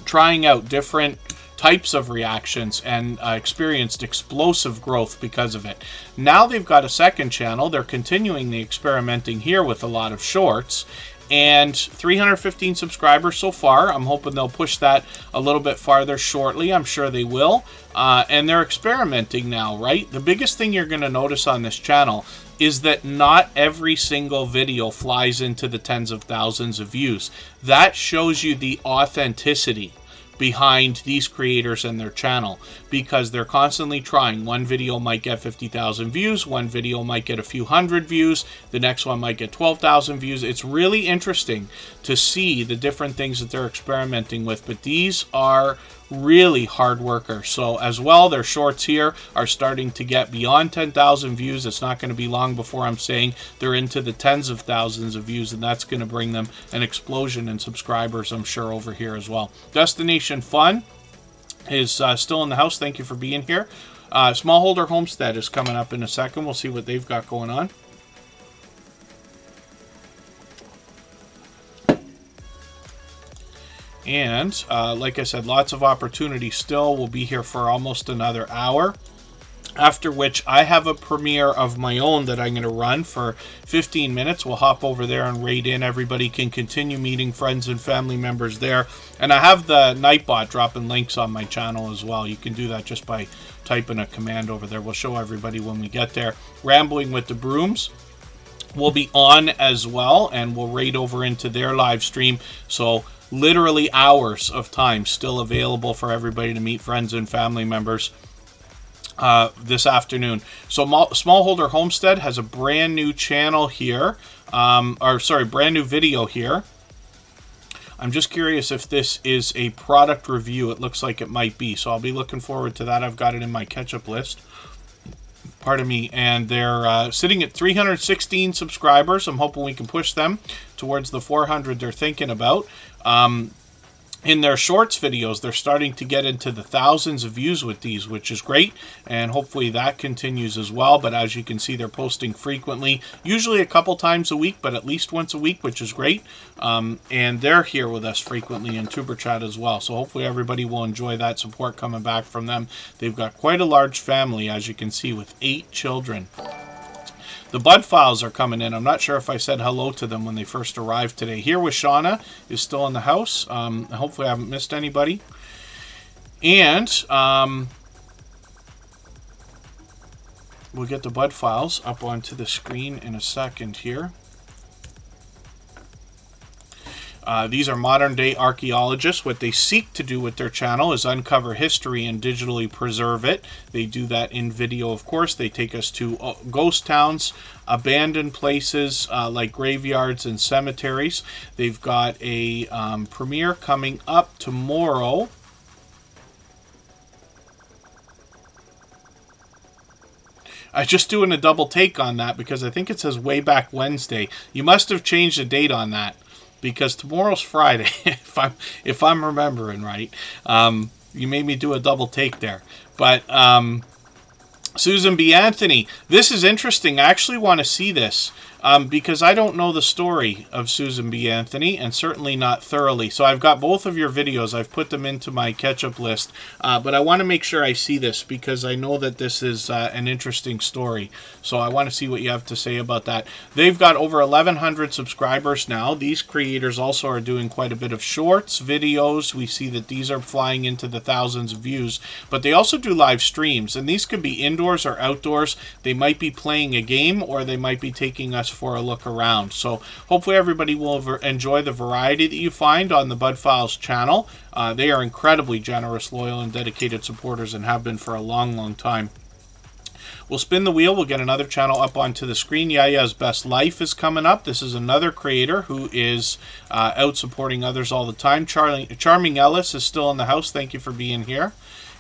trying out different types of reactions, and experienced explosive growth because of it. Now they've got a 2nd channel. They're continuing the experimenting here with a lot of shorts, and 315 subscribers so far. I'm hoping they'll push that a little bit farther shortly. I'm sure they will. And they're experimenting now, right? The biggest thing you're going to notice on this channel is that not every single video flies into the tens of thousands of views. That shows you the authenticity behind these creators and their channel, because they're constantly trying. One video might get 50,000 views, one video might get a few hundred views, the next one might get 12,000 views. It's really interesting to see the different things that they're experimenting with, but these are really hard workers. So as well, their shorts here are starting to get beyond 10,000 views. It's not going to be long before I'm saying they're into the tens of thousands of views, and that's going to bring them an explosion in subscribers, I'm sure, over here as well. Destination Fun is still in the house. Thank you for being here. Smallholder Homestead is coming up in a second. We'll see what they've got going on. And like I said, lots of opportunity still. We'll be here for almost another hour, after which I have a premiere of my own that I'm going to run for 15 minutes. We'll hop over there and raid in. Everybody can continue meeting friends and family members there. And I have the Nightbot dropping links on my channel as well. You can do that just by typing a command over there. We'll show everybody when we get there. Rambling with the Brooms will be on as well, and we'll raid over into their live stream. So literally hours of time still available for everybody to meet friends and family members this afternoon. So Smallholder Homestead has a brand new channel here, brand new video here. I'm just curious if this is a product review. It looks like it might be, so I'll be looking forward to that. I've got it in my catch-up list. Pardon me. And they're sitting at 316 subscribers. I'm hoping we can push them towards the 400 they're thinking about. In their shorts videos, they're starting to get into the thousands of views with these, which is great, and hopefully that continues as well. But as you can see, they're posting frequently, usually a couple times a week, but at least once a week, which is great. And they're here with us frequently in Tuber Chat as well, so hopefully everybody will enjoy that support coming back from them. They've got quite a large family, as you can see, with 8 children. The Bud Files are coming in. I'm not sure if I said hello to them when they first arrived today. Here with Shauna is still in the house. Hopefully I haven't missed anybody. And we'll get the Bud Files up onto the screen in a second here. These are modern-day archaeologists. What they seek to do with their channel is uncover history and digitally preserve it. They do that in video, of course. They take us to ghost towns, abandoned places like graveyards and cemeteries. They've got a premiere coming up tomorrow. I just doing a double take on that because I think it says way back Wednesday. You must have changed the date on that because tomorrow's Friday, if I'm remembering right. You made me do a double take there. But Susan B. Anthony, this is interesting. I actually want to see this because I don't know the story of Susan B. Anthony, and certainly not thoroughly. So I've got both of your videos. I've put them into my catch-up list. But I want to make sure I see this because I know that this is an interesting story. So I want to see what you have to say about that. They've got over 1,100 subscribers now. These creators also are doing quite a bit of shorts, videos. We see that these are flying into the thousands of views. But they also do live streams, and these could be indoors or outdoors. They might be playing a game, or they might be taking us for a look around. So hopefully everybody will enjoy the variety that you find on the Bud Files channel. They are incredibly generous, loyal, and dedicated supporters and have been for a long, long time. We'll spin the wheel. We'll get another channel up onto the screen. Yaya's Best Life is coming up. This is another creator who is out supporting others all the time. Charming Ellis is still in the house. Thank you for being here.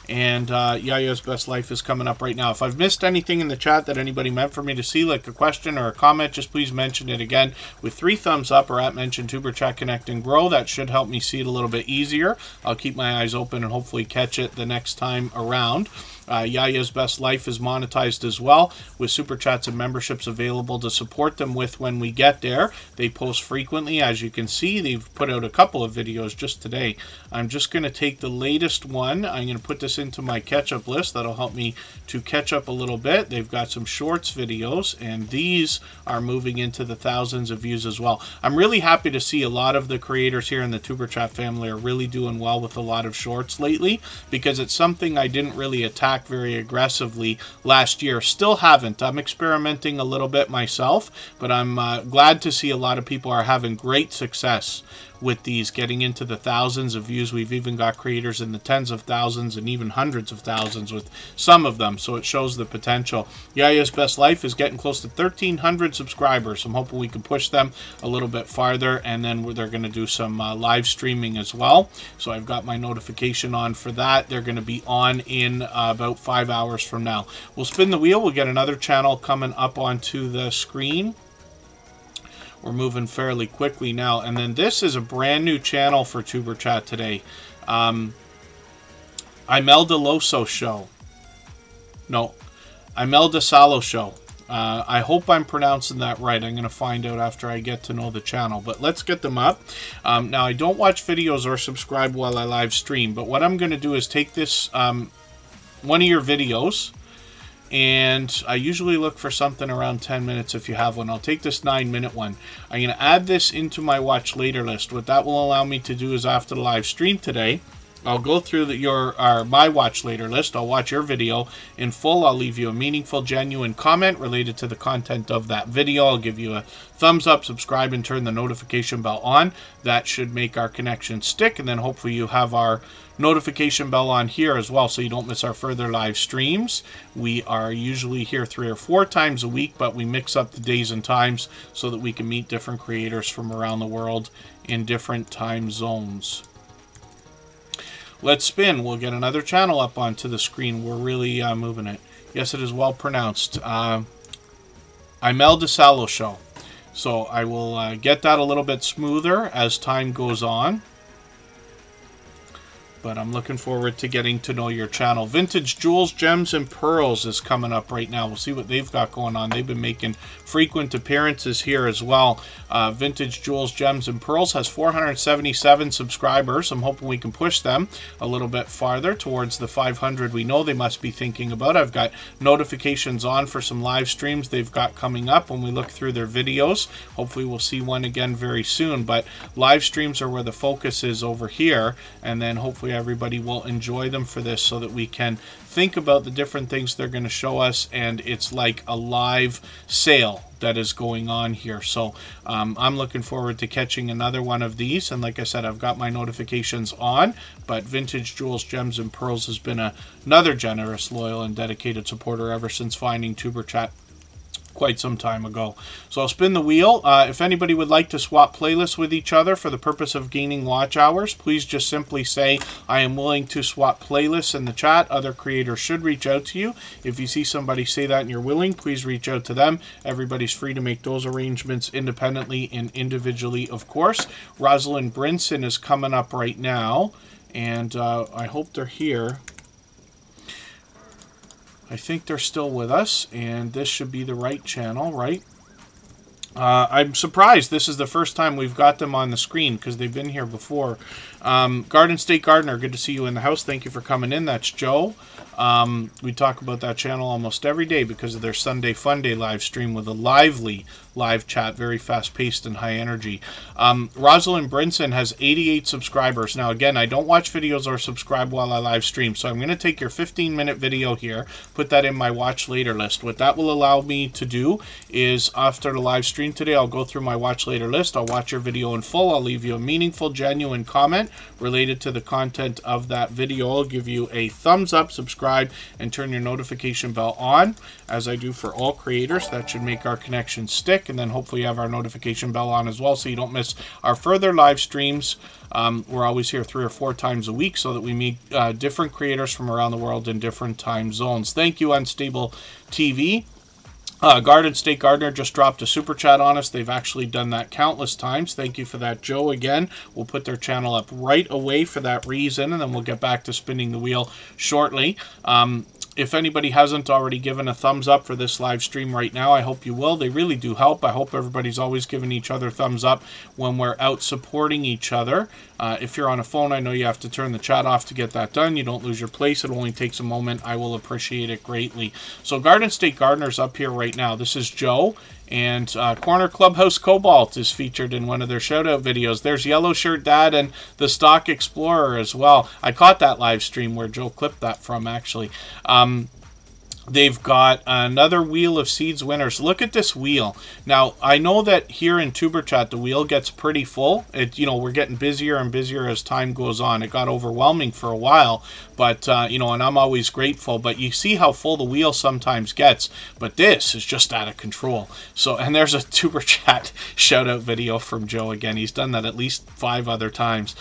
And Yaya's Best Life is coming up right now. If I've missed anything in the chat that anybody meant for me to see, like a question or a comment, just please mention it again with 3 thumbs up or at mention Tuber Chat Connect and Grow. That should help me see it a little bit easier. I'll keep my eyes open and hopefully catch it the next time around. Yaya's Best Life is monetized as well, with super chats and memberships available to support them with when we get there. They post frequently, as you can see. They've put out a couple of videos just today. I'm just going to take the latest one. I'm going to put this into my catch-up list. That'll help me to catch up a little bit. They've got some shorts videos, and these are moving into the thousands of views as well. I'm really happy to see a lot of the creators here in the Tuber Chat family are really doing well with a lot of shorts lately, because it's something I didn't really attack very aggressively last year. Still haven't. I'm experimenting a little bit myself, but I'm glad to see a lot of people are having great success with these, getting into the thousands of views. We've even got creators in the tens of thousands and even hundreds of thousands with some of them, so it shows the potential. Yaya's Best Life is getting close to 1,300 subscribers. I'm hoping we can push them a little bit farther, and then they're going to do some live streaming as well. So I've got my notification on for that. They're going to be on in about 5 hours from now. We'll spin the wheel. We'll get another channel coming up onto the screen. We're moving fairly quickly now. And then this is a brand new channel for Tuber Chat today. Imelda Loso Show. No, Imelda Salo Show. I hope I'm pronouncing that right. I'm going to find out after I get to know the channel. But let's get them up. Now, I don't watch videos or subscribe while I live stream. But what I'm going to do is take this, one of your videos, and I usually look for something around 10 minutes if you have one. I'll take this 9-minute one. I'm going to add this into my watch later list. What that will allow me to do is after the live stream today, I'll go through my watch later list. I'll watch your video in full. I'll leave you a meaningful, genuine comment related to the content of that video. I'll give you a thumbs up, subscribe, and turn the notification bell on. That should make our connection stick, and then hopefully you have our notification bell on here as well so you don't miss our further live streams. We are usually here 3 or 4 times a week, but we mix up the days and times so that we can meet different creators from around the world in different time zones. Let's spin. We'll get another channel up onto the screen. We're really moving it. Yes, it is well pronounced. Imelda Salo Show. So I will get that a little bit smoother as time goes on. But I'm looking forward to getting to know your channel. Vintage Jewels, Gems, and Pearls is coming up right now. We'll see what they've got going on. They've been making frequent appearances here as well. Vintage Jewels, Gems, and Pearls has 477 subscribers. I'm hoping we can push them a little bit farther towards the 500 we know they must be thinking about. I've got notifications on for some live streams they've got coming up when we look through their videos. Hopefully we'll see one again very soon. But live streams are where the focus is over here, and then hopefully everybody will enjoy them for this so that we can think about the different things they're going to show us, and it's like a live sale that is going on here. So I'm looking forward to catching another one of these, and like I said, I've got my notifications on. But Vintage Jewels, Gems, and Pearls has been another generous, loyal, and dedicated supporter ever since finding Tuber Chat quite some time ago. So I'll spin the wheel. If anybody would like to swap playlists with each other for the purpose of gaining watch hours, please just simply say, I am willing to swap playlists in the chat. Other creators should reach out to you. If you see somebody say that and you're willing, please reach out to them. Everybody's free to make those arrangements independently and individually, of course. Rosalind Brinson is coming up right now, and I hope they're here. I think they're still with us, and this should be the right channel, right? I'm surprised this is the first time we've got them on the screen because they've been here before. Garden State Gardener, good to see you in the house. Thank you for coming in. That's Joe. We talk about that channel almost every day because of their Sunday Fun Day live stream with a lively live chat, very fast-paced and high energy. Rosalind Brinson has 88 subscribers. Now, again, I don't watch videos or subscribe while I live stream, so I'm going to take your 15-minute video here, put that in my watch later list. What that will allow me to do is, after the live stream today, I'll go through my watch later list. I'll watch your video in full. I'll leave you a meaningful, genuine comment related to the content of that video. I'll give you a thumbs up, subscribe, and turn your notification bell on, as I do for all creators. That should make our connection stick, and then hopefully you have our notification bell on as well so you don't miss our further live streams. We're always here 3 or 4 times a week so that we meet different creators from around the world in different time zones. Thank you, Unstable TV. Garden State Gardener just dropped a super chat on us. They've actually done that countless times. Thank you for that, Joe. Again, we'll put their channel up right away for that reason, and then we'll get back to spinning the wheel shortly. If anybody hasn't already given a thumbs up for this live stream right now, I hope you will. They really do help. I hope everybody's always giving each other thumbs up when we're out supporting each other. If you're on a phone, I know you have to turn the chat off to get that done. You don't lose your place. It only takes a moment. I will appreciate it greatly. So Garden State Gardener's up here right now. This is Joe. And Corner Clubhouse Cobalt is featured in one of their shout-out videos. There's Yellow Shirt Dad and the Stock Explorer as well. I caught that live stream where Joe clipped that from, actually. They've got another Wheel of Seeds winners. Look at this wheel. Now, I know that here in Tuber Chat, the wheel gets pretty full. We're getting busier and busier as time goes on. It got overwhelming for a while, but, and I'm always grateful. But you see how full the wheel sometimes gets. But this is just out of control. So, and there's a Tuber Chat shout-out video from Joe again. He's done that at least 5 other times.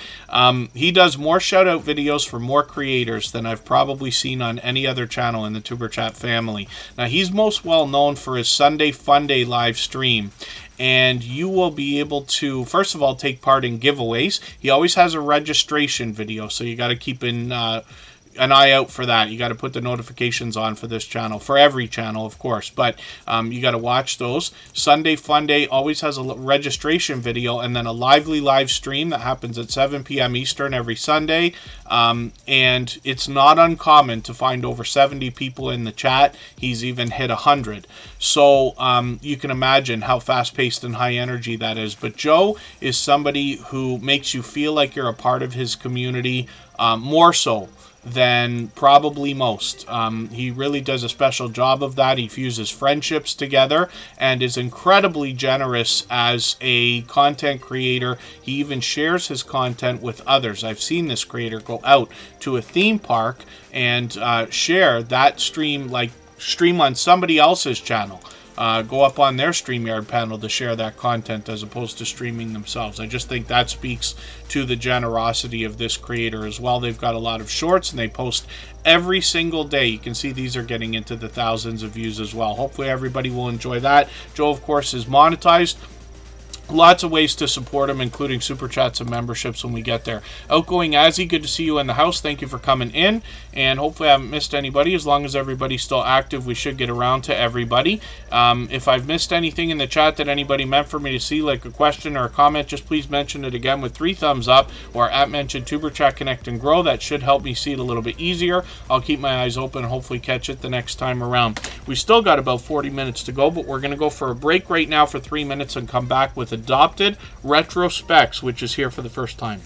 He does more shout-out videos for more creators than I've probably seen on any other channel in the Tuber Chat family. Now, he's most well known for his Sunday Fun Day live stream, and you will be able to, first of all, take part in giveaways. He always has a registration video, so you got to keep an eye out for that. You got to put the notifications on for this channel, for every channel, of course, but you got to watch those. Sunday Fun Day always has a registration video and then a lively live stream that happens at 7 p.m. Eastern every Sunday, and it's not uncommon to find over 70 people in the chat. He's even hit 100, so you can imagine how fast-paced and high energy that is. But Joe is somebody who makes you feel like you're a part of his community, more so than probably most. He really does a special job of that. He fuses friendships together and is incredibly generous as a content creator. He even shares his content with others. I've seen this creator go out to a theme park and share that stream on somebody else's channel. Go up on their StreamYard panel to share that content as opposed to streaming themselves. I just think that speaks to the generosity of this creator as well. They've got a lot of shorts and they post every single day. You can see these are getting into the thousands of views as well. Hopefully everybody will enjoy that. Joe, of course, is monetized. Lots of ways to support him, including super chats and memberships when we get there. Outgoing Azzy, good to see you in the house. Thank you for coming in, and hopefully I haven't missed anybody. As long as everybody's still active, we should get around to everybody. If I've missed anything in the chat that anybody meant for me to see, like a question or a comment, just please mention it again with 3 thumbs up or at mention Tuber Chat Connect and Grow. That should help me see it a little bit easier. I'll keep my eyes open and hopefully catch it the next time around. We still got about 40 minutes to go, but we're going to go for a break right now for 3 minutes and come back with Adopted Retrospects, which is here for the first time.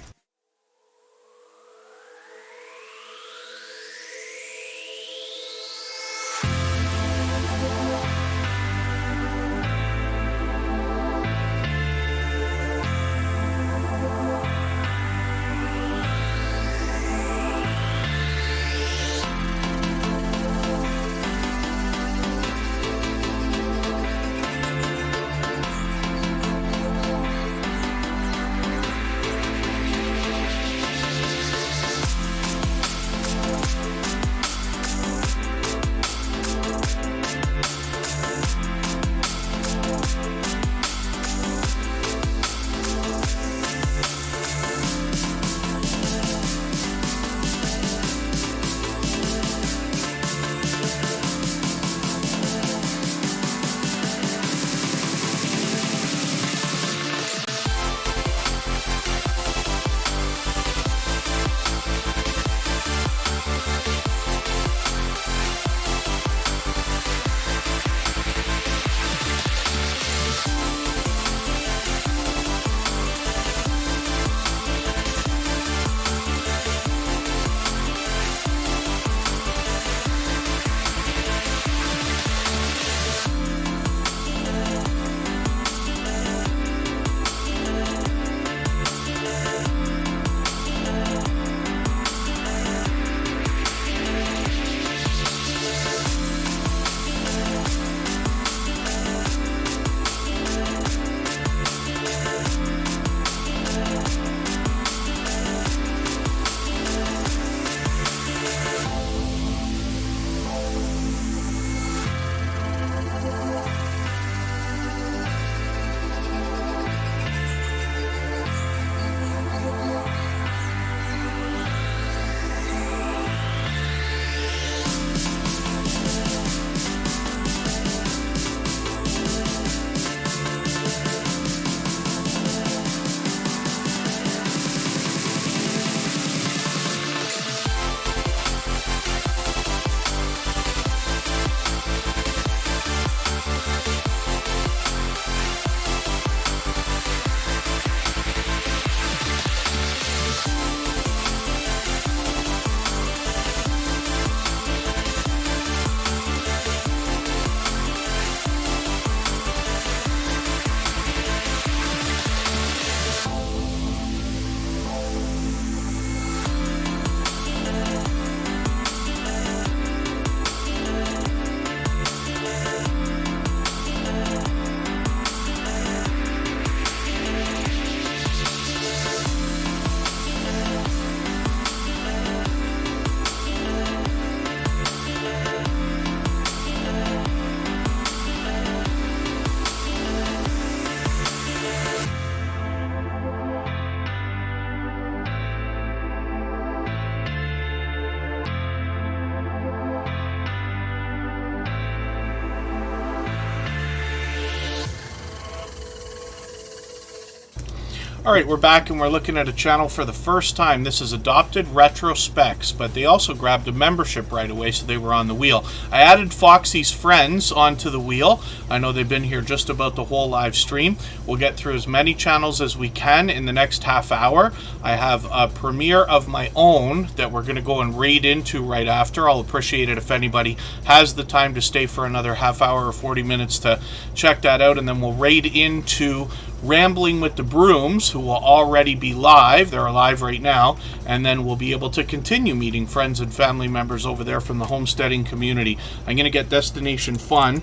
Alright, we're back and we're looking at a channel for the first time. This is Adopted Retrospects, but they also grabbed a membership right away, so they were on the wheel. I added Foxy's friends onto the wheel. I know they've been here just about the whole live stream. We'll get through as many channels as we can in the next half hour. I have a premiere of my own that we're going to go and raid into right after. I'll appreciate it if anybody has the time to stay for another half hour or 40 minutes to check that out, and then we'll raid into Rambling with the Brooms, who will already be live. They're live right now, and then we'll be able to continue meeting friends and family members over there from the homesteading community. I'm going to get Destination Fun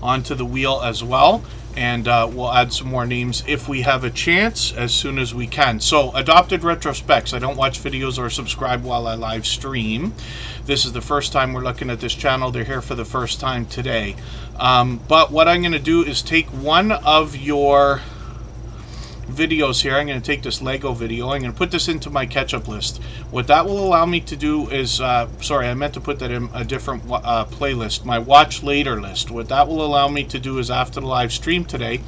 onto the wheel as well, and we'll add some more names if we have a chance as soon as we can. So, Adopted Retrospects. I don't watch videos or subscribe while I live stream. This is the first time we're looking at this channel. They're here for the first time today. But what I'm going to do is take one of your videos here. I'm going to take this Lego video. I'm going to put this into my catch-up list. What that will allow me to do is, sorry, I meant to put that in a different playlist, my watch later list. What that will allow me to do is after the live stream today,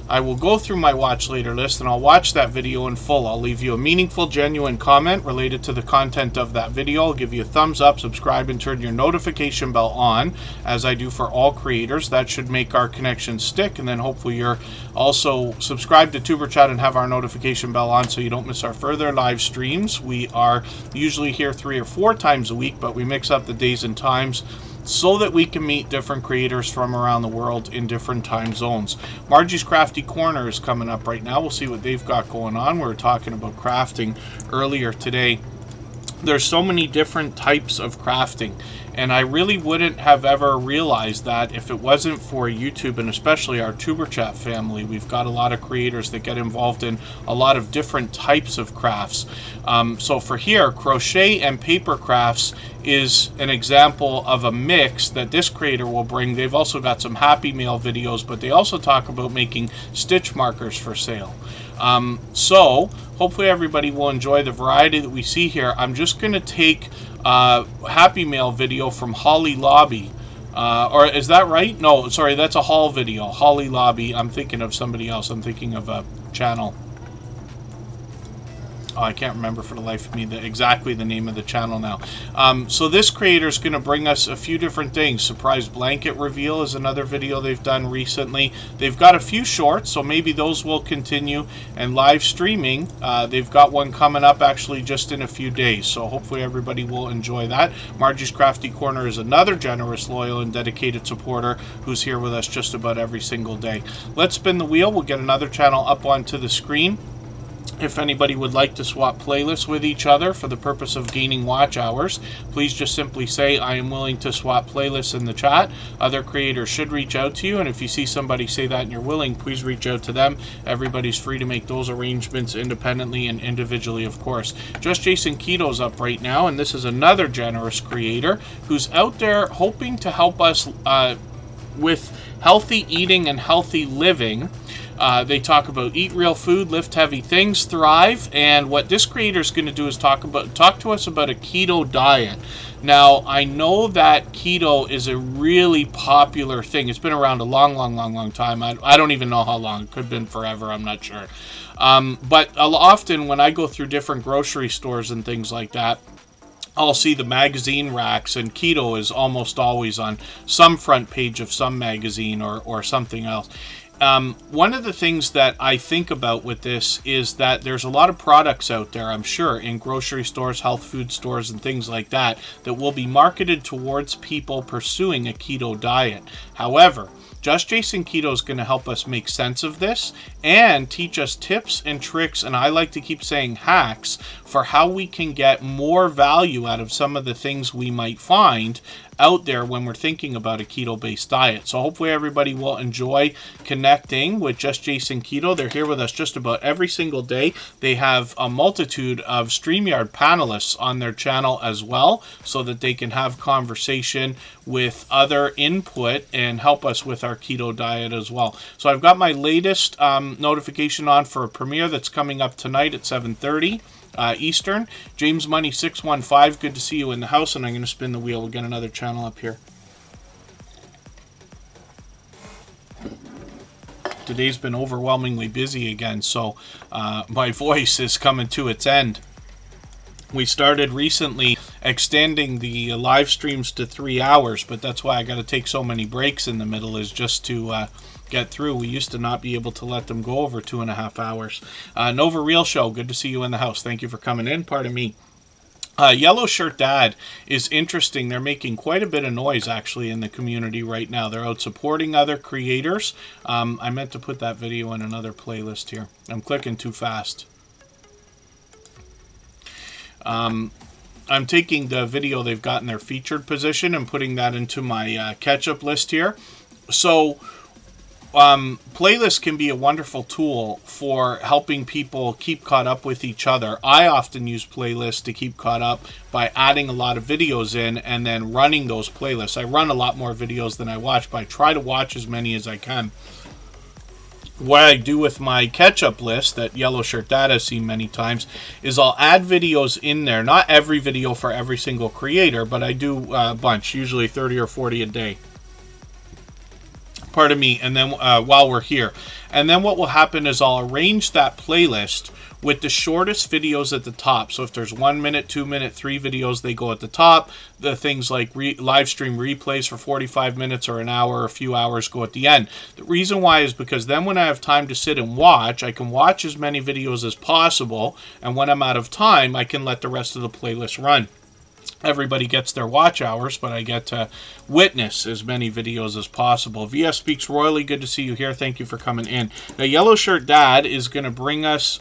I will go through my watch later list and I'll watch that video in full. I'll leave you a meaningful, genuine comment related to the content of that video. I'll give you a thumbs up, subscribe, and turn your notification bell on, as I do for all creators. That should make our connection stick, and then hopefully you're also subscribed to Superchat and have our notification bell on so you don't miss our further live streams. We are usually here 3 or 4 times a week, but we mix up the days and times so that we can meet different creators from around the world in different time zones. Margie's Crafty Corner is coming up right now. We'll see what they've got going on. We were talking about crafting earlier today. There's so many different types of crafting, and I really wouldn't have ever realized that if it wasn't for YouTube and especially our Tuber Chat family. We've got a lot of creators that get involved in a lot of different types of crafts. So for here, crochet and paper crafts is an example of a mix that this creator will bring. They've also got some Happy Mail videos, but they also talk about making stitch markers for sale. So hopefully everybody will enjoy the variety that we see here. I'm just going to take a Happy Mail video from Holly Lobby. Or is that right? No, sorry, that's a haul video. Holly Lobby. I'm thinking of somebody else. I'm thinking of a channel. Oh, I can't remember for the life of me exactly the name of the channel now. So this creator is going to bring us a few different things. Surprise blanket reveal is another video they've done recently. They've got a few shorts, so maybe those will continue. And live streaming, they've got one coming up actually just in a few days. So hopefully everybody will enjoy that. Margie's Crafty Corner is another generous, loyal, and dedicated supporter who's here with us just about every single day. Let's spin the wheel. We'll get another channel up onto the screen. If anybody would like to swap playlists with each other for the purpose of gaining watch hours, please just simply say, I am willing to swap playlists in the chat. Other creators should reach out to you, and if you see somebody say that and you're willing, please reach out to them. Everybody's free to make those arrangements independently and individually, of course. Just Jason Keto's up right now, and this is another generous creator who's out there hoping to help us with healthy eating and healthy living. They talk about eat real food, lift heavy things, thrive, and what this creator is going to do is talk to us about a keto diet. Now, I know that keto is a really popular thing. It's been around a long time. I don't even know how long. It could have been forever. I'm not sure. But often when I go through different grocery stores and things like that, I'll see the magazine racks, and keto is almost always on some front page of some magazine or something else. One of the things that I think about with this is that there's a lot of products out there, I'm sure, in grocery stores, health food stores, and things like that, that will be marketed towards people pursuing a keto diet. However, Just Jason Keto is going to help us make sense of this and teach us tips and tricks, and I like to keep saying hacks, for how we can get more value out of some of the things we might find out there when we're thinking about a keto-based diet. So hopefully everybody will enjoy connecting with Just Jason Keto. They're here with us just about every single day. They have a multitude of StreamYard panelists on their channel as well, so that they can have conversation with other input and help us with our keto diet as well. So I've got my latest notification on for a premiere that's coming up tonight at 7:30. Eastern. James Money 615, good to see you in the house, and I'm going to spin the wheel. We'll get another channel up here. today's been overwhelmingly busy again, so my voice is coming to its end. We started recently extending the live streams to 3 hours, but that's why I got to take so many breaks in the middle, is just to get through. We used to not be able to let them go over 2.5 hours. Nova Real Show, good to see you in the house. Thank you for coming in. Pardon me. Yellow Shirt Dad is interesting. They're making quite a bit of noise, actually, in the community right now. They're out supporting other creators. I meant to put that video in another playlist here. I'm clicking too fast. I'm taking the video they've got in their featured position and putting that into my catch-up list here. So playlists can be a wonderful tool for helping people keep caught up with each other. I often use playlists to keep caught up by adding a lot of videos in and then running those playlists. I run a lot more videos than I watch, but I try to watch as many as I can. What I do with my catch-up list that Yellow Shirt Dad has seen many times is I'll add videos in there. Not every video for every single creator, but I do a bunch, usually 30 or 40 a day. Pardon me. And then while we're here, and then what will happen is I'll arrange that playlist with the shortest videos at the top. So if there's 1 minute, 2 minute, 3 videos, they go at the top. The things like live stream replays for 45 minutes or an hour or a few hours go at the end. The reason why is because then when I have time to sit and watch, I can watch as many videos as possible. And when I'm out of time, I can let the rest of the playlist run. Everybody gets their watch hours, but I get to witness as many videos as possible. VS Speaks Royally, good to see you here. Thank you for coming in. Now, Yellow Shirt Dad is going to bring us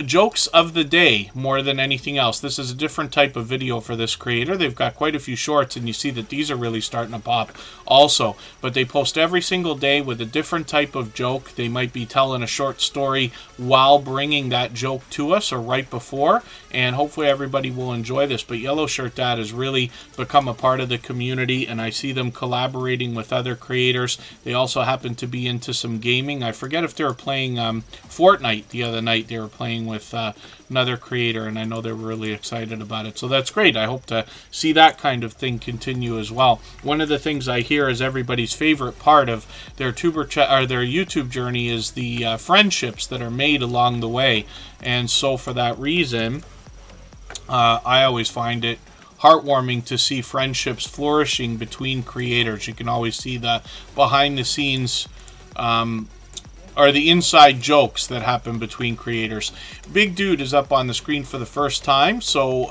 jokes of the day more than anything else. This is a different type of video for this creator. They've got quite a few shorts, and you see that these are really starting to pop also. But they post every single day with a different type of joke. They might be telling a short story while bringing that joke to us or right before, and hopefully everybody will enjoy this. But Yellow Shirt Dad has really become a part of the community, and I see them collaborating with other creators. They also happen to be into some gaming. I forget if they were playing Fortnite the other night. They were playing with another creator, and I know they're really excited about it. So that's great. I hope to see that kind of thing continue as well. One of the things I hear is everybody's favorite part of their YouTube journey is the friendships that are made along the way. And so for that reason, I always find it heartwarming to see friendships flourishing between creators. You can always see the behind the scenes or the inside jokes that happen between creators. Big Dude is up on the screen for the first time, so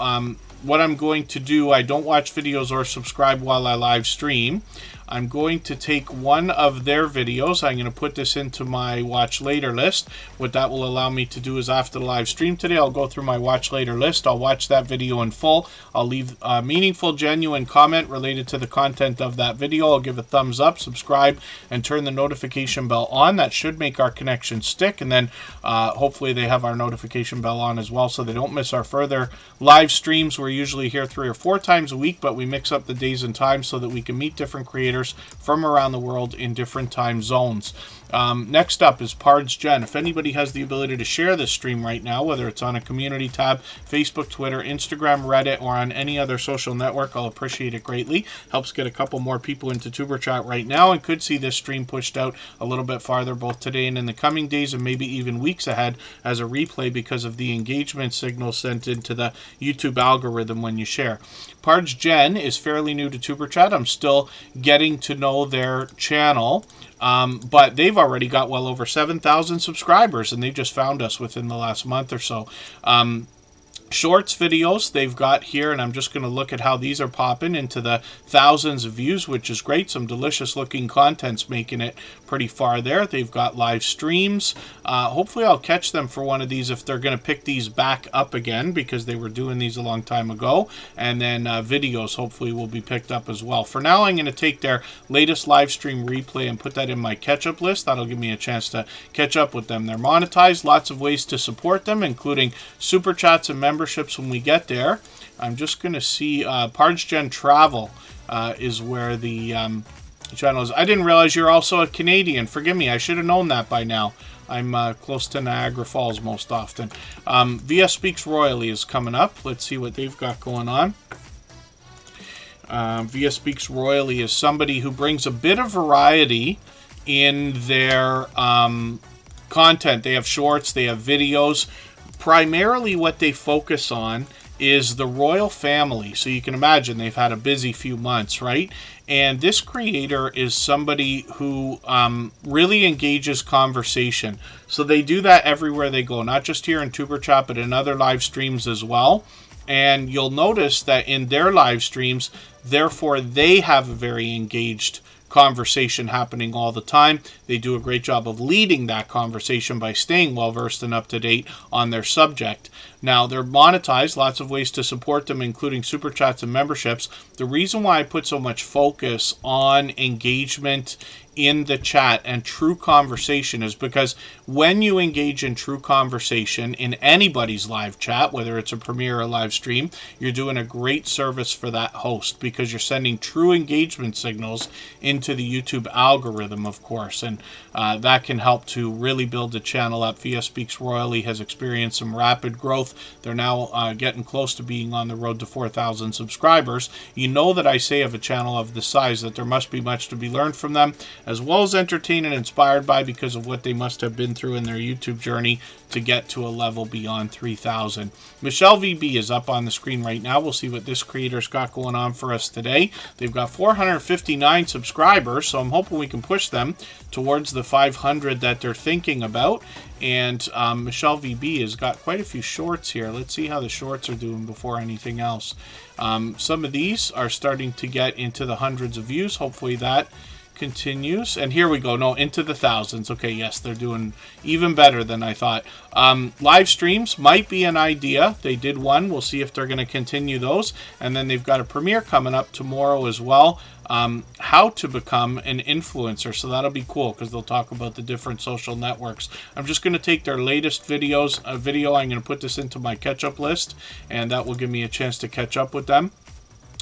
what I'm going to do, I don't watch videos or subscribe while I live stream. I'm going to take one of their videos. I'm going to put this into my watch later list. What that will allow me to do is after the live stream today, I'll go through my watch later list. I'll watch that video in full. I'll leave a meaningful, genuine comment related to the content of that video. I'll give a thumbs up, subscribe, and turn the notification bell on. That should make our connection stick. And then hopefully they have our notification bell on as well so they don't miss our further live streams. We're usually here 3 or 4 times a week, but we mix up the days and times so that we can meet different creators from around the world in different time zones. Next up is Pards Jen. If anybody has the ability to share this stream right now, whether it's on a community tab, Facebook, Twitter, Instagram, Reddit, or on any other social network, I'll appreciate it greatly. Helps get a couple more people into Tuber Chat right now and could see this stream pushed out a little bit farther both today and in the coming days and maybe even weeks ahead as a replay because of the engagement signal sent into the YouTube algorithm when you share. Pards Jen is fairly new to Tuber Chat. I'm still getting to know their channel. But they've already got well over 7,000 subscribers, and they just found us within the last month or so. Shorts videos they've got here, and I'm just going to look at how these are popping into the thousands of views, which is great. Some delicious looking content's making it pretty far there. They've got live streams. Hopefully I'll catch them for one of these if they're going to pick these back up again, because they were doing these a long time ago. And then videos hopefully will be picked up as well. For now, I'm going to take their latest live stream replay and put that in my catch-up list. That'll give me a chance to catch up with them. They're monetized. Lots of ways to support them, including super chats and memberships when we get there. I'm just going to see Pards Gen Travel is where the channel is. I didn't realize you're also a Canadian. Forgive me. I should have known that by now. I'm close to Niagara Falls most often. VS Speaks Royally is coming up. Let's see what they've got going on. VS Speaks Royally is somebody who brings a bit of variety in their content. They have shorts, they have videos. Primarily what they focus on is the royal family. So you can imagine they've had a busy few months, right? And this creator is somebody who really engages conversation. So they do that everywhere they go, not just here in Tuber Chat, but in other live streams as well. And you'll notice that in their live streams, therefore, they have a very engaged conversation happening all the time. They do a great job of leading that conversation by staying well versed and up to date on their subject. Now, they're monetized, lots of ways to support them, including super chats and memberships. The reason why I put so much focus on engagement in the chat and true conversation is because when you engage in true conversation in anybody's live chat, whether it's a premiere or a live stream, you're doing a great service for that host because you're sending true engagement signals into the YouTube algorithm, of course, and that can help to really build the channel up. Via Speaks Royally has experienced some rapid growth. They're now getting close to being on the road to 4,000 subscribers. You know that I say of a channel of this size that there must be much to be learned from them, as well as entertained and inspired by, because of what they must have been through in their YouTube journey to get to a level beyond 3,000. Michelle VB is up on the screen right now. We'll see what this creator's got going on for us today. They've got 459 subscribers, so I'm hoping we can push them towards the 500 that they're thinking about. And Michelle VB has got quite a few shorts here. Let's see how the shorts are doing before anything else. Some of these are starting to get into the hundreds of views. Hopefully that continues. And here we go. No, into the thousands. Okay, yes, they're doing even better than I thought. Live streams might be an idea. They did one. We'll see if they're going to continue those. And then they've got a premiere coming up tomorrow as well. How to become an influencer. So that'll be cool because they'll talk about the different social networks. I'm just going to take their latest videos. I'm going to put this into my catch-up list, and that will give me a chance to catch up with them.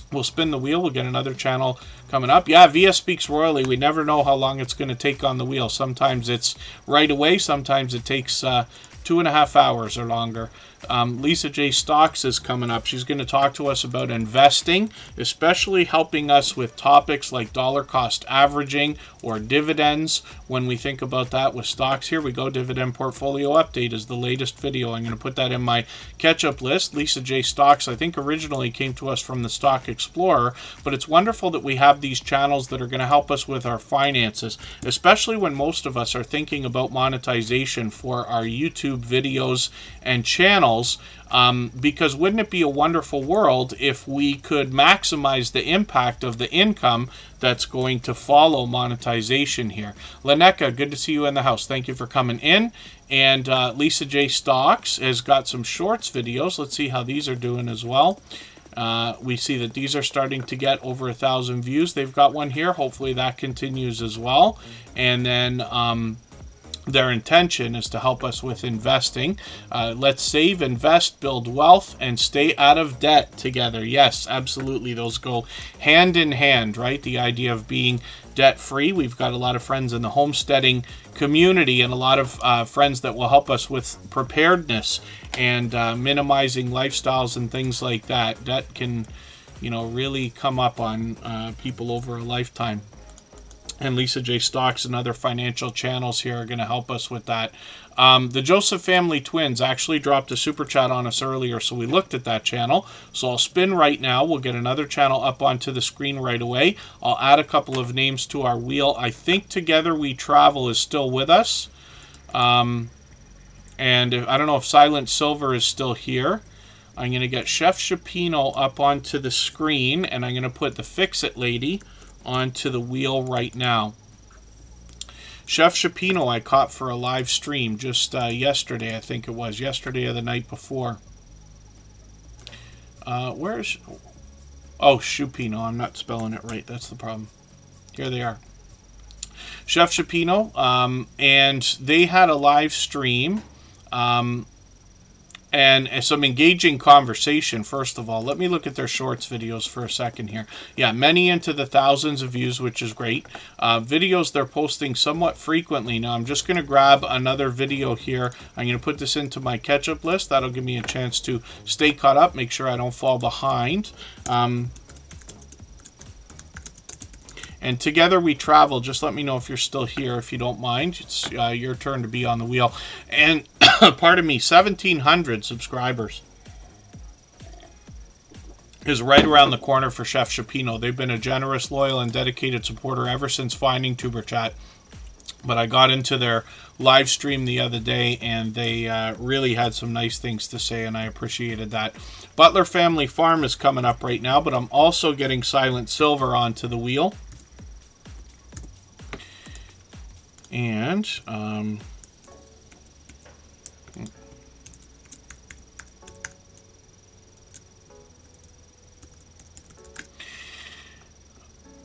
We'll spin the wheel. We'll get another channel coming up. Yeah, Via Speaks Royally. We never know how long it's going to take on the wheel. Sometimes it's right away. Sometimes it takes 2.5 hours or longer. Lisa J. Stocks is coming up. She's going to talk to us about investing, especially helping us with topics like dollar cost averaging or dividends. When we think about that with stocks, here we go. Dividend portfolio update is the latest video. I'm going to put that in my catch-up list. Lisa J. Stocks, I think, originally came to us from the Stock Explorer, but it's wonderful that we have these channels that are going to help us with our finances, especially when most of us are thinking about monetization for our YouTube videos and channels. Because wouldn't it be a wonderful world if we could maximize the impact of the income that's going to follow monetization here? Laneka, good to see you in the house. Thank you for coming in. And Lisa J. Stocks has got some shorts videos. Let's see how these are doing as well. We see that these are starting to get over 1,000 views. They've got one here. Hopefully that continues as well. And then their intention is to help us with investing. Let's save, invest, build wealth, and stay out of debt together. Yes, absolutely. Those go hand in hand, right? The idea of being debt-free. We've got a lot of friends in the homesteading community and a lot of friends that will help us with preparedness and minimizing lifestyles and things like that. Debt can, really come up on people over a lifetime. And Lisa J. Stocks and other financial channels here are going to help us with that. The Joseph family twins actually dropped a super chat on us earlier, so we looked at that channel. So I'll spin right now. We'll get another channel up onto the screen right away. I'll add a couple of names to our wheel. I think Together We Travel is still with us. And I don't know if Silent Silver is still here. I'm going to get Chef Shapino up onto the screen, and I'm going to put the Fix-It Lady onto the wheel right now. Chef Shapino I caught for a live stream just yesterday, I think it was. Yesterday or the night before. Where's... Oh, Shapino. I'm not spelling it right. That's the problem. Here they are. Chef Shapino. And they had a live stream. And some engaging conversation, first of all. Let me look at their shorts videos for a second here. Yeah, many into the thousands of views, which is great. Videos they're posting somewhat frequently. Now, I'm just going to grab another video here. I'm going to put this into my catch-up list. That'll give me a chance to stay caught up, make sure I don't fall behind. And and together we travel. Just let me know if you're still here, if you don't mind. It's your turn to be on the wheel. And pardon me, 1,700 subscribers is right around the corner for Chef Shapino. They've been a generous, loyal, and dedicated supporter ever since finding TuberChat. But I got into their live stream the other day, and they really had some nice things to say, and I appreciated that. Butler Family Farm is coming up right now, but I'm also getting Silent Silver onto the wheel. And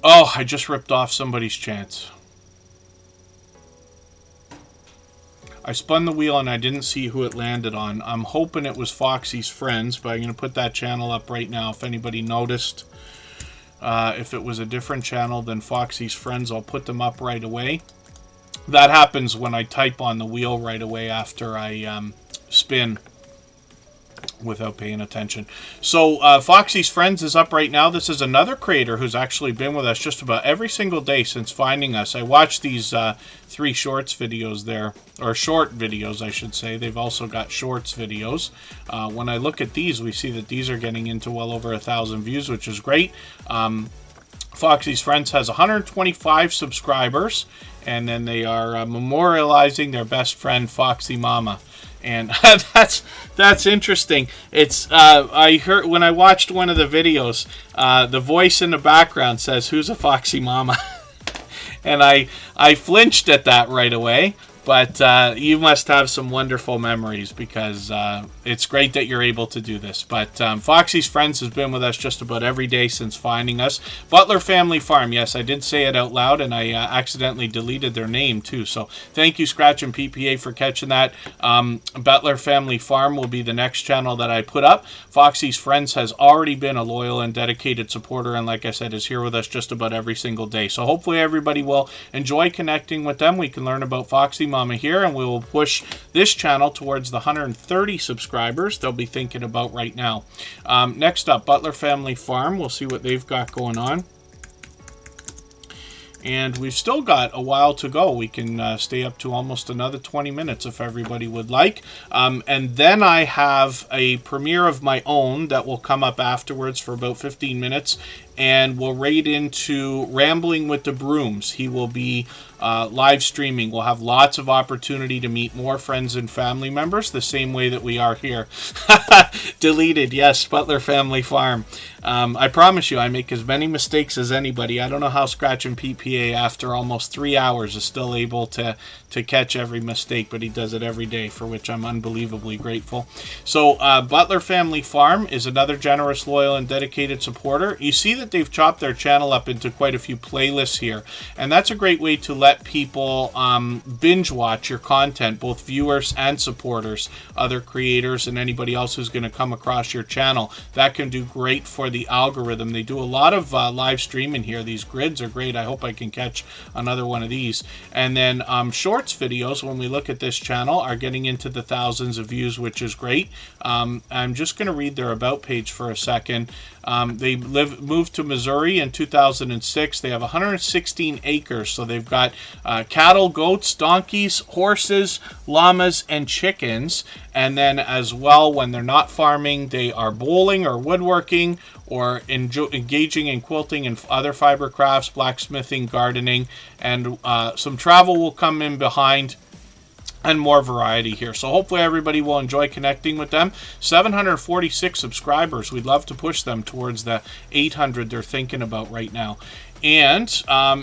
oh, I just ripped off somebody's chance. I spun the wheel and I didn't see who it landed on. I'm hoping it was Foxy's Friends, but I'm going to put that channel up right now. If anybody noticed, if it was a different channel than Foxy's Friends, I'll put them up right away. That happens when I type on the wheel right away after I spin without paying attention. So Foxy's Friends is up right now. This is another creator who's actually been with us just about every single day since finding us. I watched these 3 shorts videos there, or short videos I should say. They've also got shorts videos. When I look at these, we see that these are getting into well over 1,000 views, which is great. Foxy's Friends has 125 subscribers, and then they are memorializing their best friend Foxy Mama. And that's interesting. It's I heard when I watched one of the videos, the voice in the background says, "Who's a Foxy Mama?" And I flinched at that right away. But you must have some wonderful memories, because it's great that you're able to do this. But Foxy's Friends has been with us just about every day since finding us. Butler Family Farm, yes, I did say it out loud, and I accidentally deleted their name too. So thank you, Scratch and PPA, for catching that. Butler Family Farm will be the next channel that I put up. Foxy's Friends has already been a loyal and dedicated supporter, and like I said, is here with us just about every single day. So hopefully everybody will enjoy connecting with them. We can learn about Foxy Mama here, and we will push this channel towards the 130 subscribers they'll be thinking about right now. Next up, Butler Family Farm. We'll see what they've got going on. And we've still got a while to go. We can stay up to almost another 20 minutes if everybody would like. And then I have a premiere of my own that will come up afterwards for about 15 minutes. And we'll raid into Rambling with the Brooms. He will be live streaming. We'll have lots of opportunity to meet more friends and family members the same way that we are here. Deleted, yes, Butler Family Farm. I promise you, I make as many mistakes as anybody. I don't know how Scratch and PPA, after almost 3 hours, is still able to catch every mistake, but he does it every day, for which I'm unbelievably grateful. So Butler Family Farm is another generous, loyal, and dedicated supporter. You see that they've chopped their channel up into quite a few playlists here, and that's a great way to let people binge watch your content, both viewers and supporters, other creators, and anybody else who's going to come across your channel. That can do great for the algorithm. They do a lot of live streaming here. These grids are great. I hope I can catch another one of these. And then shorts videos, when we look at this channel, are getting into the thousands of views, which is great. I'm just going to read their about page for a second. They moved to Missouri in 2006. They have 116 acres, so they've got cattle, goats, donkeys, horses, llamas, and chickens. And then as well, when they're not farming, they are bowling or woodworking, or engaging in quilting and other fiber crafts, blacksmithing, gardening, and some travel will come in behind, and more variety here. So hopefully everybody will enjoy connecting with them. 746 subscribers. We'd love to push them towards the 800 they're thinking about right now. And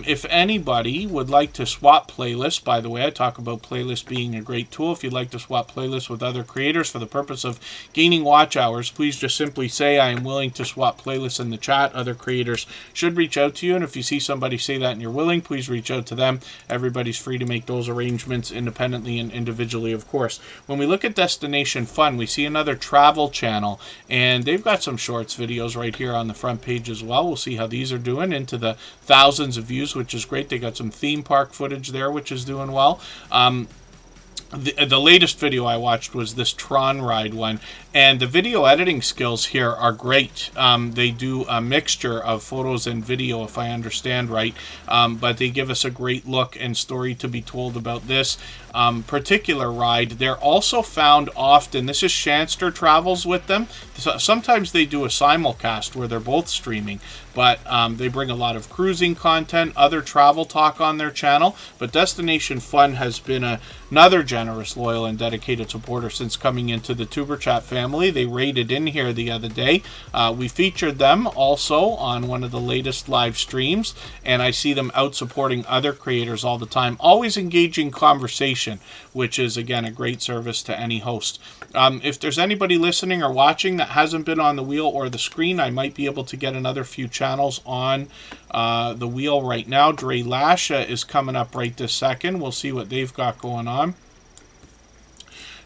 if anybody would like to swap playlists, by the way, I talk about playlists being a great tool. If you'd like to swap playlists with other creators for the purpose of gaining watch hours, please just simply say, I am willing to swap playlists in the chat. Other creators should reach out to you. And if you see somebody say that and you're willing, please reach out to them. Everybody's free to make those arrangements independently and individually, of course. When we look at Destination Fun, we see another travel channel, and they've got some shorts videos right here on the front page as well. We'll see how these are doing, into the thousands of views, which is great. They got some theme park footage there, which is doing well. the latest video I watched was this Tron ride one, and the video editing skills here are great. They do a mixture of photos and video, if I understand right, but they give us a great look and story to be told about this particular ride. They're also found often, this is Shanster travels with them. Sometimes they do a simulcast where they're both streaming, but they bring a lot of cruising content, other travel talk on their channel. But Destination Fun has been another generous, loyal, and dedicated supporter since coming into the Tuber Chat family. They raided in here the other day. We featured them also on one of the latest live streams, and I see them out supporting other creators all the time, always engaging conversation, which is, again, a great service to any host. If there's anybody listening or watching that hasn't been on the wheel or the screen, I might be able to get another few channels on the wheel right now. Dre Lasha is coming up right this second. We'll see what they've got going on.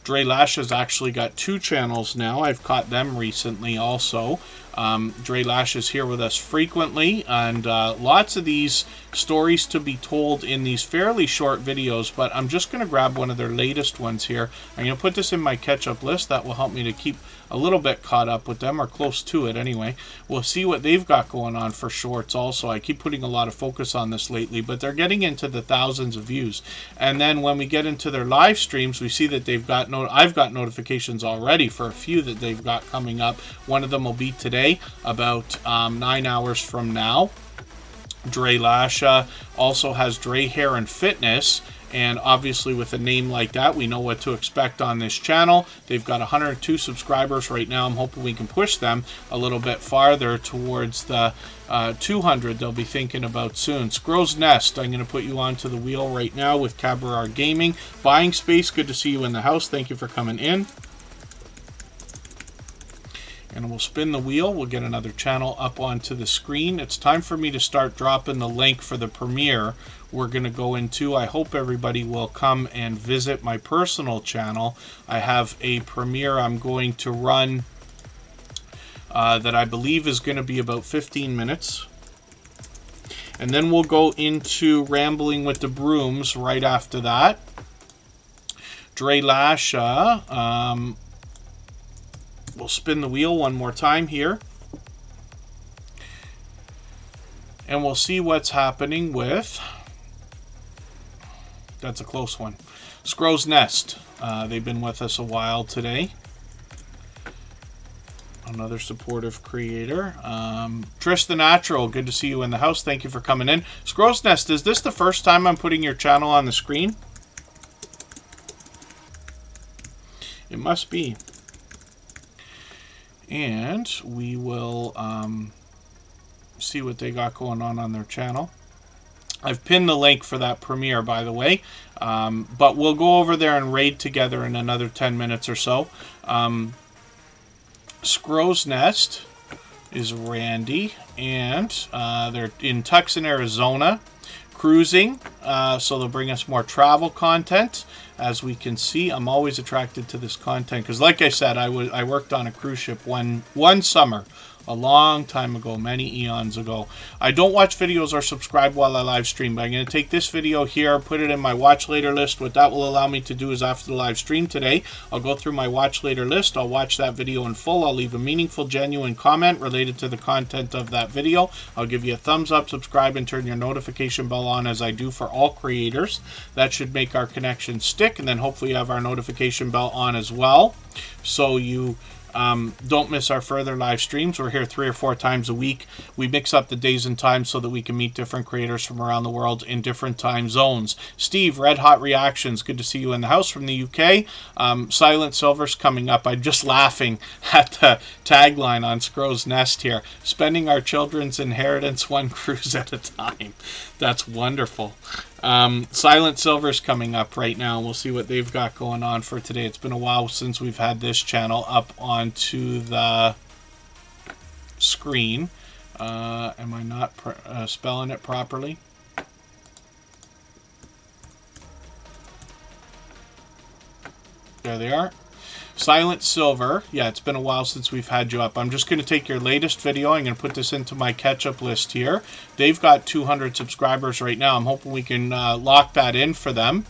Dre Lasha's actually got 2 channels now. I've caught them recently also. Dre Lasha is here with us frequently, and lots of these stories to be told in these fairly short videos, but I'm just going to grab one of their latest ones here. I'm going to put this in my catch-up list. That will help me to keep a little bit caught up with them, or close to it anyway. We'll see what they've got going on for shorts also. I keep putting a lot of focus on this lately, but they're getting into the thousands of views. And then when we get into their live streams, we see that they've got I've got notifications already for a few that they've got coming up. One of them will be today, about 9 hours from now. Dre Lasha also has Dre Hair and Fitness, and obviously with a name like that, we know what to expect on this channel. They've got 102 subscribers right now. I'm hoping we can push them a little bit farther towards the 200 they'll be thinking about soon. Scrow's Nest, I'm going to put you onto the wheel right now with Kabar Gaming. Buying Space, good to see you in the house. Thank you for coming in. And we'll spin the wheel. We'll get another channel up onto the screen. It's time for me to start dropping the link for the premiere we're going to go into. I hope everybody will come and visit my personal channel. I have a premiere I'm going to run that I believe is going to be about 15 minutes. And then we'll go into Rambling with the Brooms right after that. Dre Lasha, we'll spin the wheel one more time here. And we'll see what's happening with... That's a close one. Scrow's Nest. They've been with us a while today. Another supportive creator. Trish the Natural, good to see you in the house. Thank you for coming in. Scrow's Nest, is this the first time I'm putting your channel on the screen? It must be. And we will see what they got going on their channel. I've pinned the link for that premiere, by the way, but we'll go over there and raid together in another 10 minutes or so. Scrow's Nest is Randy, and they're in Tucson, Arizona, cruising, so they'll bring us more travel content. As we can see, I'm always attracted to this content because, like I said, I worked on a cruise ship one summer, a long time ago, many eons ago. I don't watch videos or subscribe while I live stream, but I'm going to take this video here, put it in my watch later list. What that will allow me to do is after the live stream today, I'll go through my watch later list. I'll watch that video in full. I'll leave a meaningful, genuine comment related to the content of that video. I'll give you a thumbs up, subscribe, and turn your notification bell on as I do for all creators. That should make our connection stick, and then hopefully you have our notification bell on as well, so you don't miss our further live streams. We're here 3 or 4 times a week. We mix up the days and times so that we can meet different creators from around the world in different time zones. Steve, Red Hot Reactions, good to see you in the house from the UK. Silent Silver's coming up. I'm just laughing at the tagline on Scrow's Nest here. Spending our children's inheritance one cruise at a time. That's wonderful. Silent Silver's coming up right now. We'll see what they've got going on for today. It's been a while since we've had this channel up onto the screen. Am I not spelling it properly? There they are. Silent Silver. Yeah, it's been a while since we've had you up. I'm just going to take your latest video. I'm going to put this into my catch-up list here. They've got 200 subscribers right now. I'm hoping we can lock that in for them.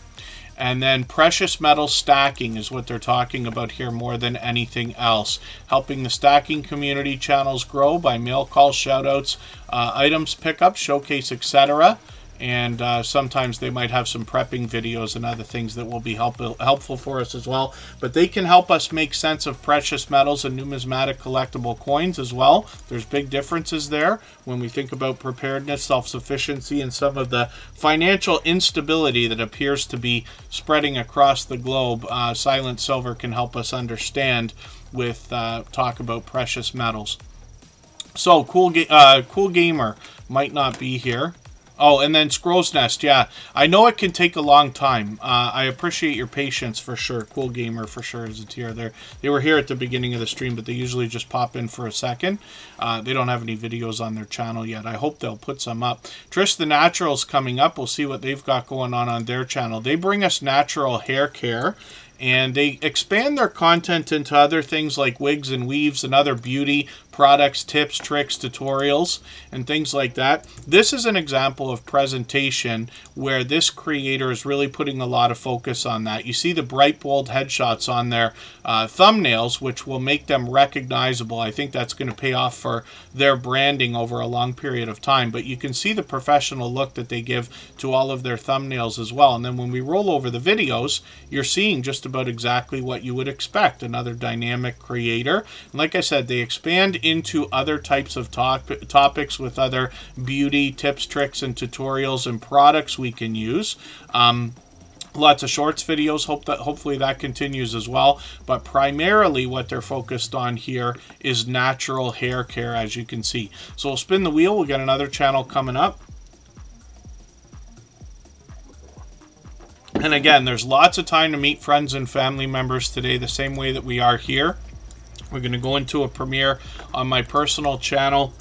And then precious metal stacking is what they're talking about here more than anything else. Helping the stacking community channels grow by mail calls, shoutouts, items pickup, showcase, etc. And sometimes they might have some prepping videos and other things that will be helpful for us as well. But they can help us make sense of precious metals and numismatic collectible coins as well. There's big differences there when we think about preparedness, self-sufficiency, and some of the financial instability that appears to be spreading across the globe. Silent Silver can help us understand with talk about precious metals. So, Cool Gamer might not be here. Oh, and then Scroll's Nest, yeah. I know it can take a long time. I appreciate your patience for sure. Cool Gamer for sure is here. They were here at the beginning of the stream, but they usually just pop in for a second. They don't have any videos on their channel yet. I hope they'll put some up. Trish the Natural's coming up. We'll see what they've got going on their channel. They bring us natural hair care. And they expand their content into other things like wigs and weaves and other beauty products, tips, tricks, tutorials, and things like that. This is an example of presentation where this creator is really putting a lot of focus on that. You see the bright, bold headshots on their thumbnails, which will make them recognizable. I think that's going to pay off for their branding over a long period of time. But you can see the professional look that they give to all of their thumbnails as well. And then when we roll over the videos, you're seeing just about exactly what you would expect. Another dynamic creator. And like I said, they expand into other types of topics with other beauty tips, tricks, and tutorials and products we can use. Lots of shorts videos. Hopefully that continues as well. But primarily what they're focused on here is natural hair care, as you can see. So we'll spin the wheel. We'll get another channel coming up. And again, there's lots of time to meet friends and family members today, the same way that we are here. We're going to go into a premiere on my personal channel.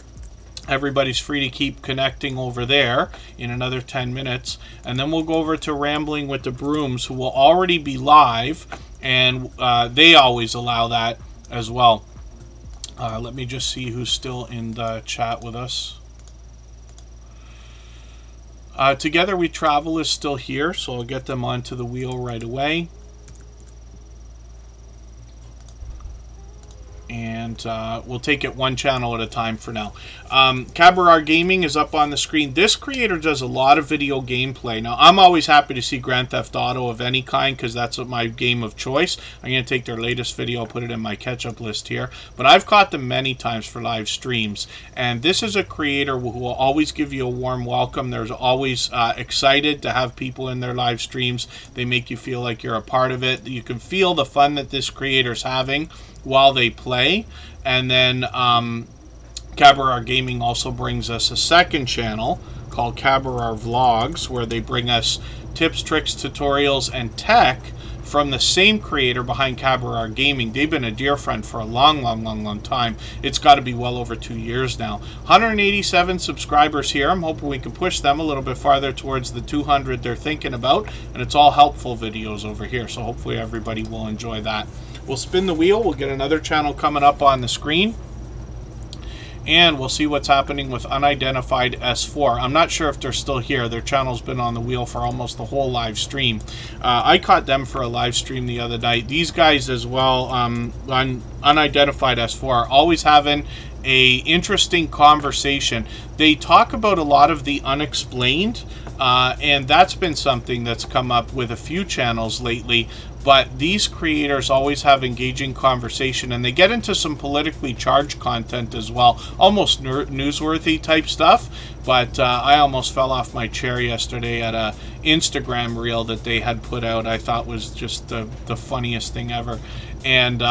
Everybody's free to keep connecting over there in another 10 minutes. And then we'll go over to Rambling with the Brooms, who will already be live. And they always allow that as well. Let me just see who's still in the chat with us. Together We Travel is still here, so I'll get them onto the wheel right away. And we'll take it one channel at a time for now. Kabar Gaming is up on the screen. This creator does a lot of video gameplay. Now, I'm always happy to see Grand Theft Auto of any kind because that's my game of choice. I'm going to take their latest video, put it in my catch-up list here. But I've caught them many times for live streams. And this is a creator who will always give you a warm welcome. They're always excited to have people in their live streams. They make you feel like you're a part of it. You can feel the fun that this creator's having while they play. And then Kabar Gaming also brings us a second channel called Kabar Vlogs, where they bring us tips, tricks, tutorials, and tech from the same creator behind Kabar Gaming. They've been a dear friend for a long time. It's got to be well over 2 years now. 187 subscribers here. I'm hoping we can push them a little bit farther towards the 200 they're thinking about. And it's all helpful videos over here, so hopefully everybody will enjoy that. We'll spin the wheel. We'll get another channel coming up on the screen. And we'll see what's happening with Unidentified S4. I'm not sure if they're still here. Their channel's been on the wheel for almost the whole live stream. I caught them for a live stream the other night. These guys as well, on Unidentified S4, are always having a interesting conversation. They talk about a lot of the unexplained, and that's been something that's come up with a few channels lately. But these creators always have engaging conversation, and they get into some politically charged content as well, almost newsworthy type stuff. But I almost fell off my chair yesterday at a Instagram reel that they had put out. I thought was just the funniest thing ever. And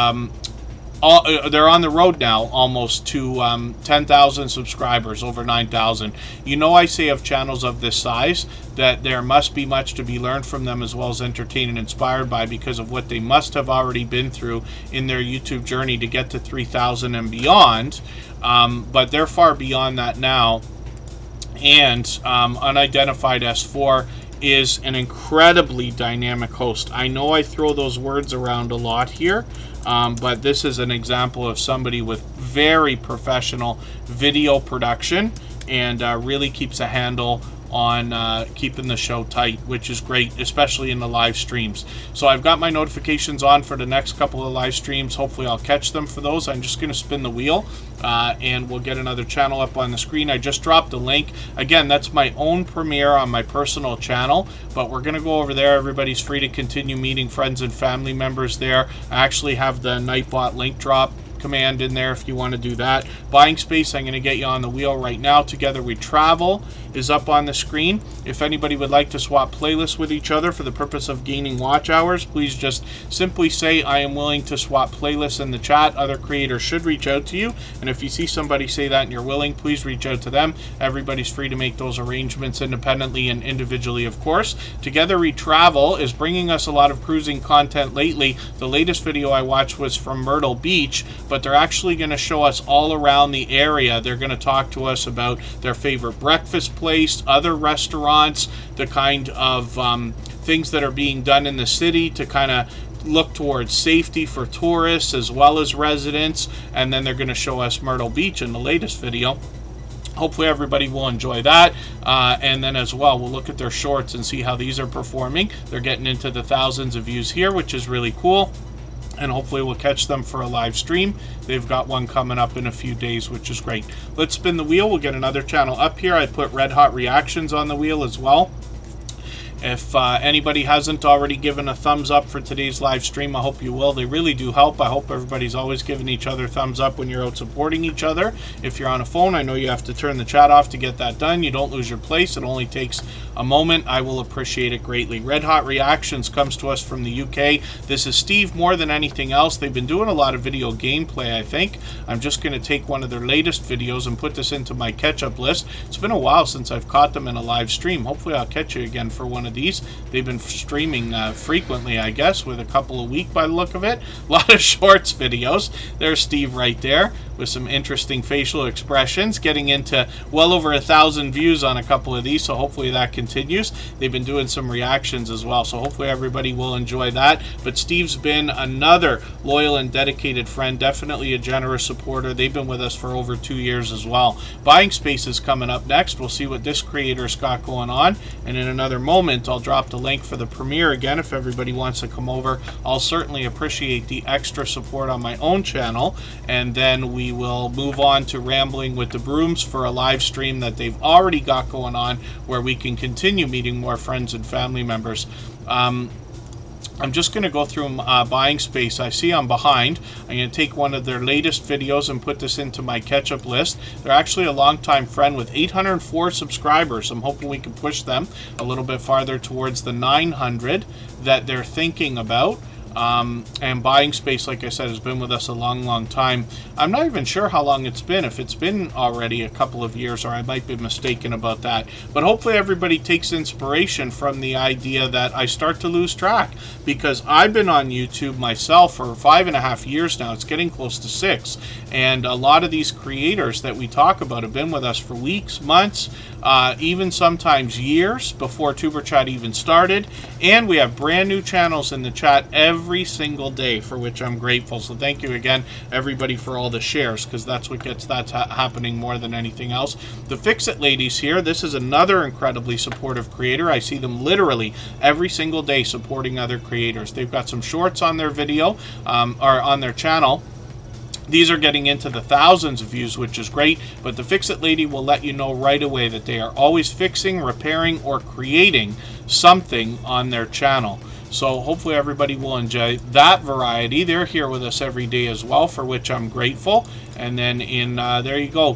they're on the road now almost to 10,000 subscribers, over 9,000. You know, I say of channels of this size that there must be much to be learned from them, as well as entertained and inspired by, because of what they must have already been through in their YouTube journey to get to 3,000 and beyond. But they're far beyond that now. And Unidentified S4 is an incredibly dynamic host. I know I throw those words around a lot here, but this is an example of somebody with very professional video production and really keeps a handle on keeping the show tight, which is great, especially in the live streams. So I've got my notifications on for the next couple of live streams. Hopefully I'll catch them for those. I'm just going to spin the wheel and we'll get another channel up on the screen. I just dropped a link. Again, that's my own premiere on my personal channel, but we're going to go over there. Everybody's free to continue meeting friends and family members there. I actually have the Nightbot link drop command in there if you want to do that. Buying space, I'm going to get you on the wheel right now. Together We Travel is up on the screen. If anybody would like to swap playlists with each other for the purpose of gaining watch hours, please just simply say I am willing to swap playlists in the chat. Other creators should reach out to you, and if you see somebody say that and you're willing, please reach out to them. Everybody's free to make those arrangements independently and individually, of course. Together We Travel is bringing us a lot of cruising content lately. The latest video I watched was from Myrtle Beach, but they're actually going to show us all around the area. They're going to talk to us about their favorite breakfast place, other restaurants, the kind of things that are being done in the city to kind of look towards safety for tourists as well as residents. And then they're going to show us Myrtle Beach in the latest video. Hopefully everybody will enjoy that. And then as well, we'll look at their shorts and see how these are performing. They're getting into the thousands of views here, which is really cool. And hopefully we'll catch them for a live stream. They've got one coming up in a few days, which is great. Let's spin the wheel. We'll get another channel up here. I put Red Hot Reactions on the wheel as well. If anybody hasn't already given a thumbs up for today's live stream, I hope you will. They really do help. I hope everybody's always giving each other thumbs up when you're out supporting each other. If you're on a phone, I know you have to turn the chat off to get that done. You don't lose your place. It only takes a moment. I will appreciate it greatly. Red Hot Reactions comes to us from the UK. This is Steve more than anything else. They've been doing a lot of video gameplay, I think. I'm just going to take one of their latest videos and put this into my catch-up list. It's been a while since I've caught them in a live stream. Hopefully I'll catch you again for one of these. They've been streaming frequently, I guess, with a couple a week by the look of it. A lot of shorts videos. There's Steve right there with some interesting facial expressions, getting into well over 1,000 views on a couple of these, so hopefully that continues. They've been doing some reactions as well, so hopefully everybody will enjoy that. But Steve's been another loyal and dedicated friend, definitely a generous supporter. They've been with us for over 2 years as well. Buying Space is coming up next. We'll see what this creator's got going on, and in another moment I'll drop the link for the premiere again if everybody wants to come over. I'll certainly appreciate the extra support on my own channel, and then we will move on to rambling with the Brooms for a live stream that they've already got going on where we can continue meeting more friends and family members. I'm just going to go through Buying Space. I see I'm behind. I'm going to take one of their latest videos and put this into my catch-up list. They're actually a longtime friend with 804 subscribers. I'm hoping we can push them a little bit farther towards the 900 that they're thinking about. And Buying Space, like I said, has been with us a long time. I'm not even sure how long it's been, if it's been already a couple of years, or I might be mistaken about that. But hopefully everybody takes inspiration from the idea that I start to lose track, because I've been on YouTube myself for 5.5 years now. It's getting close to 6, and a lot of these creators that we talk about have been with us for weeks, months, even sometimes years before Tuber Chat even started. And we have brand new channels in the chat every single day, for which I'm grateful. So thank you again, everybody, for all the shares, because that's what gets that happening more than anything else. The Fix It ladies here, this is another incredibly supportive creator. I see them literally every single day supporting other creators. They've got some shorts on their video, or on their channel. These are getting into the thousands of views, which is great, but the Fix It lady will let you know right away that they are always fixing, repairing, or creating something on their channel. So hopefully everybody will enjoy that variety. They're here with us every day as well, for which I'm grateful. And then in there you go,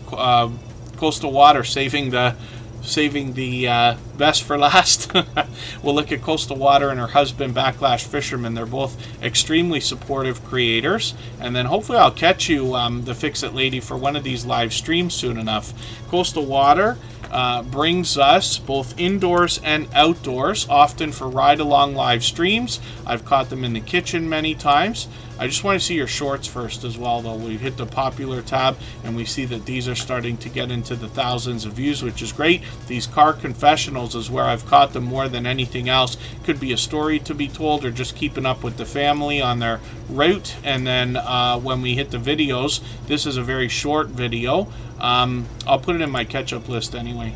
Coastal Water saving the best for last. We'll look at Coastal Water and her husband Backlash Fisherman. They're both extremely supportive creators. And then hopefully I'll catch you, the Fix It lady, for one of these live streams soon enough. Coastal Water brings us both indoors and outdoors, often for ride-along live streams. I've caught them in the kitchen many times. I just want to see your shorts first as well, though. We hit the popular tab, and we see that these are starting to get into the thousands of views, which is great. These car confessionals is where I've caught them more than anything else. Could be a story to be told, or just keeping up with the family on their route. And then when we hit the videos, this is a very short video. I'll put it in my catch-up list anyway.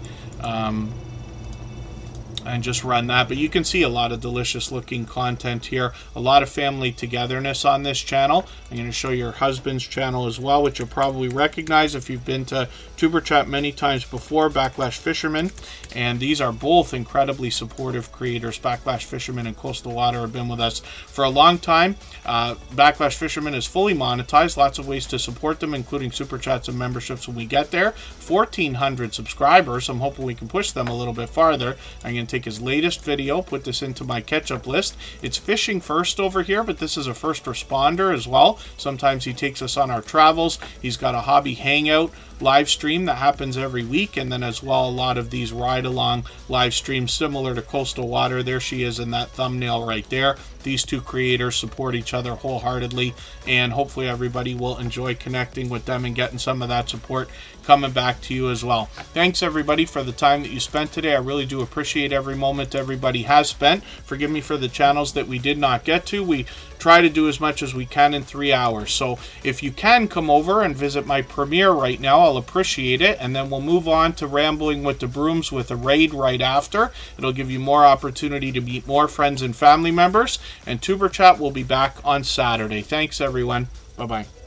and just run that. But you can see a lot of delicious looking content here, a lot of family togetherness on this channel. I'm going to show your husband's channel as well, which you'll probably recognize if you've been to Tuber Chat many times before, Backlash Fisherman. And these are both incredibly supportive creators. Backlash Fisherman and Coastal Water have been with us for a long time. Backlash Fisherman is fully monetized, lots of ways to support them, including super chats and memberships when we get there. 1,400 subscribers. I'm hoping we can push them a little bit farther. I'm going to take his latest video, put this into my catch-up list. It's fishing first over here, but this is a first responder as well. Sometimes he takes us on our travels. He's got a hobby hangout live stream that happens every week, and then as well a lot of these ride-along live streams similar to Coastal Water. There she is in that thumbnail right there. These two creators support each other wholeheartedly, and hopefully everybody will enjoy connecting with them and getting some of that support coming back to you as well. Thanks everybody for the time that you spent today. I really do appreciate every moment everybody has spent. Forgive me for the channels that we did not get to. We try to do as much as we can in 3 hours. So if you can come over and visit my premiere right now, I'll appreciate it. And then we'll move on to Rambling with the Brooms with a raid right after. It'll give you more opportunity to meet more friends and family members. And Tuber Chat will be back on Saturday. Thanks everyone. Bye-bye.